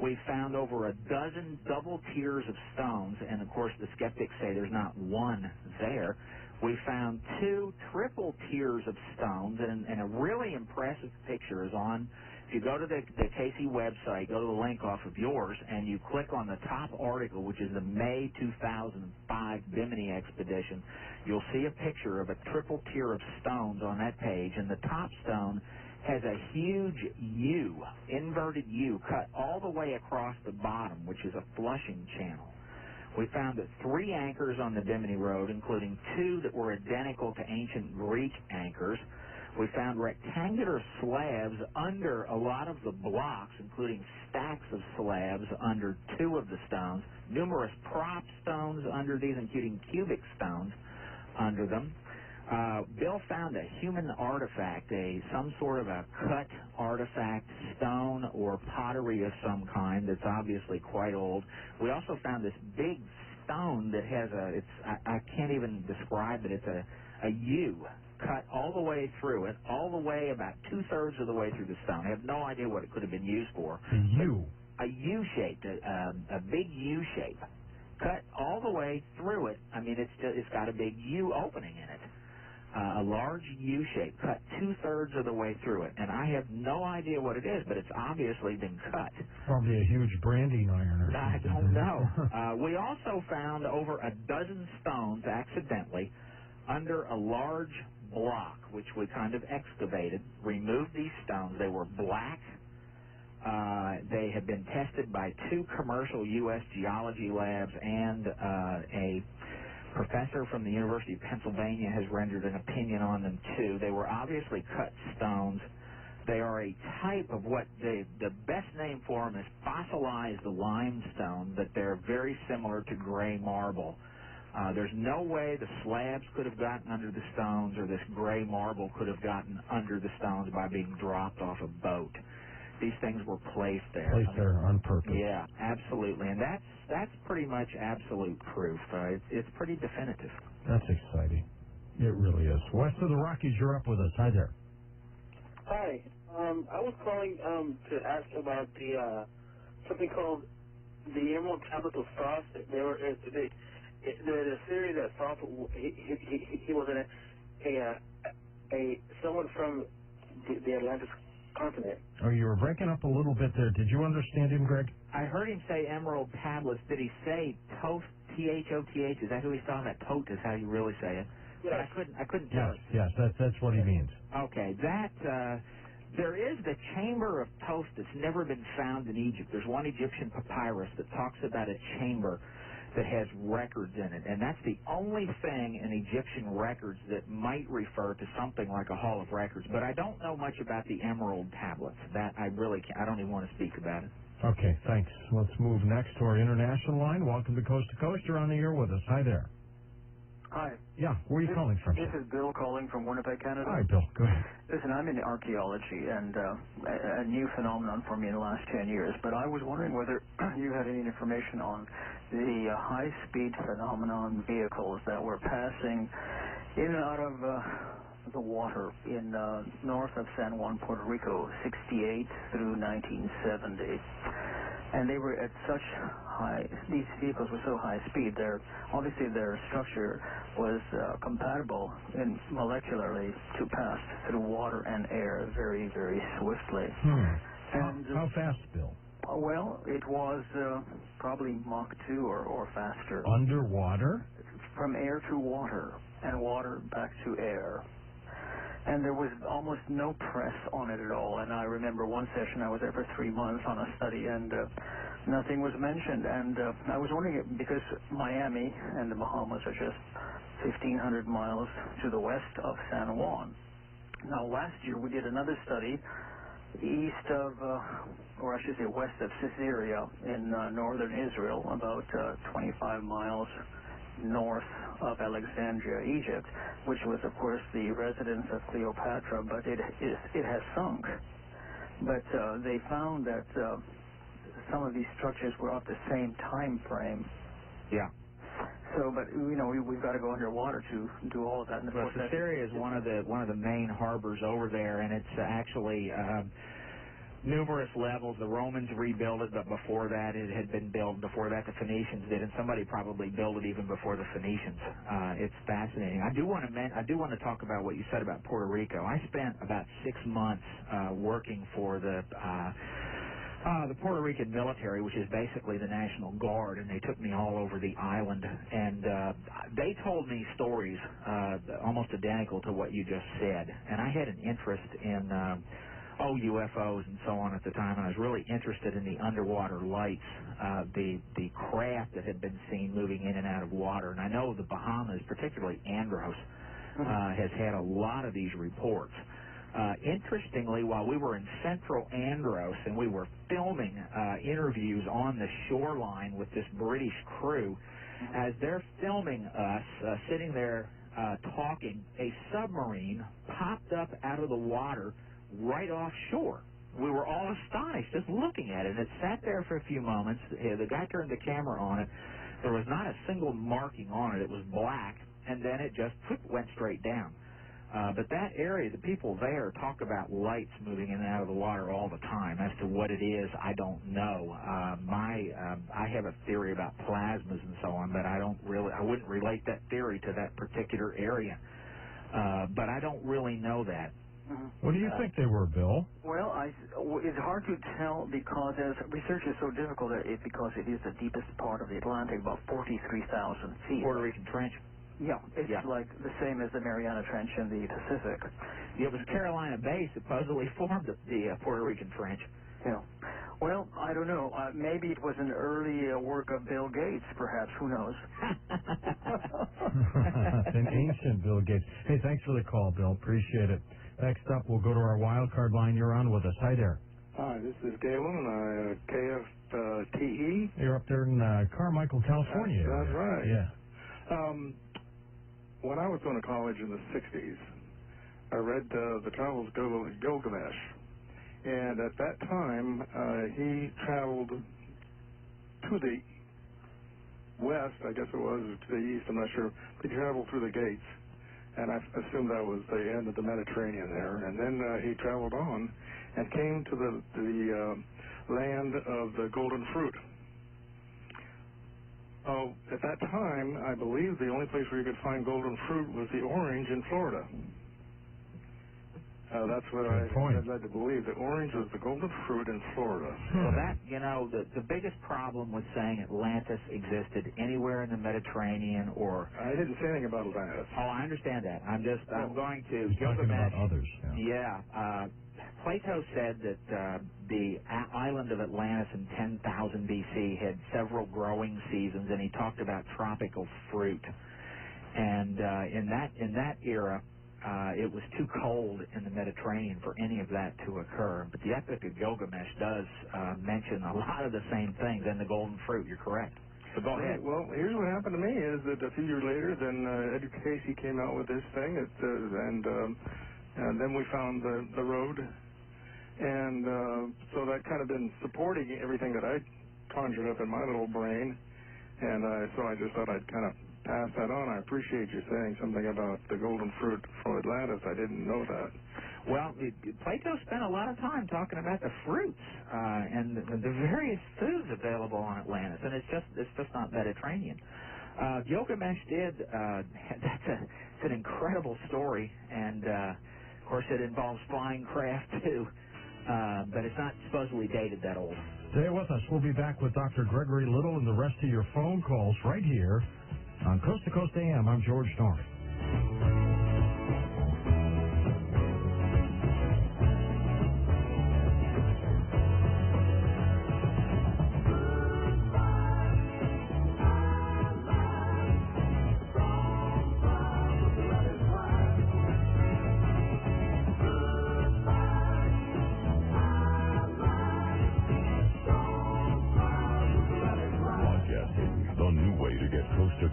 We found over a dozen double tiers of stones, and of course the skeptics say there's not one there. We found 2 triple tiers of stones, and a really impressive picture is on If you go to the Cayce website, go to the link off of yours, and you click on the top article, which is the May 2005 Bimini expedition, you'll see a picture of a triple tier of stones on that page, and the top stone has a huge U, inverted U, cut all the way across the bottom, which is a flushing channel. We found that 3 anchors on the Bimini Road, including 2 that were identical to ancient Greek anchors. We found rectangular slabs under a lot of the blocks, including stacks of slabs under 2 of the stones, numerous prop stones under these, including cubic stones under them. Bill found a human artifact, some sort of a cut artifact, stone or pottery of some kind that's obviously quite old. We also found this big stone that has I can't even describe it. It's a U cut all the way through it, all the way about 2/3 of the way through the stone. I have no idea what it could have been used for. A U? A U-shaped, a big U shape. Cut all the way through it. I mean, it's got a big U opening in it. A large U shape, cut 2/3 of the way through it. And I have no idea what it is, but it's obviously been cut. Probably a huge branding iron or something. I don't know. We also found over a dozen stones accidentally under a large block, which we kind of excavated, removed these stones. They were black. They had been tested by 2 commercial U.S. geology labs, and a professor from the University of Pennsylvania has rendered an opinion on them, too. They were obviously cut stones. They are a type of what the best name for them is fossilized limestone, but they're very similar to gray marble. There's no way the slabs could have gotten under the stones, or this gray marble could have gotten under the stones by being dropped off a boat. These things were placed there. Placed there on purpose. Yeah, absolutely. And that's pretty much absolute proof. It's pretty definitive. That's exciting. It really is. West of the Rockies, you're up with us. Hi there. Hi. I was calling to ask about the something called the Emerald Tablet of Thoth. The theory that Thoth he was someone from the Atlantis continent. Oh, you were breaking up a little bit there. Did you understand him, Greg? I heard him say emerald tablets. Did he say Thoth? T-H-O-T-H? Is that who he's talking about? Thoth is how you really say it. Yes. But I couldn't tell. Yes, that's what he means. Okay, there is the chamber of Thoth that's never been found in Egypt. There's one Egyptian papyrus that talks about a chamber that has records in it, and that's the only thing in Egyptian records that might refer to something like a hall of records. But I don't know much about the emerald tablets. That I don't even want to speak about it. Okay, thanks. Let's move next to our international line. Welcome to Coast to Coast. You're on the air with us. Hi there. Hi. Yeah, where are you calling from? This is Bill calling from Winnipeg, Canada. Hi, Bill. Go ahead. Listen, I'm in archaeology, and a new phenomenon for me in the last 10 years, but I was wondering whether you had any information on the high-speed phenomenon vehicles that were passing in and out of the water in north of San Juan, Puerto Rico, 68 through 1970. And they were at such these vehicles were so high speed, obviously their structure was compatible molecularly to pass through water and air very, very swiftly. And how fast, Bill? Well, it was probably Mach 2 or faster. Underwater? From air to water, and water back to air. And there was almost no press on it at all. And I remember one session, I was there for 3 months on a study, and nothing was mentioned. And I was wondering, because Miami and the Bahamas are just 1,500 miles to the west of San Juan. Now, last year we did another study east of, or I should say west of Caesarea in northern Israel, about 25 miles north of Alexandria, Egypt, which was, of course, the residence of Cleopatra, but it has sunk. But they found that some of these structures were of the same time frame. Yeah. So, but we've got to go underwater to do all of that. And well, Caesarea is one of the main harbors over there, and it's actually numerous levels. The Romans rebuilt it, but before that it had been built. Before that the Phoenicians did, and somebody probably built it even before the Phoenicians. It's fascinating. I do want to talk about what you said about Puerto Rico. I spent about 6 months working for the Puerto Rican military, which is basically the National Guard, and they took me all over the island, and they told me stories almost identical to what you just said, and I had an interest in UFOs and so on at the time, and I was really interested in the underwater lights, the craft that had been seen moving in and out of water, and I know the Bahamas, particularly Andros, has had a lot of these reports. Interestingly, while we were in central Andros and we were filming interviews on the shoreline with this British crew, as they're filming us sitting there talking, a submarine popped up out of the water right offshore. We were all astonished just looking at it. It sat there for a few moments. The guy turned the camera on it. There was not a single marking on it. It was black, and then it just went straight down. But that area, the people there talk about lights moving in and out of the water all the time. As to what it is, I don't know. I have a theory about plasmas and so on, but I wouldn't relate that theory to that particular area. But I don't really know that. What do you think they were, Bill? Well, it's hard to tell because research is so difficult because it is the deepest part of the Atlantic, about 43,000 feet. Puerto Rican Trench? Yeah, it's like the same as the Mariana Trench in the Pacific. It was Carolina Bay supposedly formed the Puerto Rican Trench. Yeah. Well, I don't know. Maybe it was an early work of Bill Gates, perhaps. Who knows? An ancient Bill Gates. Hey, thanks for the call, Bill. Appreciate it. Next up, we'll go to our wild card line. You're on with us. Hi there. Hi, this is Galen, KFTE. You're up there in Carmichael, California. That's right. Yeah. When I was going to college in the 60s, I read The Travels of Gilgamesh. And at that time, he traveled to the west, I guess it was, or to the east, I'm not sure. He traveled through the gates. And I assumed that was the end of the Mediterranean there. And then he traveled on and came to the land of the golden fruit. Oh, at that time, I believe the only place where you could find golden fruit was the orange in Florida. That's what I had led to believe. The orange was the golden fruit in Florida. Well, that, the biggest problem with saying Atlantis existed anywhere in the Mediterranean or... I didn't say anything about Atlantis. Oh, I understand that. I'm going to... Talking about others. Yeah. Plato said that the island of Atlantis in 10,000 BC had several growing seasons, and he talked about tropical fruit. And in that era, it was too cold in the Mediterranean for any of that to occur. But the Epic of Gilgamesh does mention a lot of the same things, and the golden fruit. You're correct. So go ahead. Well, here's what happened to me is that a few years later, then Edgar Cayce came out with this thing, and then we found the road. And so that kind of been supporting everything that I conjured up in my little brain. And so I just thought I'd kind of pass that on. I appreciate you saying something about the golden fruit from Atlantis. I didn't know that. Well, Plato spent a lot of time talking about the fruits and the various foods available on Atlantis, and it's just not Mediterranean. Gilgamesh did. It's an incredible story, and of course it involves flying craft too. But it's not supposedly dated that old. Stay with us. We'll be back with Dr. Gregory Little and the rest of your phone calls right here on Coast to Coast AM. I'm George Noory.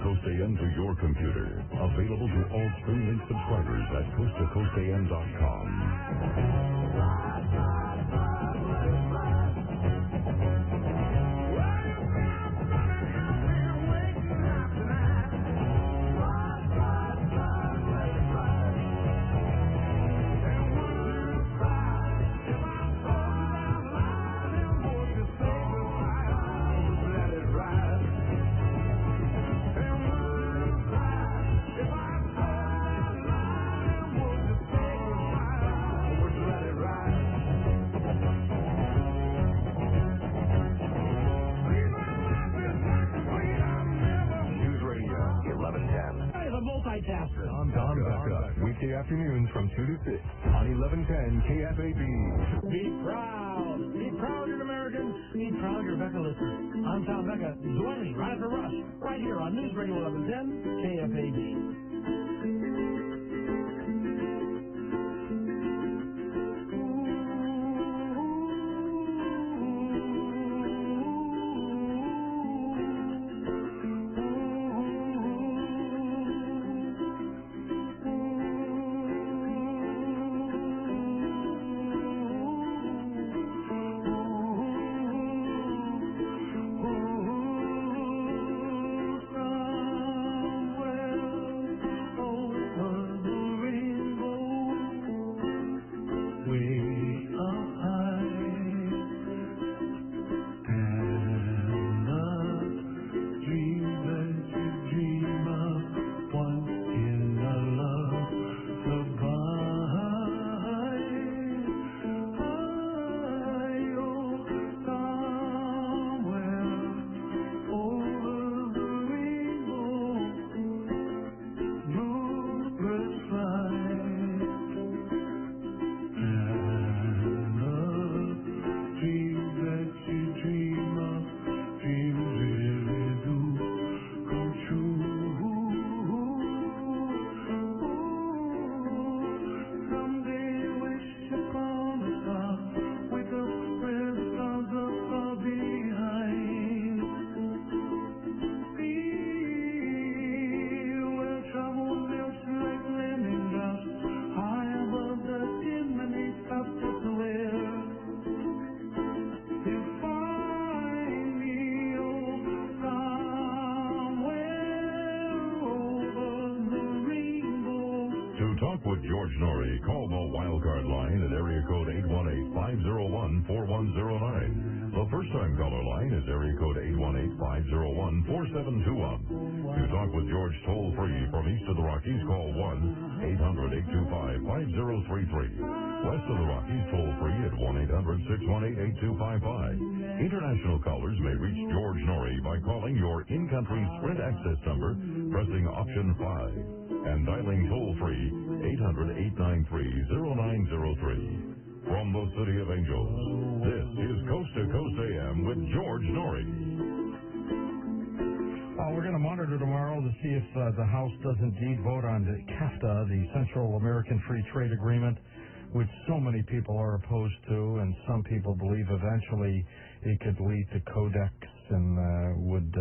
Coast AM to your computer. Available to all streaming subscribers at coasttocoastam.com. a multitasker. Don Becca, weekday afternoons from 2 to 6 on 1110 KFAB. Be proud. Be proud, you're an American. Be proud, you're a Becca listener. I'm Tom Becca. Join me right after Rush, right here on News Radio 1110 KFAB. Talk with George Noory. Call the wildcard line at area code 818-501-4109. The first-time caller line is area code 818-501-4721. To talk with George toll-free from east of the Rockies, call 1-800-825-5033. West of the Rockies, toll-free at 1-800-618-8255. International callers may reach George Noory by calling your in-country Sprint access number, pressing option 5. And dialing toll-free 800-893-0903. From the City of Angels, this is Coast to Coast AM with George Noory. We're going to monitor tomorrow to see if the House does indeed vote on the CAFTA, the Central American Free Trade Agreement, which so many people are opposed to, and some people believe eventually it could lead to Codex and would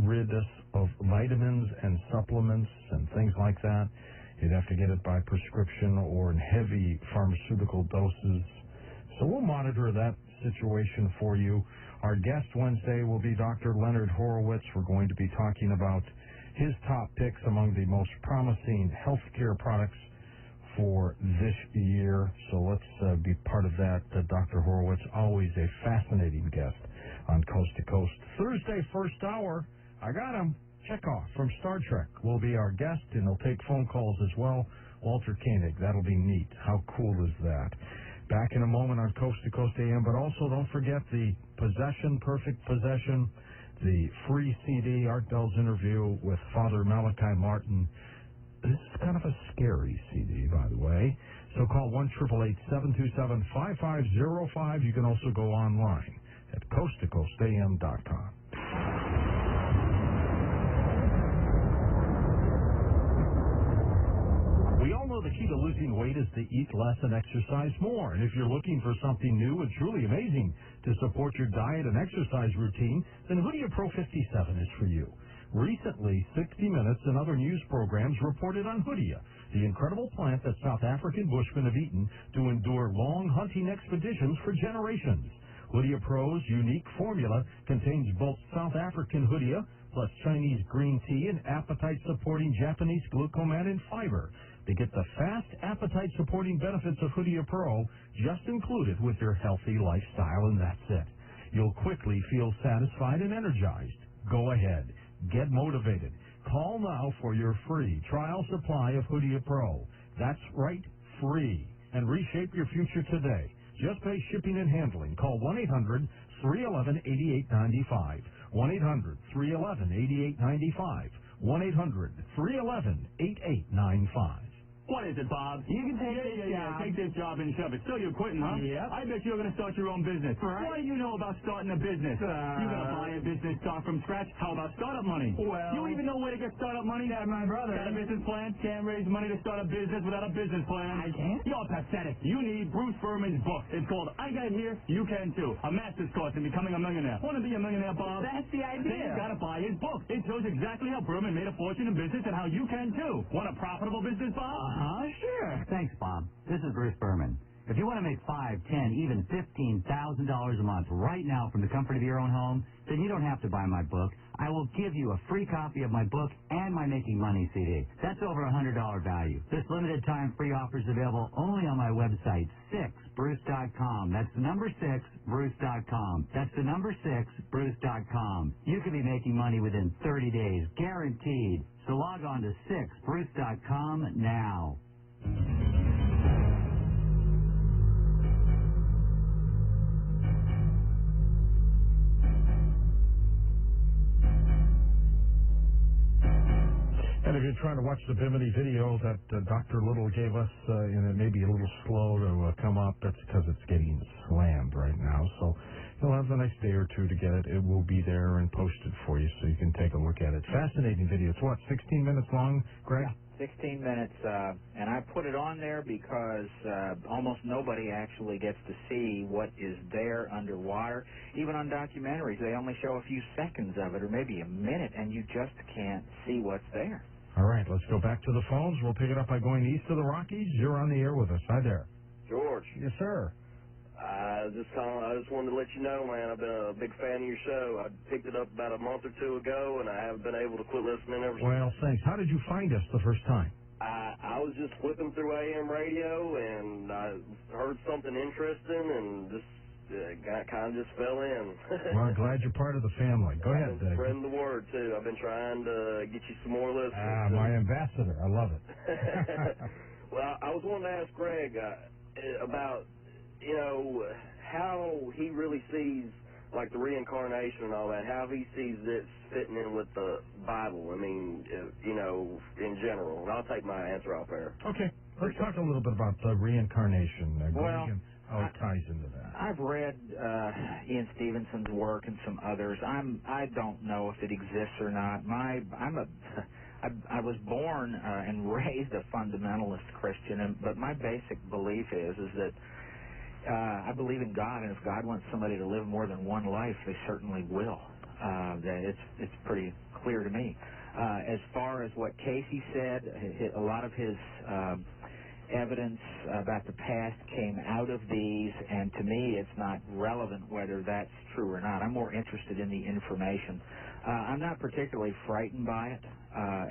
rid us of vitamins and supplements and things like that. You'd have to get it by prescription or in heavy pharmaceutical doses. So we'll monitor that situation for you. Our guest Wednesday will be Dr. Leonard Horowitz. We're going to be talking about his top picks among the most promising healthcare products for this year. So let's be part of that. Dr. Horowitz, always a fascinating guest on Coast to Coast. Thursday, first hour, I got him. Chekhov from Star Trek will be our guest, and he'll take phone calls as well. Walter Koenig, that'll be neat. How cool is that? Back in a moment on Coast to Coast AM, but also don't forget the Possession, Perfect Possession, the free CD, Art Bell's interview with Father Malachi Martin. This is kind of a scary CD, by the way. So call 1-888-727-5505. You can also go online at coasttocoastam.com. We all know the key to losing weight is to eat less and exercise more. And if you're looking for something new and truly amazing to support your diet and exercise routine, then Hoodia Pro 57 is for you. Recently, 60 Minutes and other news programs reported on Hoodia, the incredible plant that South African bushmen have eaten to endure long hunting expeditions for generations. Hoodia Pro's unique formula contains both South African Hoodia plus Chinese green tea and appetite-supporting Japanese glucomannan fiber. To get the fast appetite-supporting benefits of Hoodia Pro just included with your healthy lifestyle, and that's it. You'll quickly feel satisfied and energized. Go ahead. Get motivated. Call now for your free trial supply of Hoodia Pro. That's right, free. And reshape your future today. Just pay shipping and handling. Call 1-800-311-8895. 1-800-311-8895. 1-800-311-8895. What is it, Bob? You can take this job. Take this job and shove it. So you're quitting, huh? Yep. I bet you're going to start your own business. Right. What do you know about starting a business? You're going to buy a business, start from scratch? How about startup money? Well... You even know where to get startup money? Yeah, my brother. Got a business plan? Can't raise money to start a business without a business plan. I can't? You're pathetic. You need Bruce Furman's book. It's called I Got It Here, You Can Too. A master's course in becoming a millionaire. Want to be a millionaire, Bob? That's the idea. Then you got to buy his book. It shows exactly how Furman made a fortune in business and how you can too. Want a profitable business, Bob? Sure. Thanks, Bob. This is Bruce Berman. If you want to make $5,000, $10,000, even $15,000 a month right now from the comfort of your own home, then you don't have to buy my book. I will give you a free copy of my book and my Making Money CD. That's over $100 value. This limited time free offer is available only on my website, 6bruce.com. That's the number 6bruce.com. That's the number 6bruce.com. You can be making money within 30 days, guaranteed. So log on to 6bruce.com now. And if you're trying to watch the Bimini video that Dr. Little gave us, and it may be a little slow to come up, that's because it's getting slammed right now. So you'll have a nice day or two to get it. It will be there and posted for you so you can take a look at it. Fascinating video. It's what, 16 minutes long, Greg? Yeah. 16 minutes, and I put it on there because almost nobody actually gets to see what is there underwater. Even on documentaries, they only show a few seconds of it or maybe a minute, and you just can't see what's there. All right, let's go back to the phones. We'll pick it up by going east of the Rockies. You're on the air with us. Hi there. George. Yes, sir. I just wanted to let you know, man, I've been a big fan of your show. I picked it up about a month or two ago, and I haven't been able to quit listening ever since. Well, thanks. How did you find us the first time? I was just flipping through AM radio, and I heard something interesting, and just kind of just fell in. Well, I'm glad you're part of the family. Go ahead, I've been spreading the word, too. I've been trying to get you some more listeners. My ambassador. I love it. Well, I was wanting to ask Greg about, how he really sees, like, the reincarnation and all that, how he sees this fitting in with the Bible. I mean, in general. And I'll take my answer off there. Okay. Let's talk a little bit about the reincarnation, Greg, and how it ties into that. I've read Ian Stevenson's work and some others. I don't know if it exists or not. I was born and raised a fundamentalist Christian, but my basic belief is that I believe in God, and if God wants somebody to live more than one life, they certainly will. It's pretty clear to me. As far as what Cayce said, a lot of his evidence about the past came out of these, and to me it's not relevant whether that's true or not. I'm more interested in the information. I'm not particularly frightened by it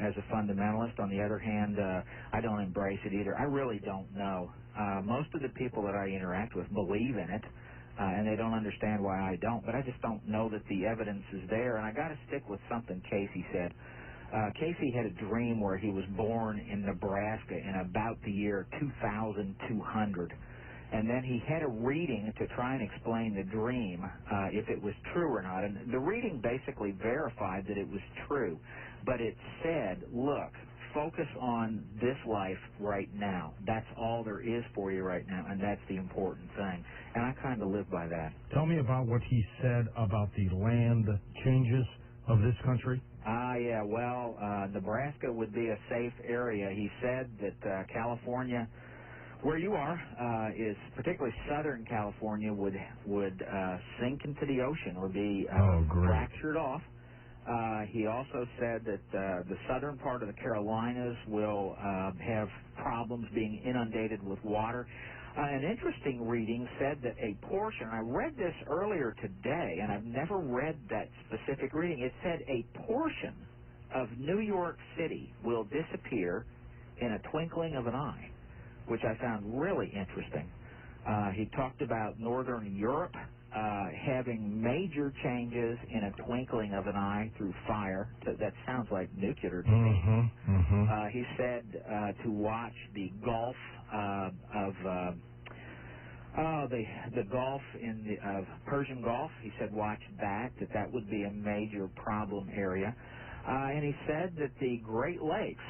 as a fundamentalist. On the other hand, I don't embrace it either. I really don't know. Most of the people that I interact with believe in it, and they don't understand why I don't, but I just don't know that the evidence is there, and I got to stick with something Cayce said. Cayce had a dream where he was born in Nebraska in about the year 2200. And then he had a reading to try and explain the dream, if it was true or not. And the reading basically verified that it was true. But it said, look, focus on this life right now. That's all there is for you right now, and that's the important thing. And I kind of live by that. Tell me about what he said about the land changes of this country. Yeah, well, Nebraska would be a safe area. He said that California, where you are, is particularly Southern California, would sink into the ocean or be fractured off. He also said that the southern part of the Carolinas will have problems being inundated with water. An interesting reading said that a portion, I read this earlier today, and I've never read that specific reading. It said a portion of New York City will disappear in a twinkling of an eye, which I found really interesting. He talked about Northern Europe having major changes in a twinkling of an eye through fire. That sounds like nuclear to me. He said to watch the Gulf of the Gulf of Persian Gulf. He said watch that would be a major problem area. And he said that the Great Lakes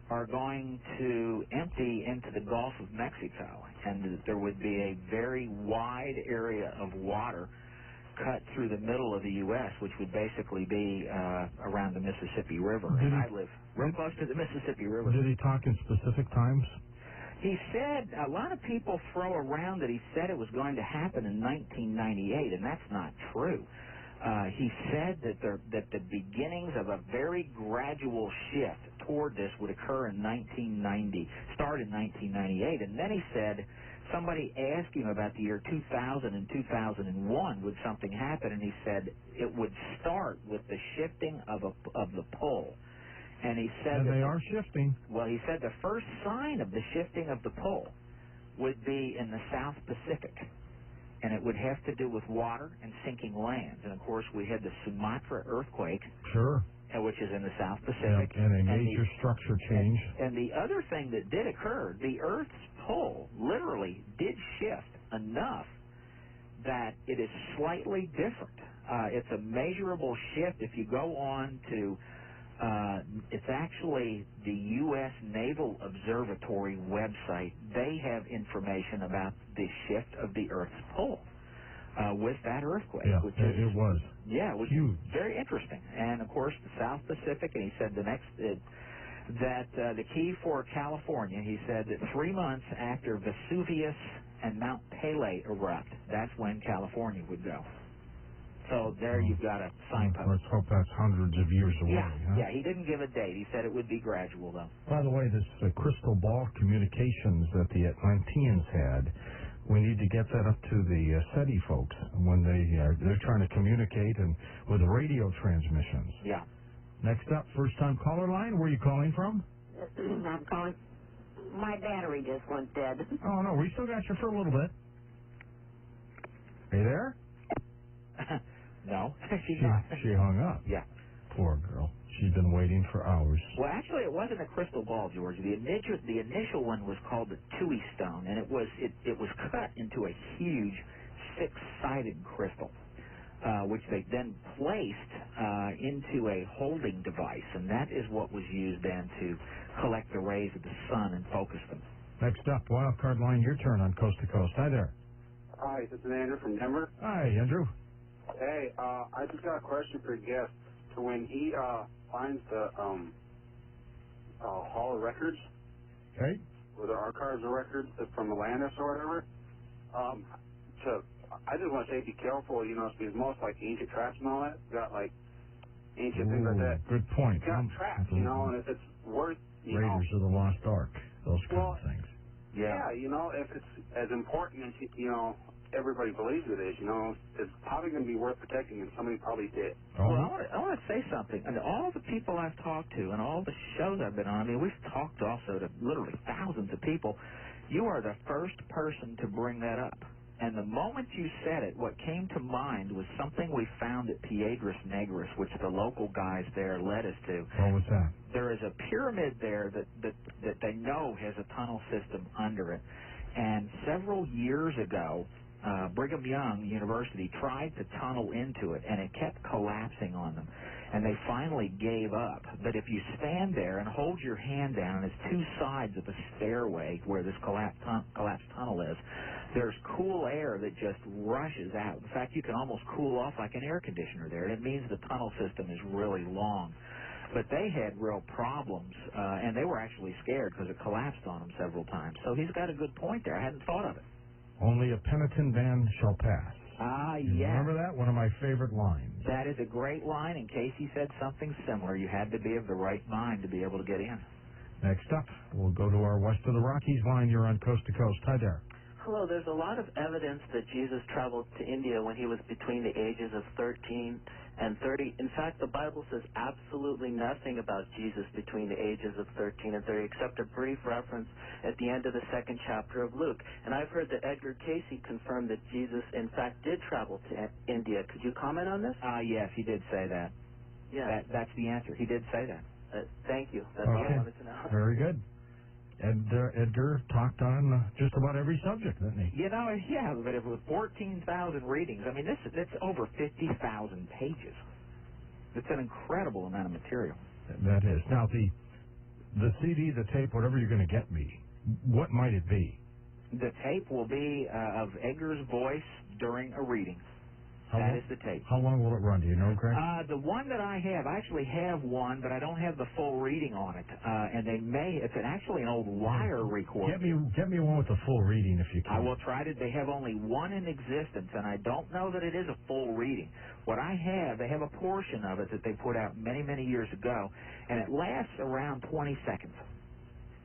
are going to empty into the Gulf of Mexico, and that there would be a very wide area of water cut through the middle of the U.S., which would basically be around the Mississippi River. And I live real close to the Mississippi River. Did he talk in specific times? He said, a lot of people throw around that he said it was going to happen in 1998, and that's not true. He said that the beginnings of a very gradual shift toward this would occur in 1990, start in 1998, and then he said somebody asked him about the year 2000 and 2001, would something happen, and he said it would start with the shifting of the pole. And he said and they are shifting. Well, he said the first sign of the shifting of the pole would be in the South Pacific, and it would have to do with water and sinking lands. And, of course, we had the Sumatra earthquake, sure, which is in the South Pacific. Yeah, and a major structure change. And the other thing that did occur, the Earth's pole literally did shift enough that it is slightly different. It's a measurable shift. If you go on to, it's actually the U.S. Naval Observatory website. They have information about the shift of the Earth's pole with that earthquake. Yeah, which it was. Yeah, it was huge. Very interesting. And, of course, the South Pacific, and he said the key for California, he said that 3 months after Vesuvius and Mount Pelée erupt, that's when California would go. So there you've got a signpost. Let's hope that's hundreds of years away. Yeah, he didn't give a date. He said it would be gradual, though. By the way, this crystal ball communications that the Atlanteans had, we need to get that up to the SETI folks when they're trying to communicate and with radio transmissions. Yeah. Next up, first-time caller line. Where are you calling from? I'm calling. My battery just went dead. Oh, no, we still got you for a little bit. Are you there? No. She hung up. Yeah. Poor girl. She's been waiting for hours. Well, actually, it wasn't a crystal ball, George. The initial one was called the Tui stone, and it was cut into a huge six-sided crystal, which they then placed into a holding device, and that is what was used then to collect the rays of the sun and focus them. Next up, wild card line, your turn on Coast to Coast. Hi there. Hi, this is Andrew from Denver. Hi, Andrew. Hey, I just got a question for your guest. So when he finds the Hall of Records, okay, or the archives of records from Atlantis or whatever, I just want to say be careful, because most like ancient traps and all that got like ancient things like that. Good point. Got traps, and if it's worth, Raiders of the Lost Ark, those kind of things. Yeah, if it's as important as everybody believes it is, it's probably going to be worth protecting, and somebody probably did. Well, I want to say something. And all the people I've talked to and all the shows I've been on, we've talked also to literally thousands of people. You are the first person to bring that up. And the moment you said it, what came to mind was something we found at Piedras Negras, which the local guys there led us to. What was that? There is a pyramid there that they know has a tunnel system under it. And several years ago, Brigham Young University tried to tunnel into it, and it kept collapsing on them. And they finally gave up. But if you stand there and hold your hand down, there's two sides of a stairway where this collapsed tunnel is. There's cool air that just rushes out. In fact, you can almost cool off like an air conditioner there. It means the tunnel system is really long. But they had real problems, and they were actually scared because it collapsed on them several times. So he's got a good point there. I hadn't thought of it. Only a penitent man shall pass. Yeah. Remember that? One of my favorite lines. That is a great line. In case he said something similar, you had to be of the right mind to be able to get in. Next up, we'll go to our West of the Rockies line. You're on Coast to Coast. Hi there. Hello. There's a lot of evidence that Jesus traveled to India when he was between the ages of 13 and 30. In fact, the Bible says absolutely nothing about Jesus between the ages of 13 and 30, except a brief reference at the end of the 2nd chapter of Luke. And I've heard that Edgar Cayce confirmed that Jesus, in fact, did travel to India. Could you comment on this? Yes, he did say that. Yeah. That's the answer. He did say that. Thank you. That's all I wanted to know. Very good. Edgar talked on just about every subject, didn't he? Yeah, but it was 14,000 readings. I mean, that's over 50,000 pages. It's an incredible amount of material. That is. Now, the CD, the tape, whatever you're going to get me, what might it be? The tape will be of Edgar's voice during a reading. That is the tape. How long will it run? Do you know, Greg? The one that I actually have one, but I don't have the full reading on it. And it's actually an old wire recorder. Get me one with the full reading if you can. I will try to. They have only one in existence, and I don't know that it is a full reading. What I have, they have a portion of it that they put out many, many years ago, and it lasts around 20 seconds.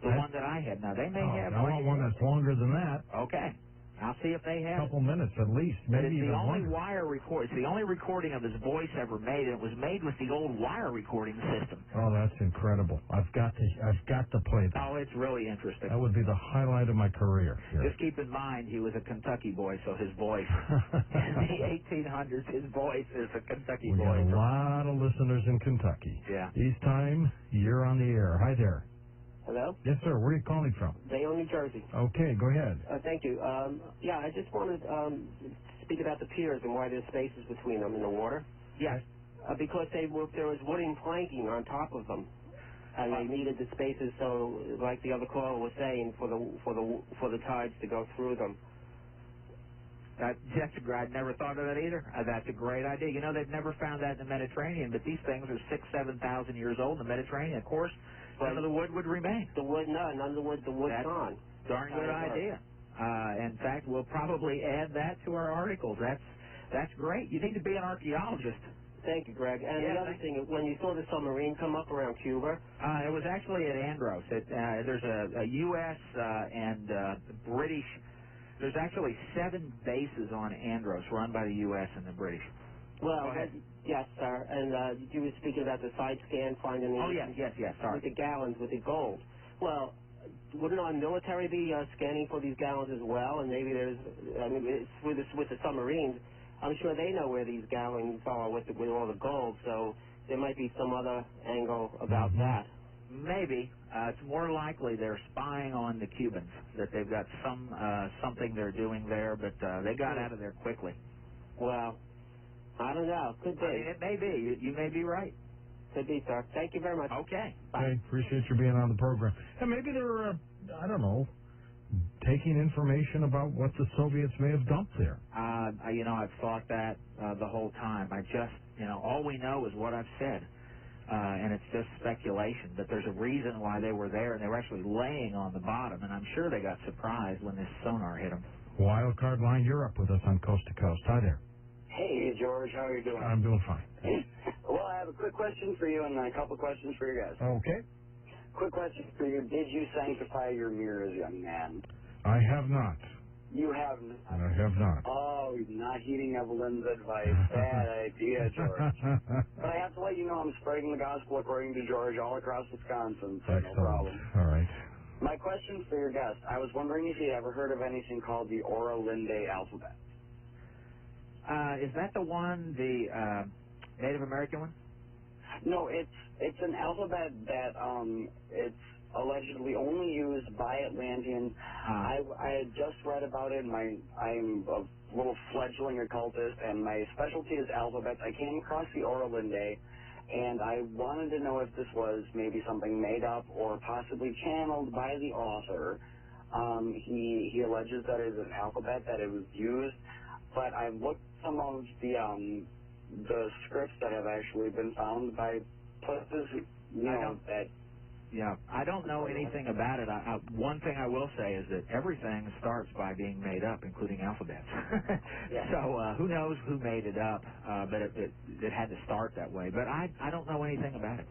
The one that I have. Now, they may have... I want one that's longer than that. Okay. I'll see if they have a couple minutes at least, maybe even longer. It's the only recording of his voice ever made, and it was made with the old wire recording system. Oh, that's incredible! I've got to play that. Oh, it's really interesting. That would be the highlight of my career. Here. Just keep in mind, he was a Kentucky boy, so his voice in the 1800s, his voice is a Kentucky boy. We got a lot of listeners in Kentucky. Yeah. Each time you're on the air. Hi there. Hello? Yes, sir. Where are you calling from? Bayonne, New Jersey. Okay, go ahead. Thank you. I just wanted to speak about the piers and why there's spaces between them in the water. Yes. Because there was wooden planking on top of them, and they needed the spaces so, like the other caller was saying, for the tides to go through them. I'd never thought of that either. That's a great idea. You know, they've never found that in the Mediterranean, but these things are 6,000 to 7,000 years old in the Mediterranean. Of course, none of the wood would remain. None of the wood's gone. Darn good idea. In fact, we'll probably add that to our articles. That's great. You need to be an archaeologist. Thank you, Greg. And the other thing, when you saw the submarine come up around Cuba? It was actually at Andros. There's a U.S. and British. There's actually 7 bases on Andros run by the U.S. and the British. Well, yes, sir. And you were speaking about the side scan finding the... Oh, yes, sorry. With the gallons, with the gold. Well, wouldn't our military be scanning for these gallons as well? And maybe it's with the submarines, I'm sure they know where these gallons are with all the gold, so there might be some other angle about that. Maybe. It's more likely they're spying on the Cubans, that they've got something they're doing there, but they got out of there quickly. Well, I don't know. Could be. It may be. You may be right. Could be, sir. Thank you very much. Okay. Bye. Okay, appreciate you being on the program. And maybe they're, I don't know, taking information about what the Soviets may have dumped there. I've thought that the whole time. All we know is what I've said. And it's just speculation, but there's a reason why they were there, and they were actually laying on the bottom, and I'm sure they got surprised when this sonar hit them. Wild Card Line, you're up with us on Coast to Coast. Hi there. Hey, George. How are you doing? I'm doing fine. Well, I have a quick question for you and a couple questions for your guys. Okay. Quick question for you. Did you sanctify your mirrors, young man? I have not. You have not. I have not. Oh, not heeding Evelyn's advice. Bad idea, George. But I have to let you know I'm spreading the gospel according to George all across Wisconsin, so Excellent. no problem. All right. My question for your guest, I was wondering if you'd ever heard of anything called the Ora Linde alphabet. Is that the one, the Native American one? No, it's an alphabet that it's allegedly only used by Atlanteans. I had just read about it. I'm a little fledgling occultist, and my specialty is alphabets. I came across the Ora Linde, and I wanted to know if this was maybe something made up or possibly channeled by the author. He alleges that it is an alphabet, that it was used, but I've looked some of the scripts that have actually been found by places, that... Yeah, I don't know anything about it. One thing I will say is that everything starts by being made up, including alphabets. So who knows who made it up, but it had to start that way. But I don't know anything about it.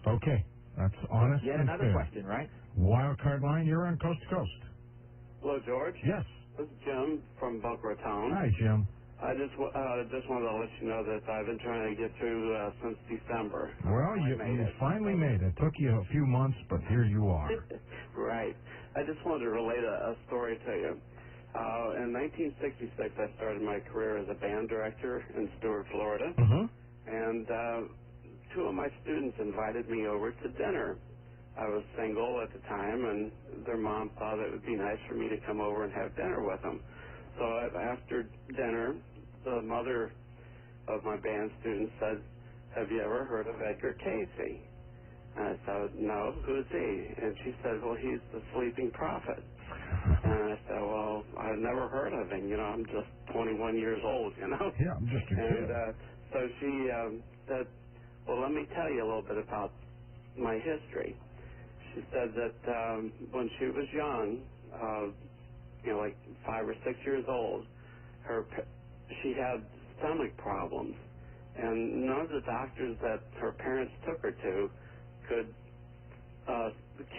Okay, that's honest. Yet and another fair. question, right? Wild Card Line, you're on Coast to Coast. Hello, George. Yes. This is Jim from Boca Raton. Hi, Jim. I just wanted to let you know that I've been trying to get through since December. Well, you finally made it. It took you a few months, but here you are. Right. I just wanted to relate a story to you. In 1966, I started my career as a band director in Stuart, Florida. And two of my students invited me over to dinner. I was single at the time, and their mom thought it would be nice for me to come over and have dinner with them. So after dinner, the mother of my band students said, have you ever heard of Edgar Cayce? And I said, no, who's he? And she said, well, he's the sleeping prophet. And I said, well, I've never heard of him. I'm just 21 years old, Yeah, I'm just a kid. And so she said, well, let me tell you a little bit about my history. She said that when she was young, like 5 or 6 years old, she had stomach problems. And none of the doctors that her parents took her to could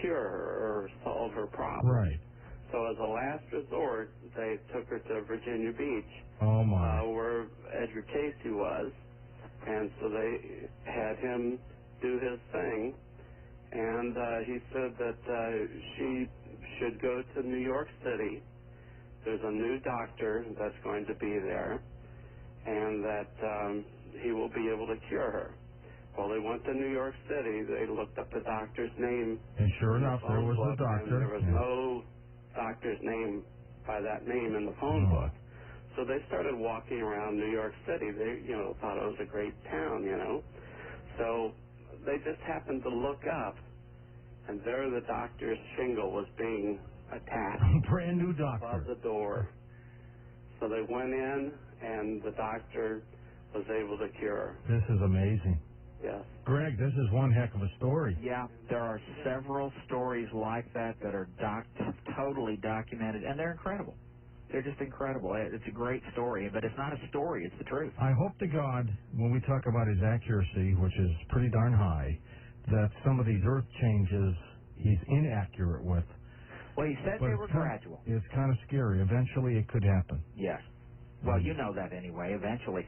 cure her or solve her problem. Right. So as a last resort, they took her to Virginia Beach, where Edgar Cayce was, and so they had him do his thing, and he said that she should go to New York City. There's a new doctor that's going to be there, and that he will be able to cure her. Well, they went to New York City. They looked up the doctor's name. And sure enough, there was the doctor. There was no doctor's name by that name in the phone book. So they started walking around New York City. They, thought it was a great town, So they just happened to look up, and there the doctor's shingle was being attached. Brand new doctor. Above the door. So they went in, and the doctor was able to cure her. This is amazing. Yes. Greg, this is one heck of a story. Yeah, there are several stories like that are totally documented, and they're incredible. They're just incredible. It's a great story, but it's not a story. It's the truth. I hope to God, when we talk about his accuracy, which is pretty darn high, that some of these earth changes he's inaccurate with. Well, he said they were gradual. It's kind of scary. Eventually it could happen. Yes. Well, you know that anyway. Eventually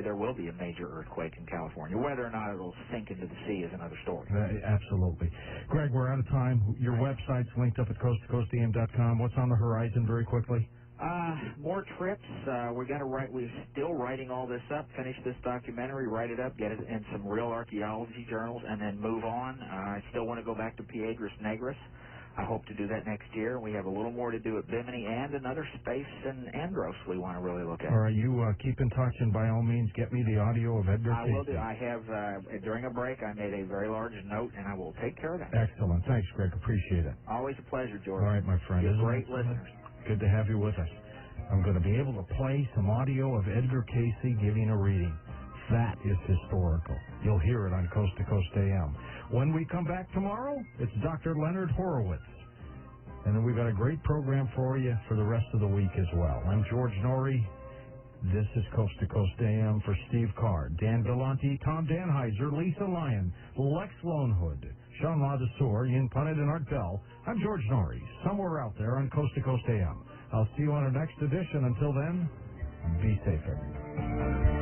there will be a major earthquake in California. Whether or not it'll sink into the sea is another story. Absolutely. Greg, we're out of time. Your website's linked up at coasttocoastam.com. What's on the horizon very quickly? More trips. We're still writing all this up, finish this documentary, write it up, get it in some real archaeology journals, and then move on. I still want to go back to Piedras Negras. I hope to do that next year. We have a little more to do at Bimini and another space in Andros we want to really look at. All right, you keep in touch, and by all means, get me the audio of Edgar Cayce. I will do. I have, during a break, I made a very large note, and I will take care of that. Excellent. Thanks, Greg. Appreciate it. Always a pleasure, George. All right, my friend. You're great listeners. Good to have you with us. I'm going to be able to play some audio of Edgar Cayce giving a reading. That is historical. You'll hear it on Coast to Coast AM. When we come back tomorrow, it's Dr. Leonard Horowitz. And then we've got a great program for you for the rest of the week as well. I'm George Noory. This is Coast to Coast AM for Steve Carr, Dan Galante, Tom Danheiser, Lisa Lyon, Lex Lonehood, Sean Ladesseur, Ian Punnett, and Art Bell. I'm George Noory, somewhere out there on Coast to Coast AM. I'll see you on our next edition. Until then, be safe, everybody.